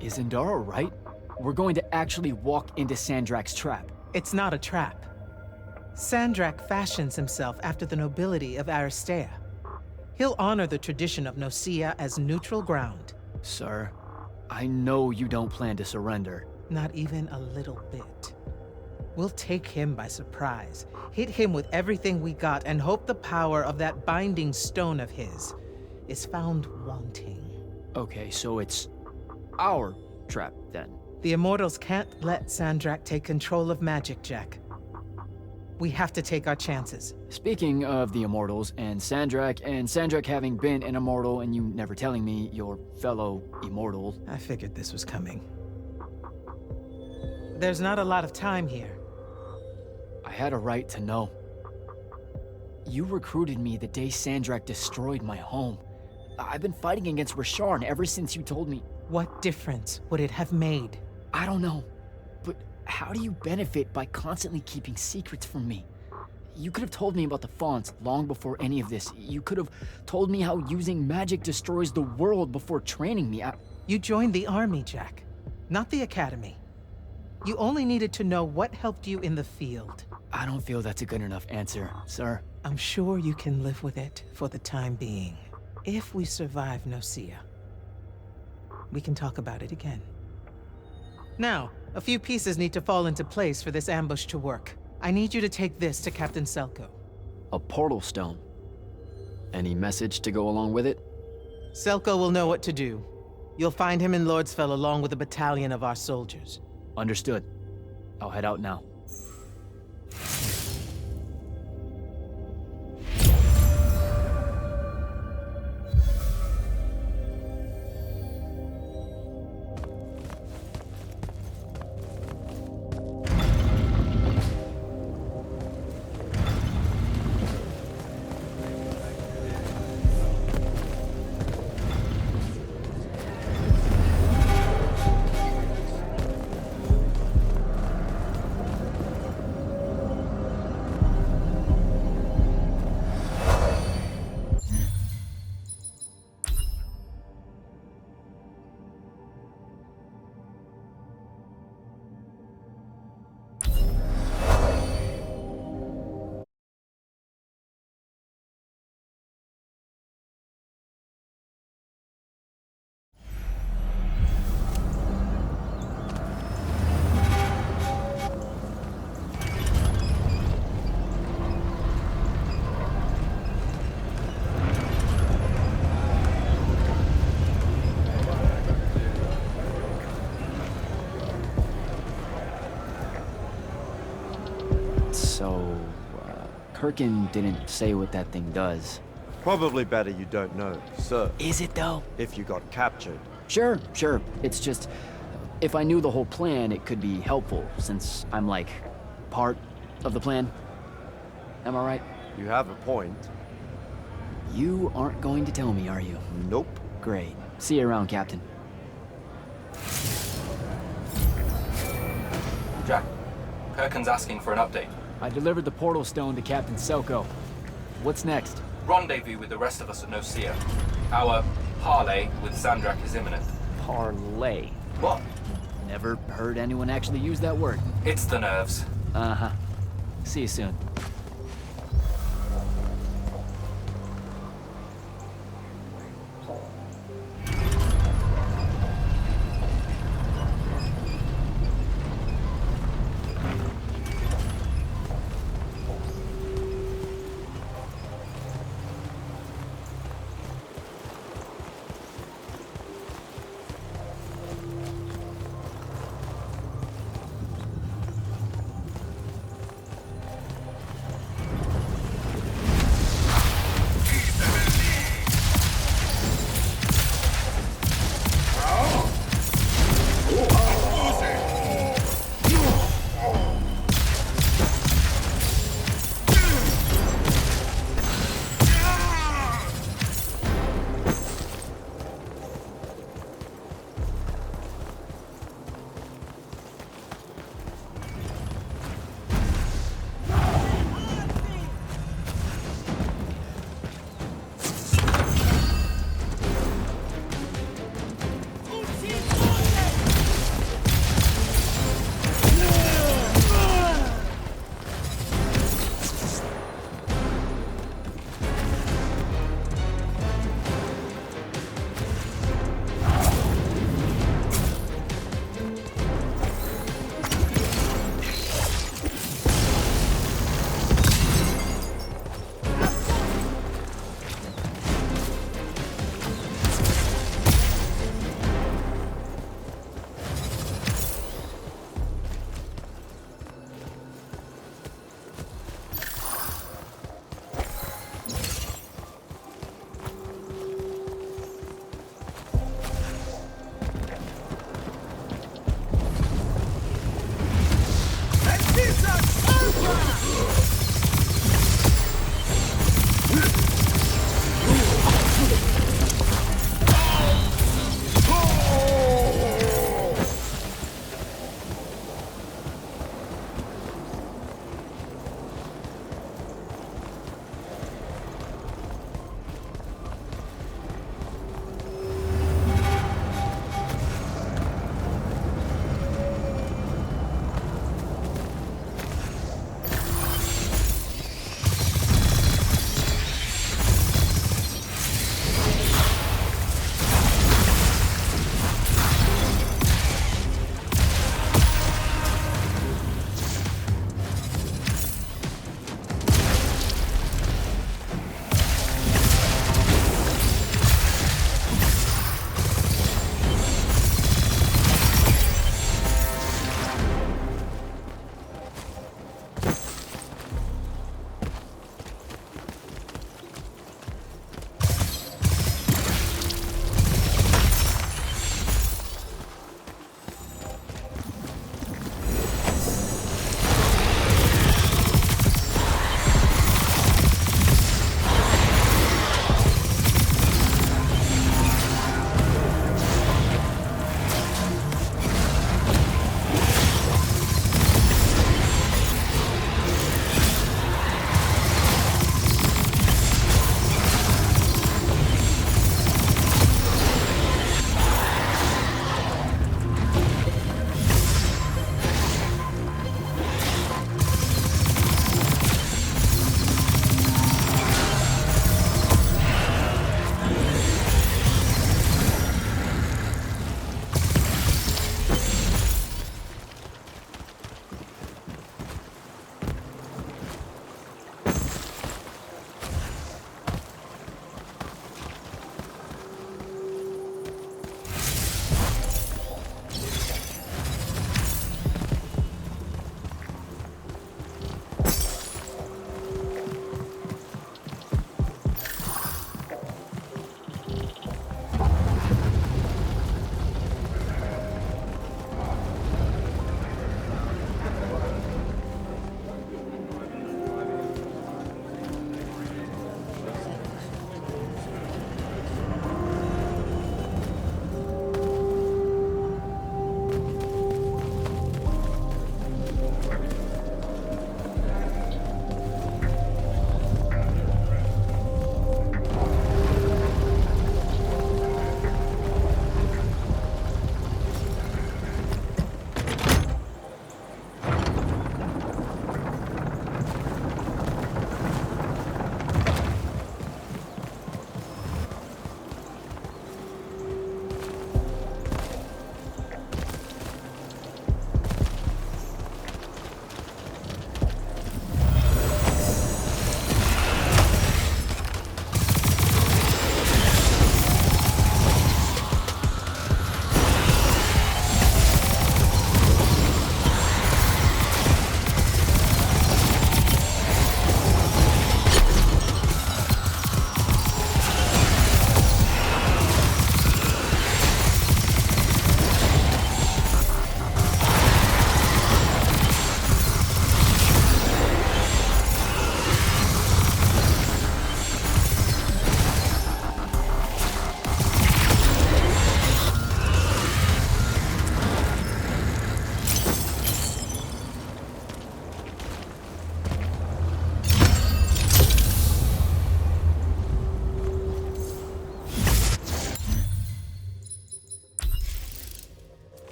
B: Is Zendara right? We're going to actually walk into Sandrak's trap.
I: It's not a trap. Sandrak fashions himself after the nobility of Aristea. He'll honor the tradition of Nicaea as neutral ground.
B: Sir, I know you don't plan to surrender.
I: Not even a little bit. We'll take him by surprise, hit him with everything we got, and hope the power of that binding stone of his is found wanting.
B: Okay, so it's our trap, then.
I: The Immortals can't let Sandrak take control of magic, Jack. We have to take our chances.
B: Speaking of the Immortals and Sandrak having been an Immortal and you never telling me your fellow Immortal...
I: I figured this was coming. There's not a lot of time here.
B: I had a right to know. You recruited me the day Sandrak destroyed my home. I've been fighting against Rasharn ever since you told me.
I: What difference would it have made?
B: I don't know. But how do you benefit by constantly keeping secrets from me? You could have told me about the fonts long before any of this. You could have told me how using magic destroys the world before training me.
I: You joined the army, Jack, not the academy. You only needed to know what helped you in the field.
B: I don't feel that's a good enough answer, sir.
I: I'm sure you can live with it for the time being. If we survive Nocia, we can talk about it again. Now, a few pieces need to fall into place for this ambush to work. I need you to take this to Captain Selko.
B: A portal stone? Any message to go along with it?
I: Selko will know what to do. You'll find him in Lordsfell along with a battalion of our soldiers.
B: Understood. I'll head out now. So, Kirkin didn't say what that thing does.
L: Probably better you don't know, sir.
B: Is it though?
L: If you got captured.
B: Sure. It's just, if I knew the whole plan, it could be helpful, since I'm like, part of the plan. Am I right?
L: You have a point.
B: You aren't going to tell me, are you?
L: Nope.
B: Great. See you around, Captain.
P: Jack, Kirkin's asking for an update.
B: I delivered the portal stone to Captain Selko. What's next?
P: Rendezvous with the rest of us at Nocia. Our parley with Zandrak is imminent.
B: Parlay.
P: What?
B: Never heard anyone actually use that word.
P: It's the nerves.
B: Uh-huh. See you soon.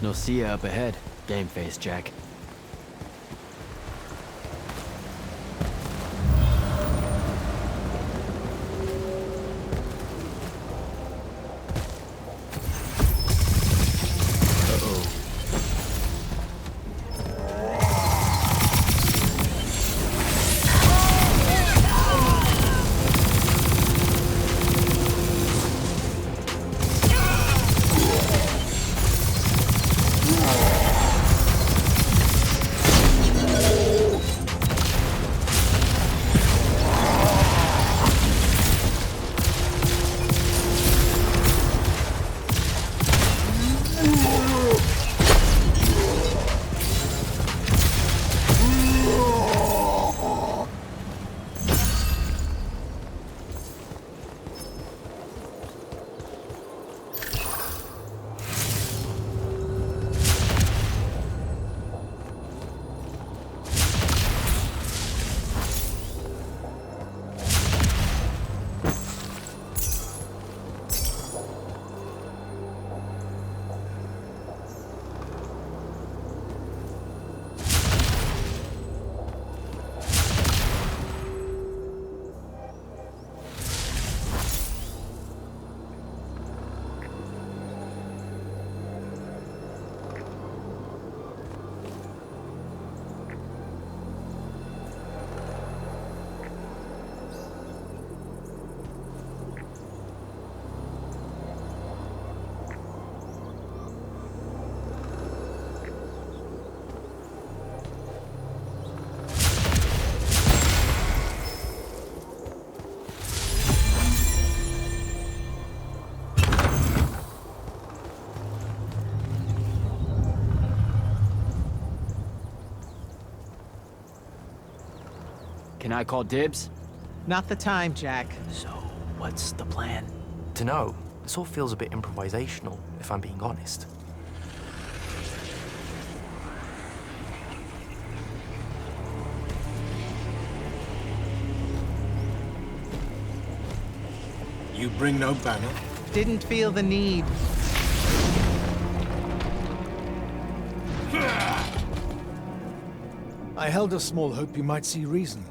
B: Guess no see ya up ahead, game face Jack. Can I call dibs?
I: Not the time, Jack.
H: So, what's the plan? Dunno. This all feels a bit improvisational, if I'm being honest.
R: You bring no banner?
I: Didn't feel the need.
R: I held a small hope you might see reason.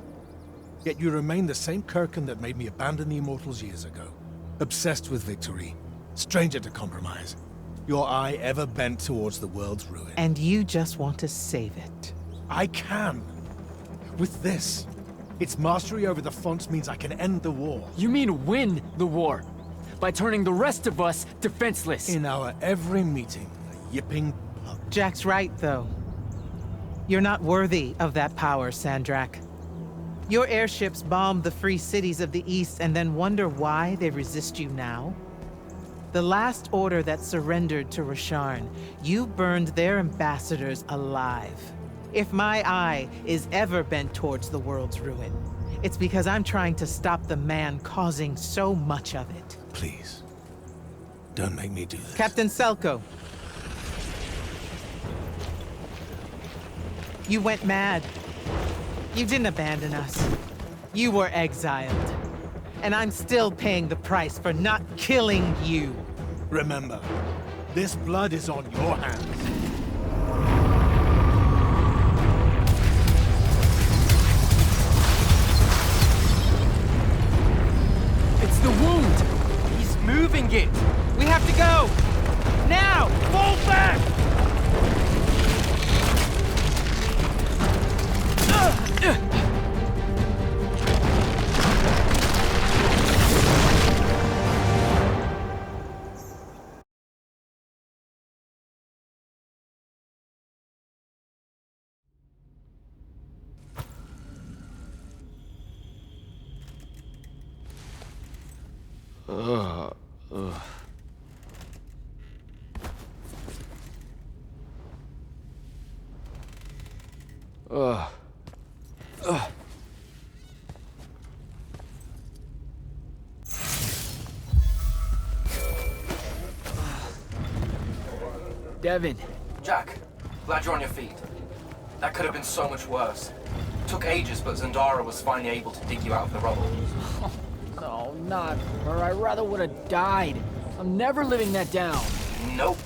R: Yet you remain the same Kirkin that made me abandon the Immortals years ago. Obsessed with victory, stranger to compromise. Your eye ever bent towards the world's ruin.
I: And you just want to save it.
R: I can. With this. Its mastery over the fonts means I can end the war.
B: You mean win the war? By turning the rest of us defenseless?
R: In our every meeting, a yipping pub.
I: Jack's right, though. You're not worthy of that power, Sandrak. Your airships bomb the free cities of the East and then wonder why they resist you now? The last order that surrendered to Rasharn, you burned their ambassadors alive. If my eye is ever bent towards the world's ruin, it's because I'm trying to stop the man causing so much of it.
R: Please, don't make me do this.
I: Captain Selko. You went mad. You didn't abandon us. You were exiled. And I'm still paying the price for not killing you.
R: Remember, this blood is on your hands.
B: It's the wound! He's moving it!
I: We have to go! Now! Fall back!
B: Devin.
P: Jack, glad you're on your feet. That could have been so much worse. Took ages, but Zendara was finally able to dig you out of the rubble.
B: No, not her. I rather would have died. I'm never living that down.
P: Nope.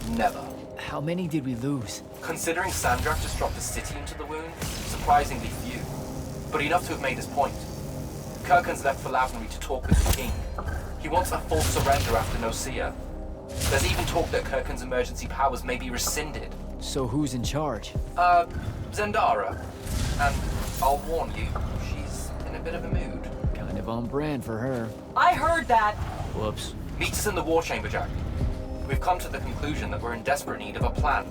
P: Never.
B: How many did we lose?
P: Considering Sandrak just dropped a city into the wound, surprisingly few. But enough to have made his point. Kirkhan's left for Lavnery to talk with the king. He wants a full surrender after Nocia. There's even talk that Kirkhan's emergency powers may be rescinded.
B: So who's in charge?
P: Zendara. And I'll warn you, she's in a bit of a mood.
B: Kind of on brand for her.
K: I heard that!
B: Whoops.
P: Meet us in the war chamber, Jack. We've come to the conclusion that we're in desperate need of a plan.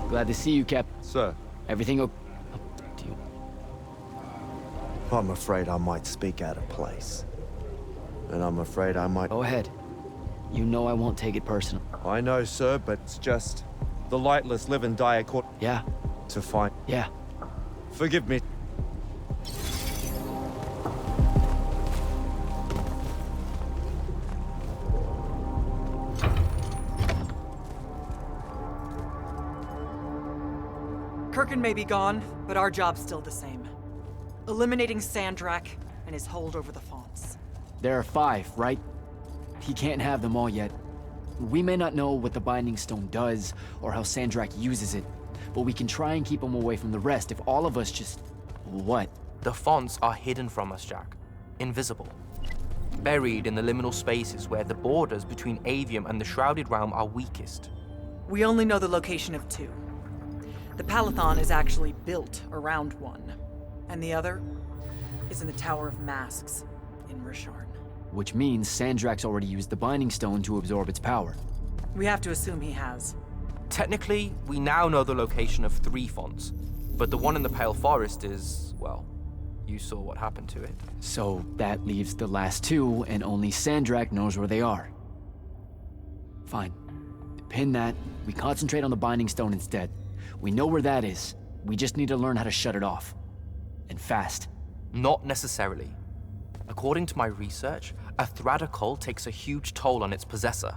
B: Glad to see you, Cap.
L: Sir.
B: Everything okay?
L: I'm afraid I might speak out of place. And I'm afraid I might...
B: Go ahead. You know I won't take it personal.
L: I know, sir, but it's just... The lightless live and die according...
B: Yeah.
L: To find...
B: Yeah.
L: Forgive me.
K: Kirkhan may be gone, but our job's still the same. Eliminating Sandrak and his hold over the fonts.
B: There are 5, right? He can't have them all yet. We may not know what the Binding Stone does, or how Sandrak uses it, but we can try and keep him away from the rest if all of us just... What?
S: The fonts are hidden from us, Jack. Invisible. Buried in the liminal spaces where the borders between Aveum and the Shrouded Realm are weakest.
K: We only know the location of 2. The Palathon is actually built around one, and the other is in the Tower of Masks in Risharn.
B: Which means Sandrak's already used the Binding Stone to absorb its power.
K: We have to assume he has.
S: Technically, we now know the location of 3 fonts, but the one in the Pale Forest is, well, you saw what happened to it.
B: So that leaves the last 2, and only Sandrak knows where they are. Fine. Pin that. We concentrate on the Binding Stone instead. We know where that is. We just need to learn how to shut it off. And fast.
S: Not necessarily. According to my research, a Thradakol takes a huge toll on its possessor.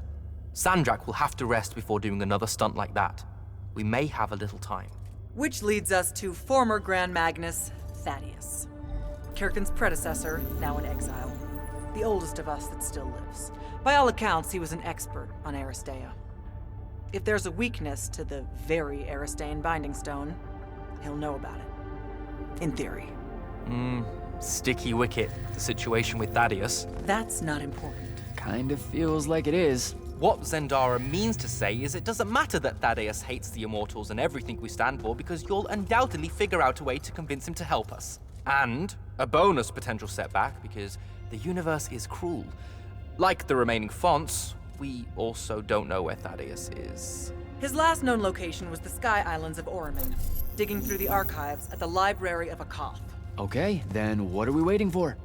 S: Sandrak will have to rest before doing another stunt like that. We may have a little time.
K: Which leads us to former Grand Magnus, Thaddeus. Kirkhan's predecessor, now in exile. The oldest of us that still lives. By all accounts, he was an expert on Aristea. If there's a weakness to the very Aristean Binding Stone, he'll know about it. In theory.
S: Sticky wicket, the situation with Thaddeus.
K: That's not important.
B: Kind of feels like it is.
S: What Zendara means to say is it doesn't matter that Thaddeus hates the Immortals and everything we stand for, because you'll undoubtedly figure out a way to convince him to help us. And a bonus potential setback, because the universe is cruel. Like the remaining fonts, we also don't know where Thaddeus is.
K: His last known location was the Sky Islands of Oramin, digging through the archives at the Library of Akoth.
B: Okay, then what are we waiting for?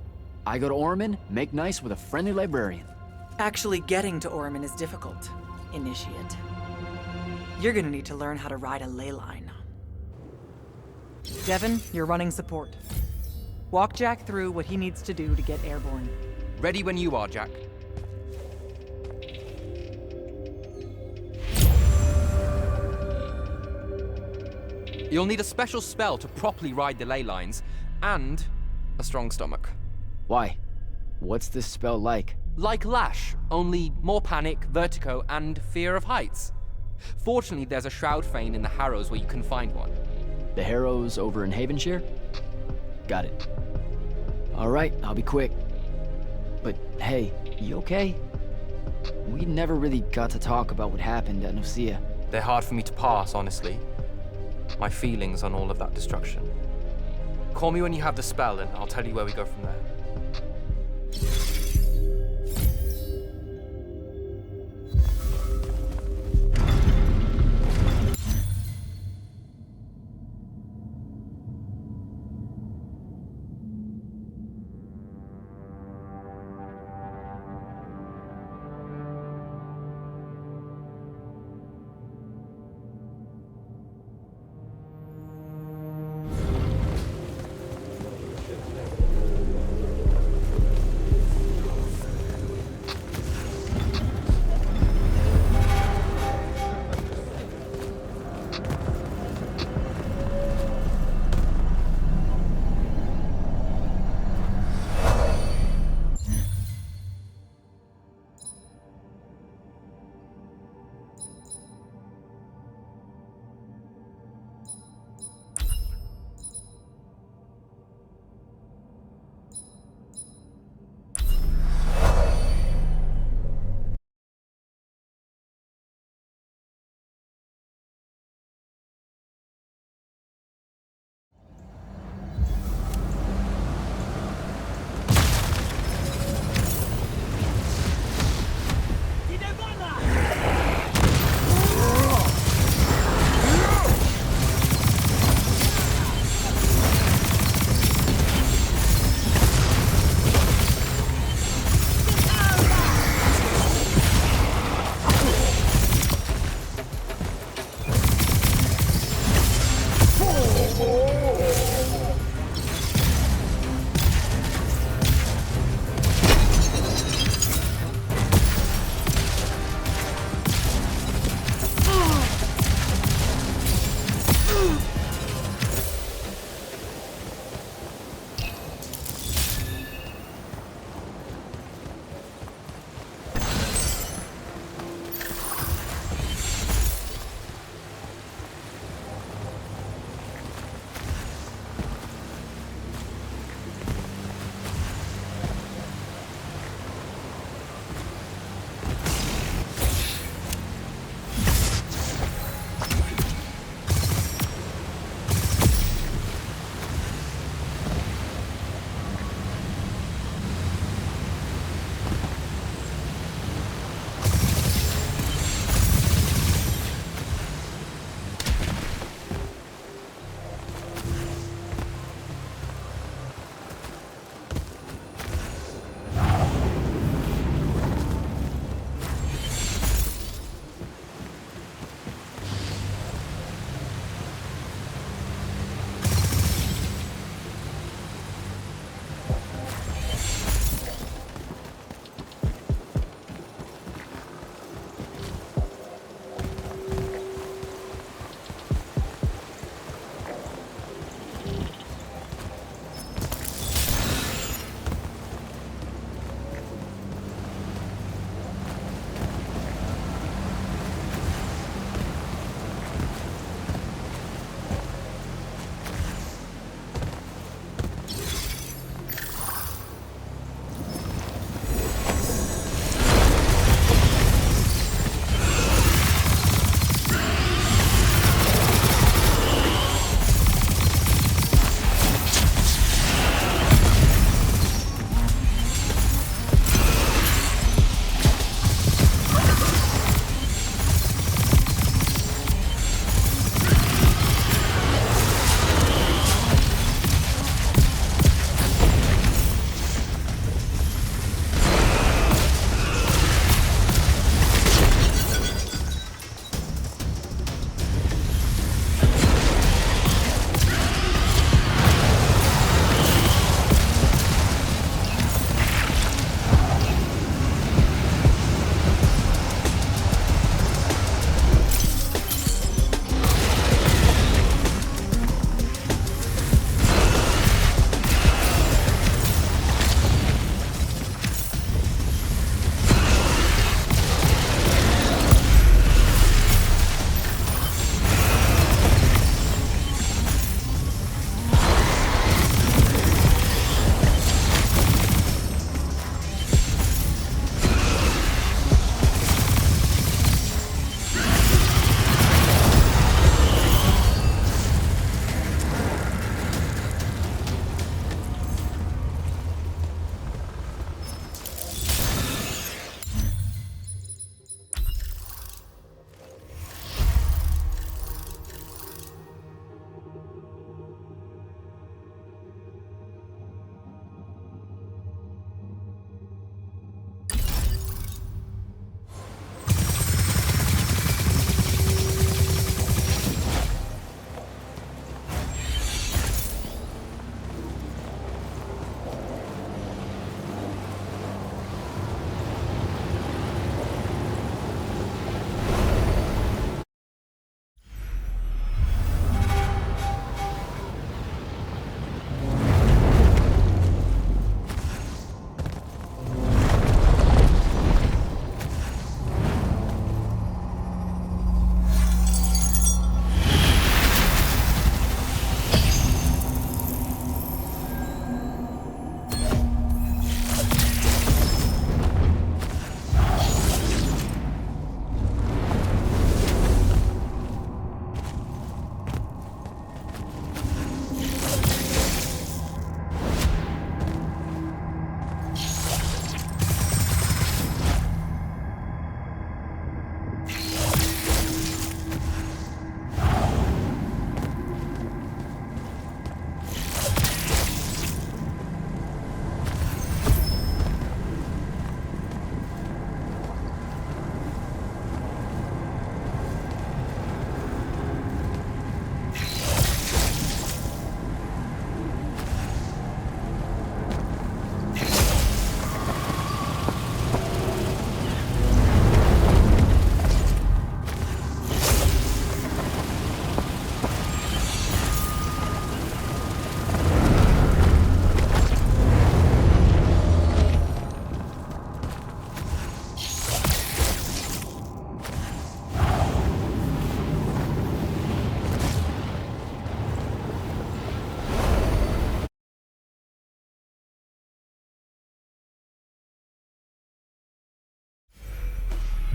B: I go to Oramin, make nice with a friendly librarian.
K: Actually getting to Oramin is difficult, Initiate. You're gonna need to learn how to ride a ley line. Devon, you're running support. Walk Jack through what he needs to do to get airborne.
S: Ready when you are, Jack. You'll need a special spell to properly ride the ley lines, and a strong stomach.
B: Why? What's this spell like?
S: Like Lash, only more panic, vertigo, and fear of heights. Fortunately, there's a Shroud Fane in the Harrows where you can find one.
B: The Harrows over in Havenshire? Got it. Alright, I'll be quick. But hey, you okay? We never really got to talk about what happened at Nicaea.
S: They're hard for me to pass, honestly. My feelings on all of that destruction. Call me when you have the spell and I'll tell you where we go from there.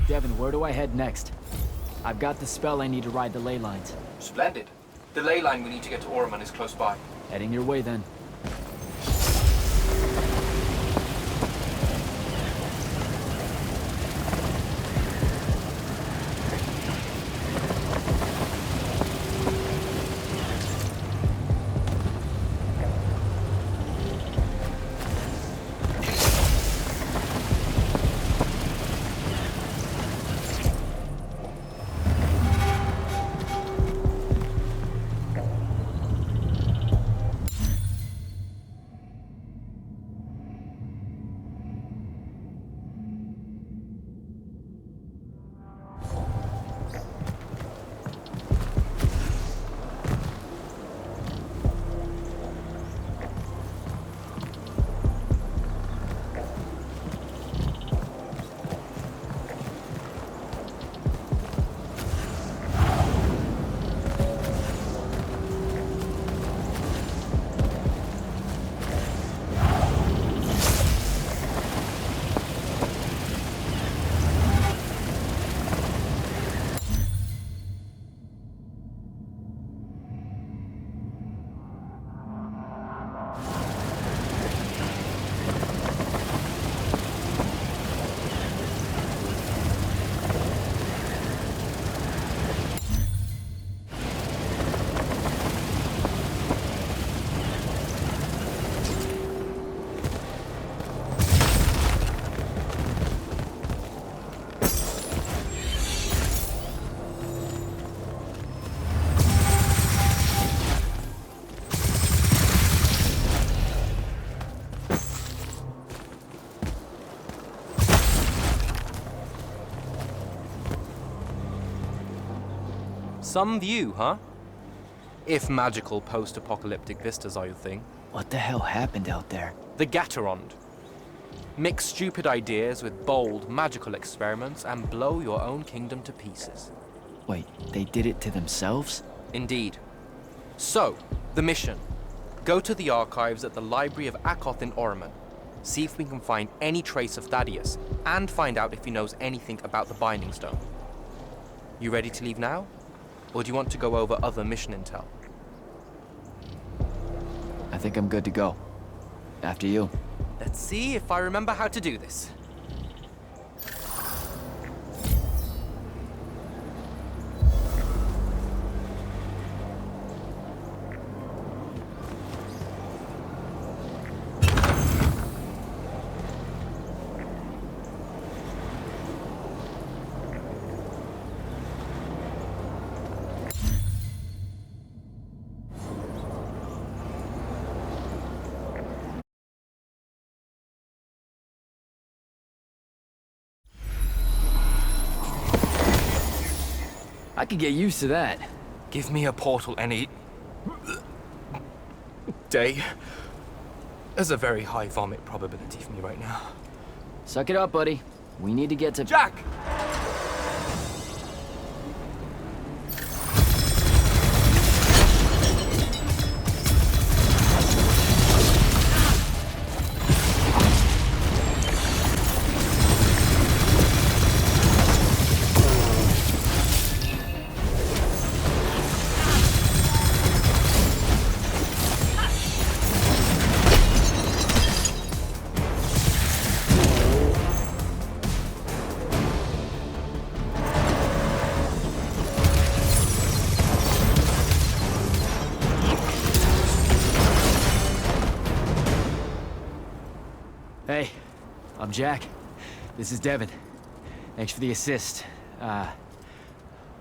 B: Devin, where do I head next? I've got the spell I need to ride the ley lines.
P: Splendid. The ley line we need to get to Oromon is close by.
B: Heading your way then.
S: Some view, huh? If magical post-apocalyptic vistas are your thing.
B: What the hell happened out there?
S: The Gatorond. Mix stupid ideas with bold, magical experiments and blow your own kingdom to pieces.
B: Wait, they did it to themselves?
S: Indeed. So, the mission. Go to the archives at the Library of Akoth in Oromon. See if we can find any trace of Thaddeus, and find out if he knows anything about the Binding Stone. You ready to leave now? Or do you want to go over other mission intel?
B: I think I'm good to go. After you.
S: Let's see if I remember how to do this.
B: I could get used to that.
S: Give me a portal any day. There's a very high vomit probability for me right now.
B: Suck it up, buddy. We need to get to...
S: Jack!
B: Hey, I'm Jack. This is Devin. Thanks for the assist.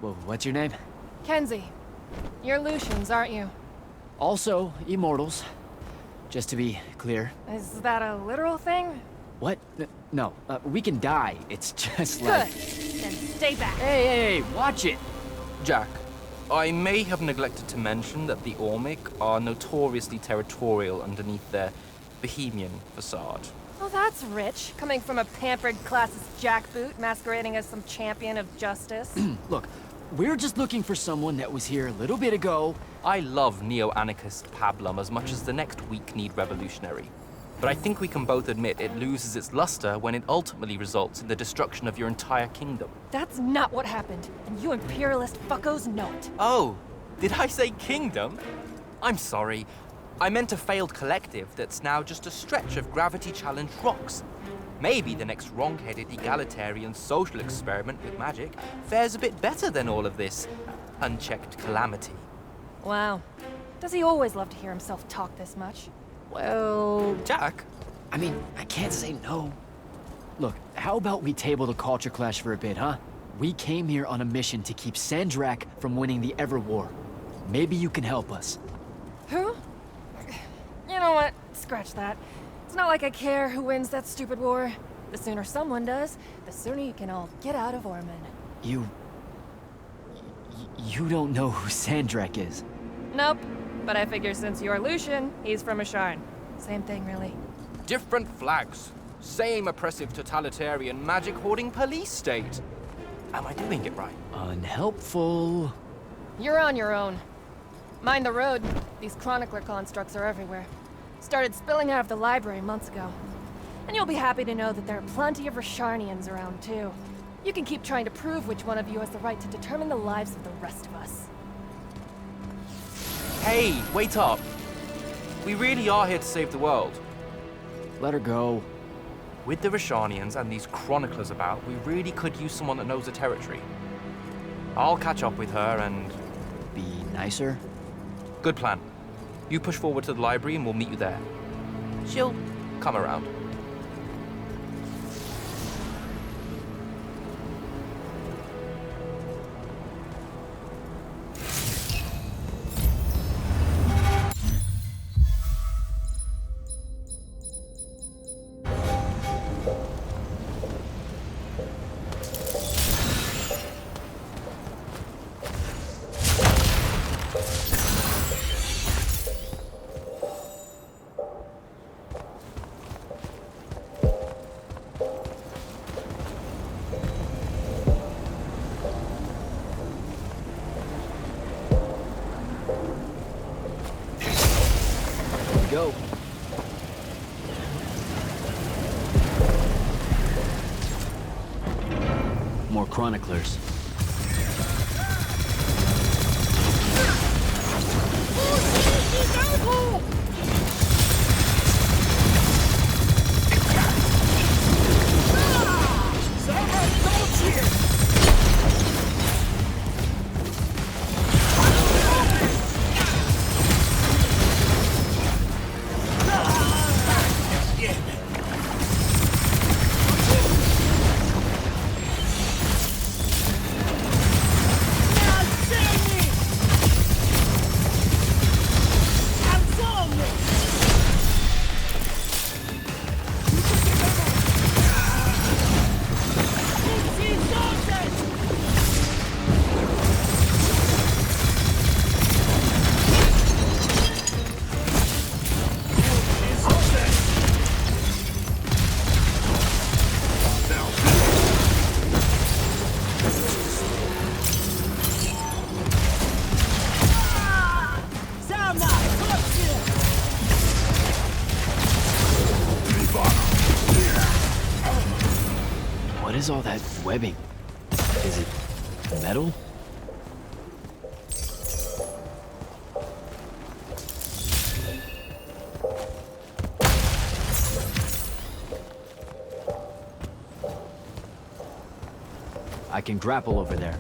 B: What's your name?
T: Kenzie. You're Lucians, aren't you?
B: Also, Immortals. Just to be clear.
T: Is that a literal thing?
B: What? No, we can die. It's just
T: Good.
B: like...
T: Then stay back.
B: Hey, watch it!
S: Jack, I may have neglected to mention that the Ormic are notoriously territorial underneath their Bohemian facade.
T: Oh, that's rich. Coming from a pampered classist jackboot masquerading as some champion of justice.
B: Look, we're just looking for someone that was here a little bit ago.
S: I love neo-anarchist pablum as much as the next weak-kneed revolutionary. But I think we can both admit it loses its luster when it ultimately results in the destruction of your entire kingdom.
T: That's not what happened, and you imperialist fuckos know it.
S: Oh, did I say kingdom? I'm sorry. I meant a failed collective that's now just a stretch of gravity-challenged rocks. Maybe the next wrong-headed egalitarian social experiment with magic fares a bit better than all of this unchecked calamity.
T: Wow. Does he always love to hear himself talk this much?
B: Well...
S: Jack?
B: I mean, I can't say no. Look, how about we table the culture clash for a bit, huh? We came here on a mission to keep Sandrak from winning the Everwar. Maybe you can help us.
T: Who? You know what? Scratch that. It's not like I care who wins that stupid war. The sooner someone does, the sooner you can all get out of Orman.
B: You don't know who Sandrak is?
T: Nope. But I figure since you're Lucian, he's from Asharn. Same thing, really.
S: Different flags. Same oppressive totalitarian magic-hoarding police state. Am I doing it right?
B: Unhelpful.
T: You're on your own. Mind the road. These chronicler constructs are everywhere. Started spilling out of the library months ago. And you'll be happy to know that there are plenty of Rasharnians around, too. You can keep trying to prove which one of you has the right to determine the lives of the rest of us.
S: Hey, wait up. We really are here to save the world.
B: Let her go.
S: With the Rasharnians and these chroniclers about, we really could use someone that knows the territory. I'll catch up with her and...
B: Be nicer?
S: Good plan. You push forward to the library and we'll meet you there. She'll come around.
B: Go. More chroniclers. What is all that webbing? Is it metal? I can grapple over there.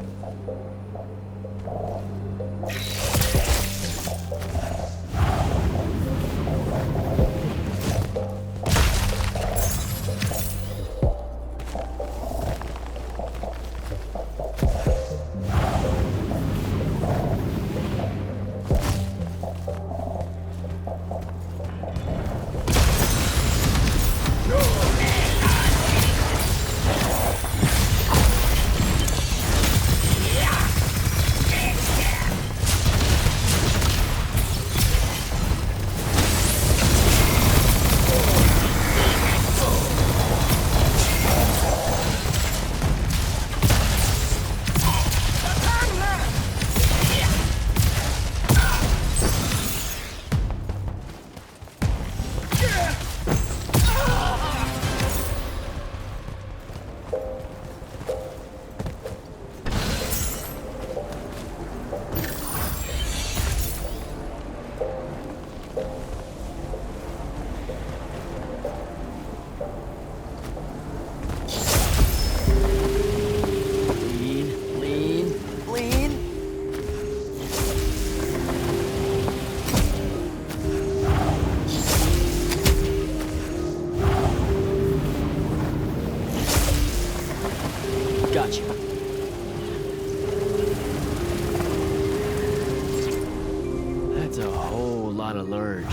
B: Gotcha. That's a whole lot of lurge.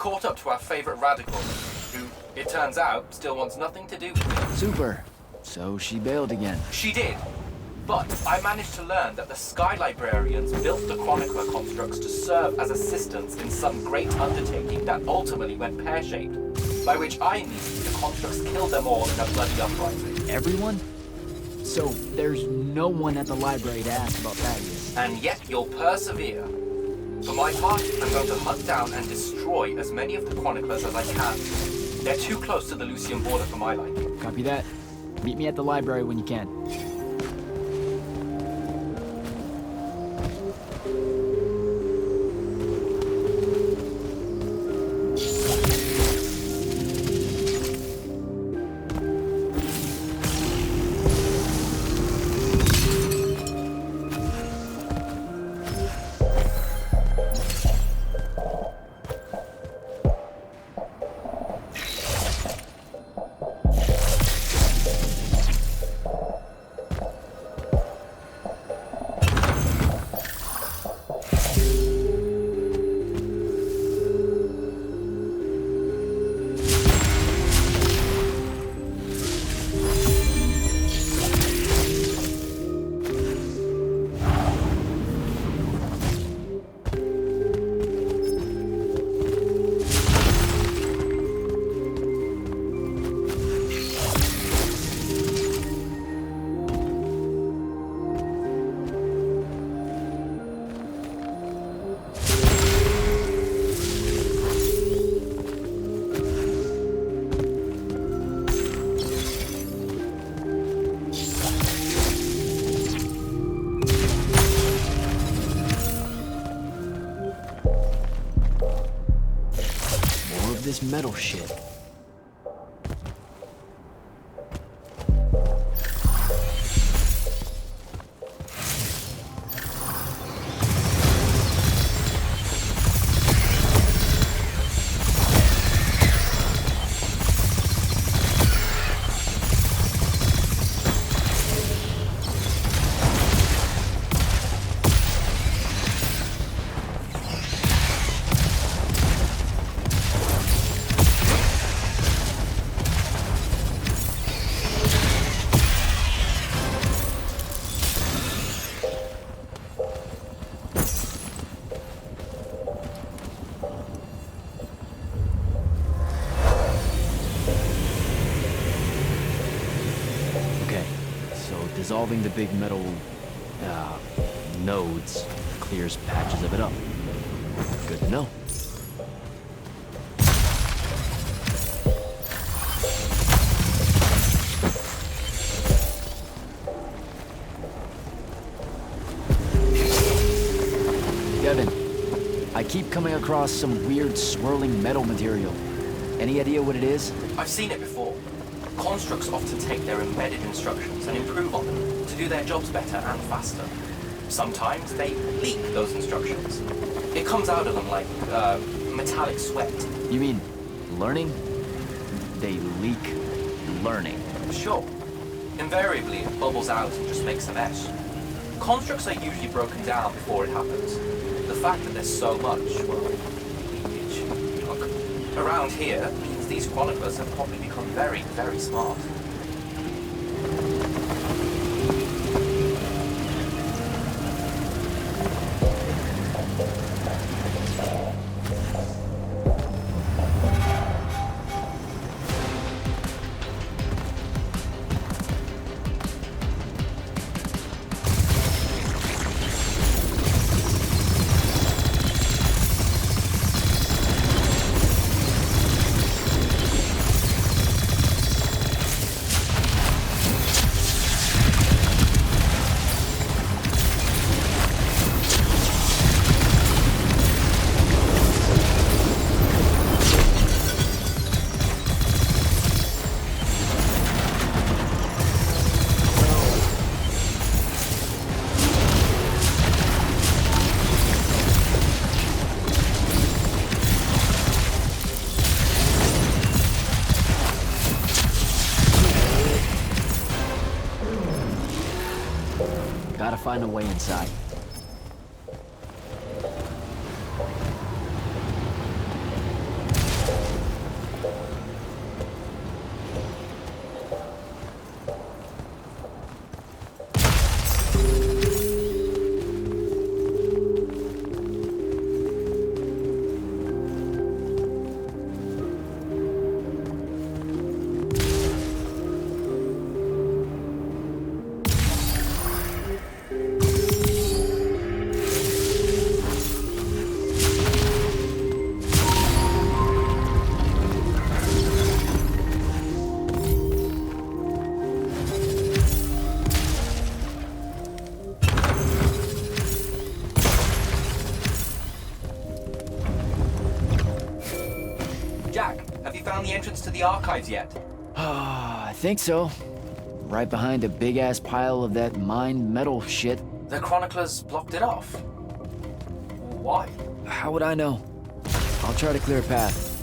P: caught up to our favorite radical, who, it turns out, still wants nothing to do with it.
B: Super. So she bailed again.
P: She did. But I managed to learn that the Sky Librarians built the Chronicler constructs to serve as assistants in some great undertaking that ultimately went pear-shaped, by which I mean the constructs killed them all in a bloody uprising.
B: Everyone? So there's no one at the library to ask about Thaddeus.
P: And yet you'll persevere. For my part, I'm going to hunt down and destroy as many of the Chroniclers as I can. They're too close to the Lucian border for my liking.
B: Copy that. Meet me at the library when you can. This metal shit. Dissolving the big metal nodes clears patches of it up. Good to know. I keep coming across some weird swirling metal material. Any idea what it is?
P: I've seen it before. Constructs often take their embedded instructions and improve on them to do their jobs better and faster. Sometimes they leak those instructions. It comes out of them like metallic sweat.
B: You mean learning? They leak learning.
P: Sure. Invariably, it bubbles out and just makes a mess. Constructs are usually broken down before it happens. The fact that there's so much, well, leakage, look, around here means these chroniclers have probably become very, very smart.
B: Gotta find a way inside.
P: Jack, have you found the entrance to the archives yet?
B: I think so. Right behind a big-ass pile of that mined metal shit.
P: The chroniclers blocked it off. Why?
B: How would I know? I'll try to clear a path.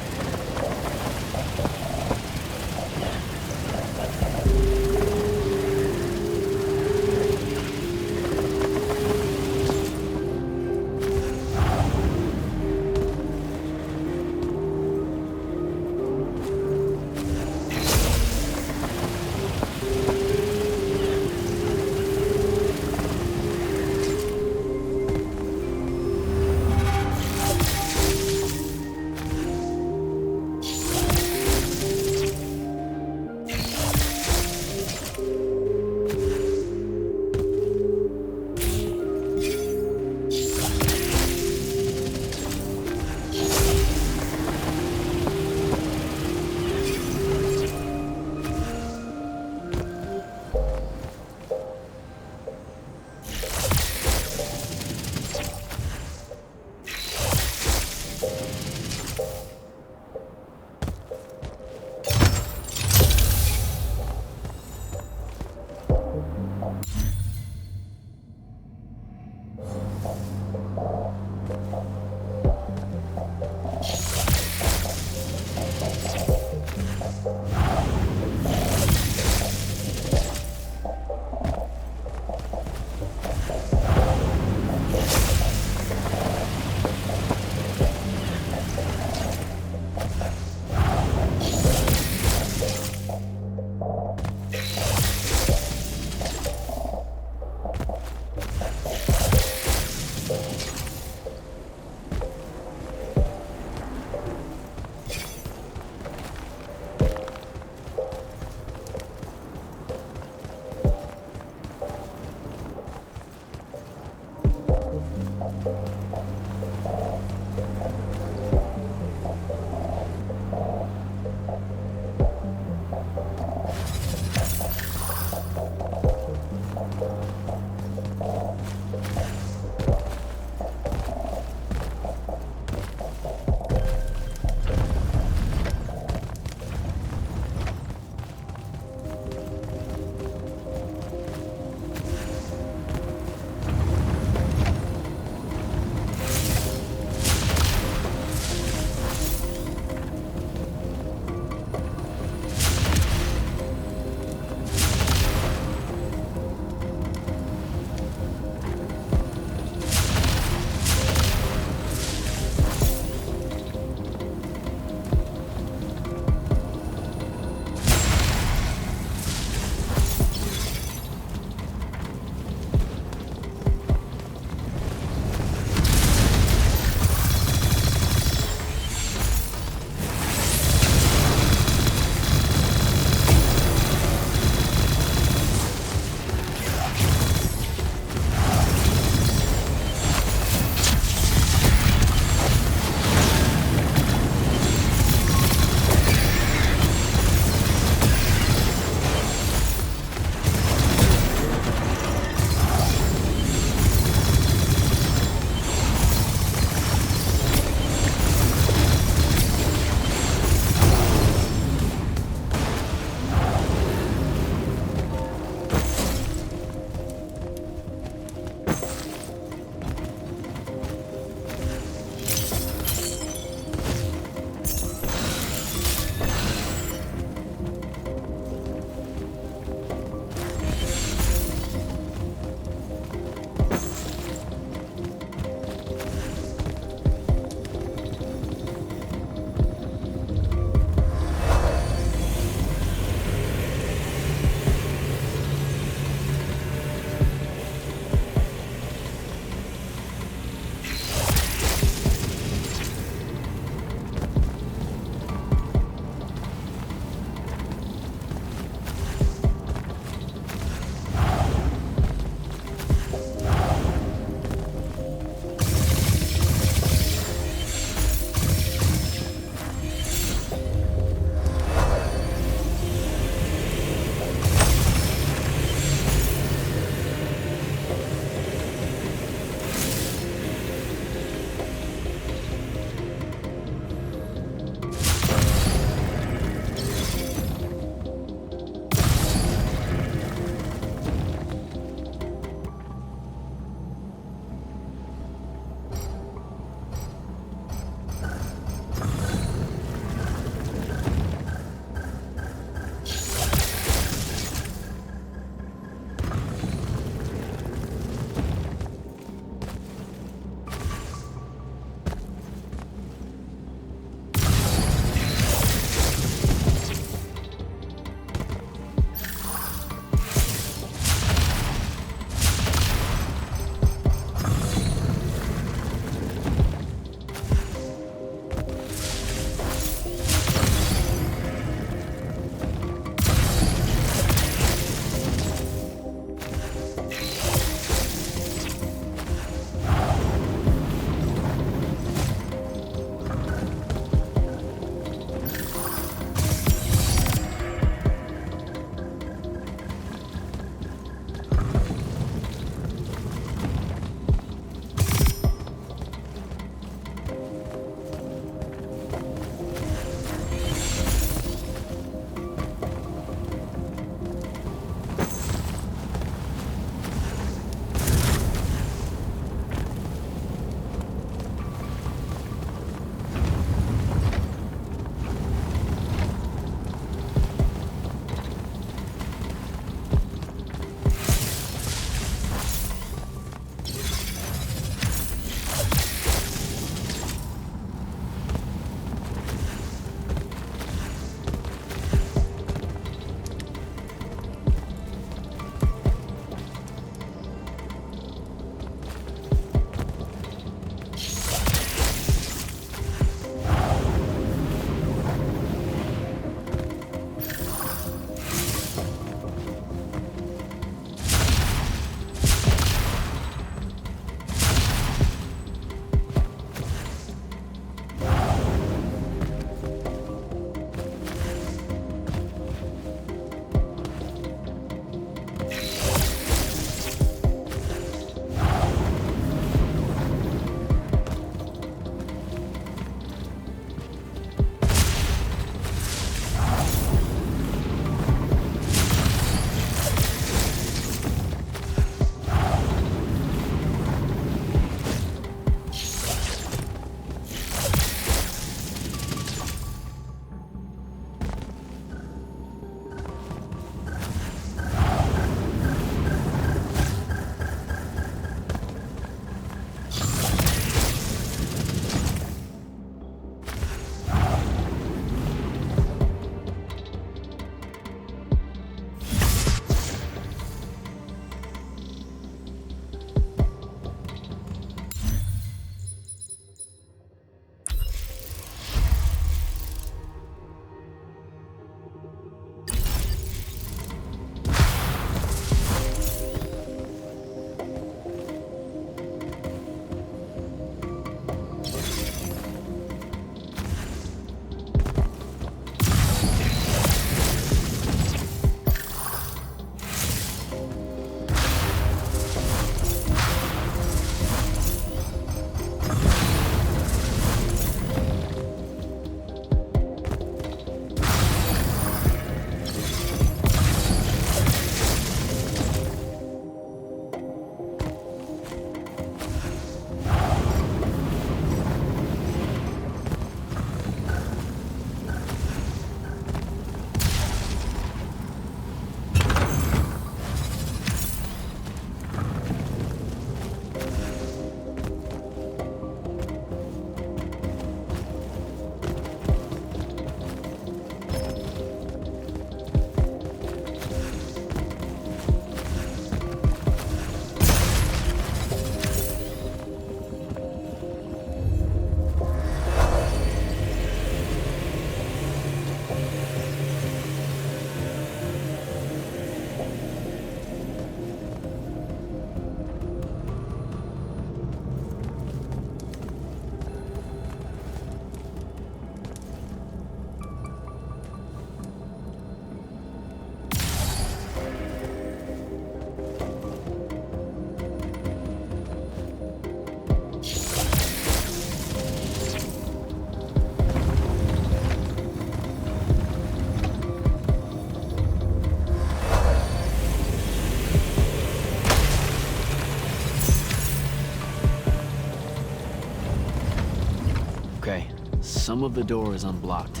B: some of the door is unblocked.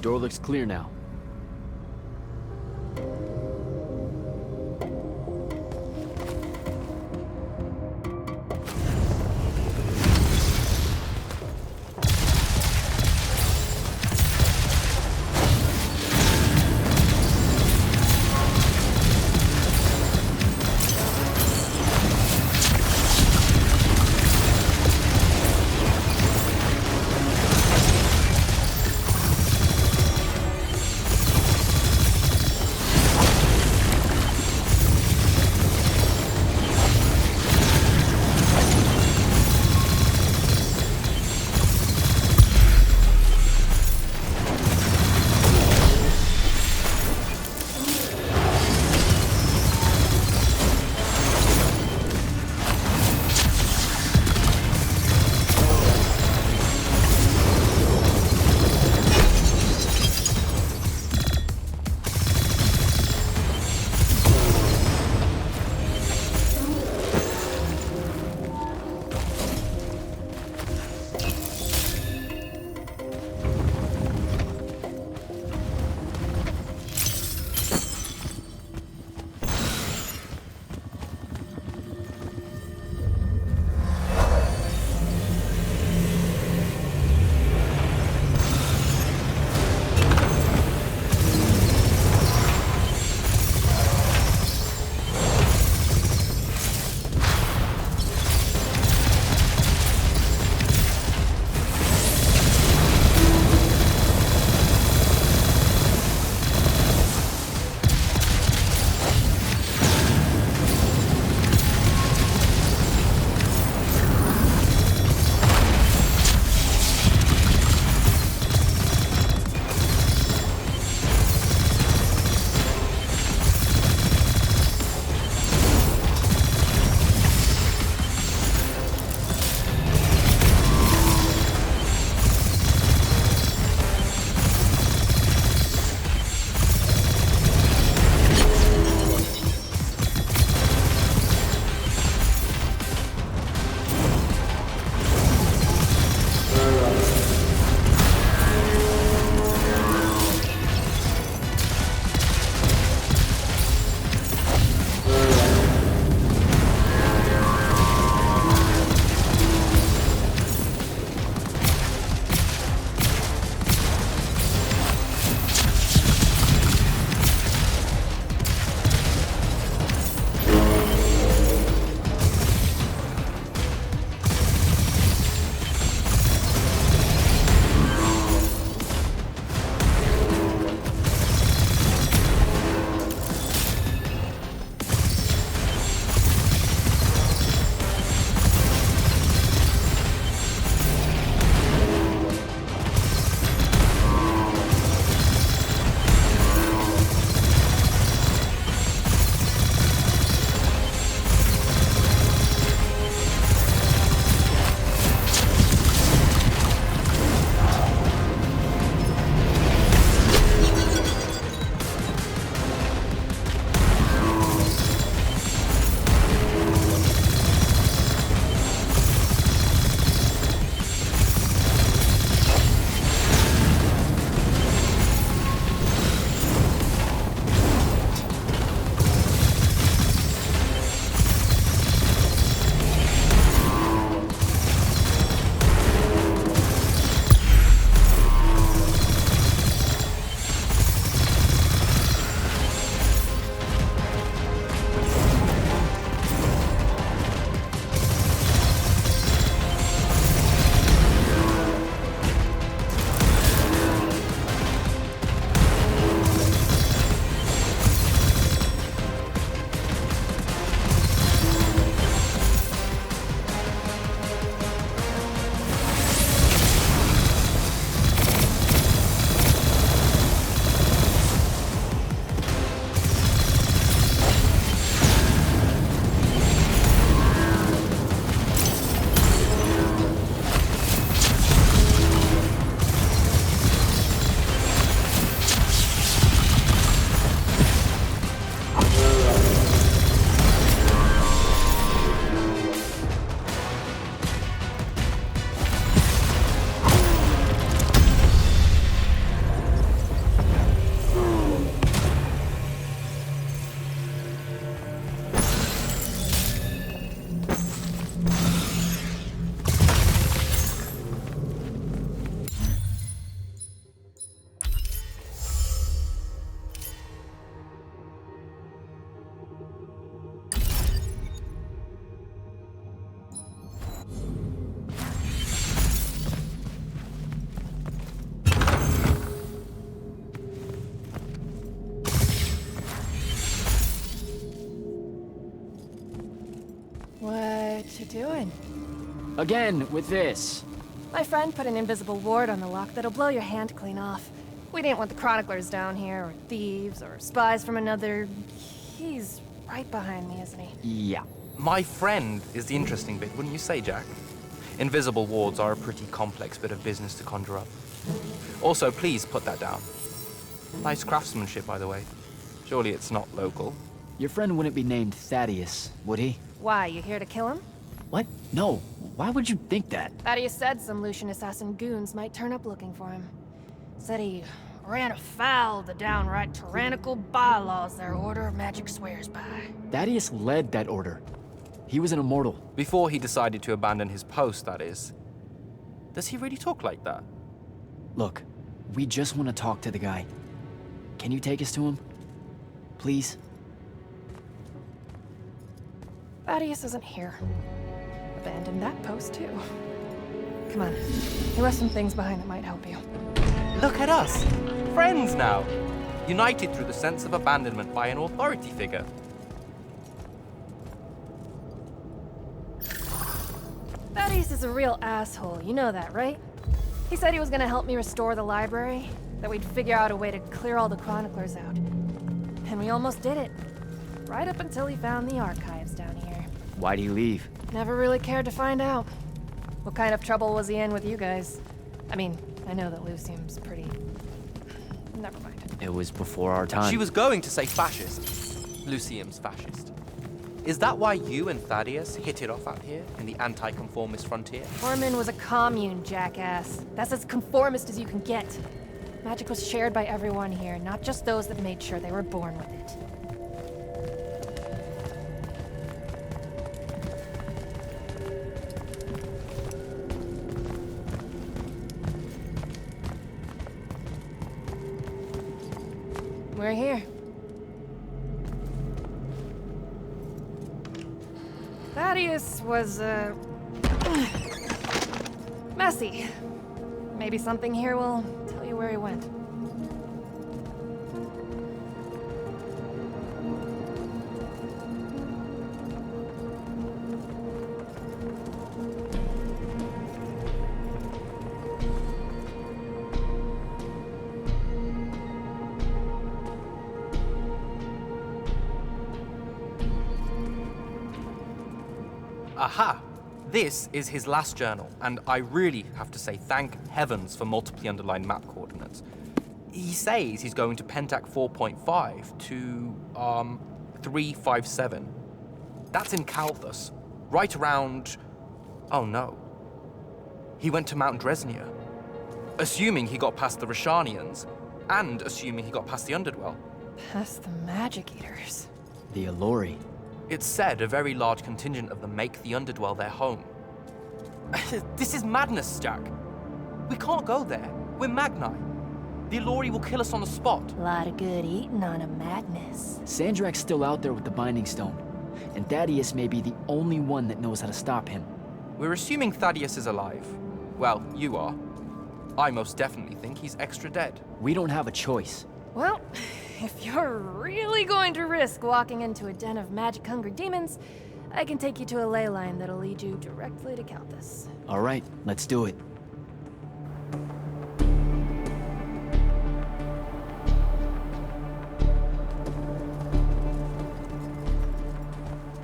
B: Door looks clear now.
T: doing?
B: Again, with this.
T: My friend put an invisible ward on the lock that'll blow your hand clean off. We didn't want the chroniclers down here, or thieves, or spies from another... He's right behind me, isn't he?
B: Yeah.
S: My friend is the interesting bit, wouldn't you say, Jack? Invisible wards are a pretty complex bit of business to conjure up. Also, please put that down. Nice craftsmanship, by the way. Surely it's not local.
B: Your friend wouldn't be named Thaddeus, would he?
T: Why, you here to kill him?
B: What? No. Why would you think that?
T: Thaddeus said some Lucian assassin goons might turn up looking for him. Said he ran afoul of the downright tyrannical bylaws their Order of Magic swears by.
B: Thaddeus led that order. He was an immortal.
S: Before he decided to abandon his post, that is. Does he really talk like that?
B: Look, we just want to talk to the guy. Can you take us to him? Please?
T: Thaddeus isn't here. Abandoned that post, too. Come on. He left some things behind that might help you.
S: Look at us! Friends now! United through the sense of abandonment by an authority figure.
T: Thaddeus is a real asshole, you know that, right? He said he was gonna help me restore the library, that we'd figure out a way to clear all the chroniclers out. And we almost did it. Right up until he found the archives down here.
B: Why'd he leave?
T: Never really cared to find out. What kind of trouble was he in with you guys? I mean, I know that Lucium's pretty... Never mind.
B: It was before our time.
S: She was going to say fascist. Lucium's fascist. Is that why you and Thaddeus hit it off out here in the anti-conformist frontier?
T: Foreman was a commune, jackass. That's as conformist as you can get. Magic was shared by everyone here, not just those that made sure they were born with it. We're here. Thaddeus was, messy. Maybe something here will tell you where he went.
S: Aha! This is his last journal, and I really have to say thank heavens for multiply underlined map coordinates. He says he's going to Pentac 4.5 to, 357. That's in Calthus, right around... Oh no. He went to Mount Dresnia. Assuming he got past the Rashanians, and assuming he got past the Underdwell.
T: Past the Magic Eaters.
B: The Allori.
S: It's said a very large contingent of them make the Underdwell their home. This is madness, Jack. We can't go there. We're Magni. The Allori will kill us on the spot.
T: A lot of good eating on a madness.
B: Sandrak's still out there with the Binding Stone, and Thaddeus may be the only one that knows how to stop him.
S: We're assuming Thaddeus is alive. Well, you are. I most definitely think he's extra dead.
B: We don't have a choice.
T: Well, if you're really going to risk walking into a den of magic-hungry demons, I can take you to a ley line that'll lead you directly to Calthus.
B: All right, let's do it.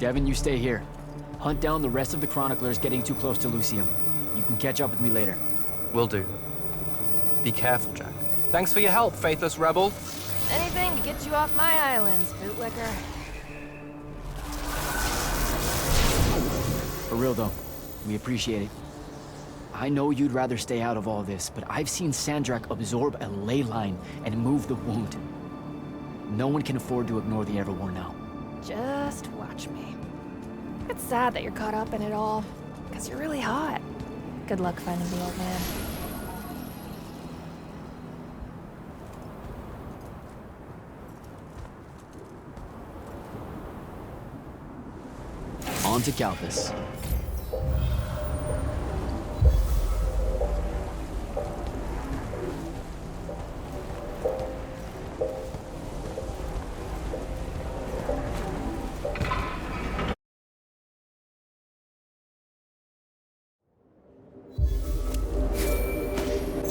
B: Devin, you stay here. Hunt down the rest of the chroniclers getting too close to Lucium. You can catch up with me later.
S: Will do. Be careful, Jack. Thanks for your help, faithless rebel.
T: Anything to get you off my islands, bootlicker.
B: For real though, we appreciate it. I know you'd rather stay out of all this, but I've seen Sandrak absorb a ley line and move the wound. No one can afford to ignore the Everwar now.
T: Just watch me. It's sad that you're caught up in it all, because you're really hot. Good luck finding the old man.
B: On to Calthus.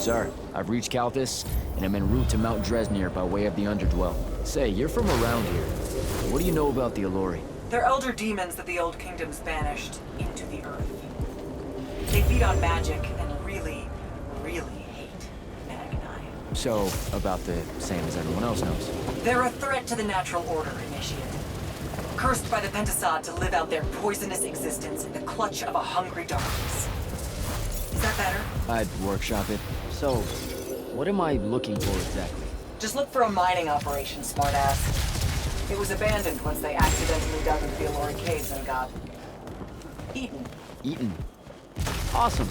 B: Sir, I've reached Calthus, and I'm en route to Mount Dresnir by way of the Underdwell. Say, you're from around here. What do you know about the Alluri?
K: They're elder demons that the Old Kingdoms banished into the earth. They feed on magic and really, really hate Magni.
B: So, about the same as everyone else knows.
K: They're a threat to the natural order, Initiate. Cursed by the Pentasod to live out their poisonous existence in the clutch of a hungry darkness. Is that better?
B: I'd workshop it. So, what am I looking for exactly?
K: Just look for a mining operation, smartass. It was abandoned once they accidentally dug into the Alluri caves and got eaten.
B: Eaten? Awesome.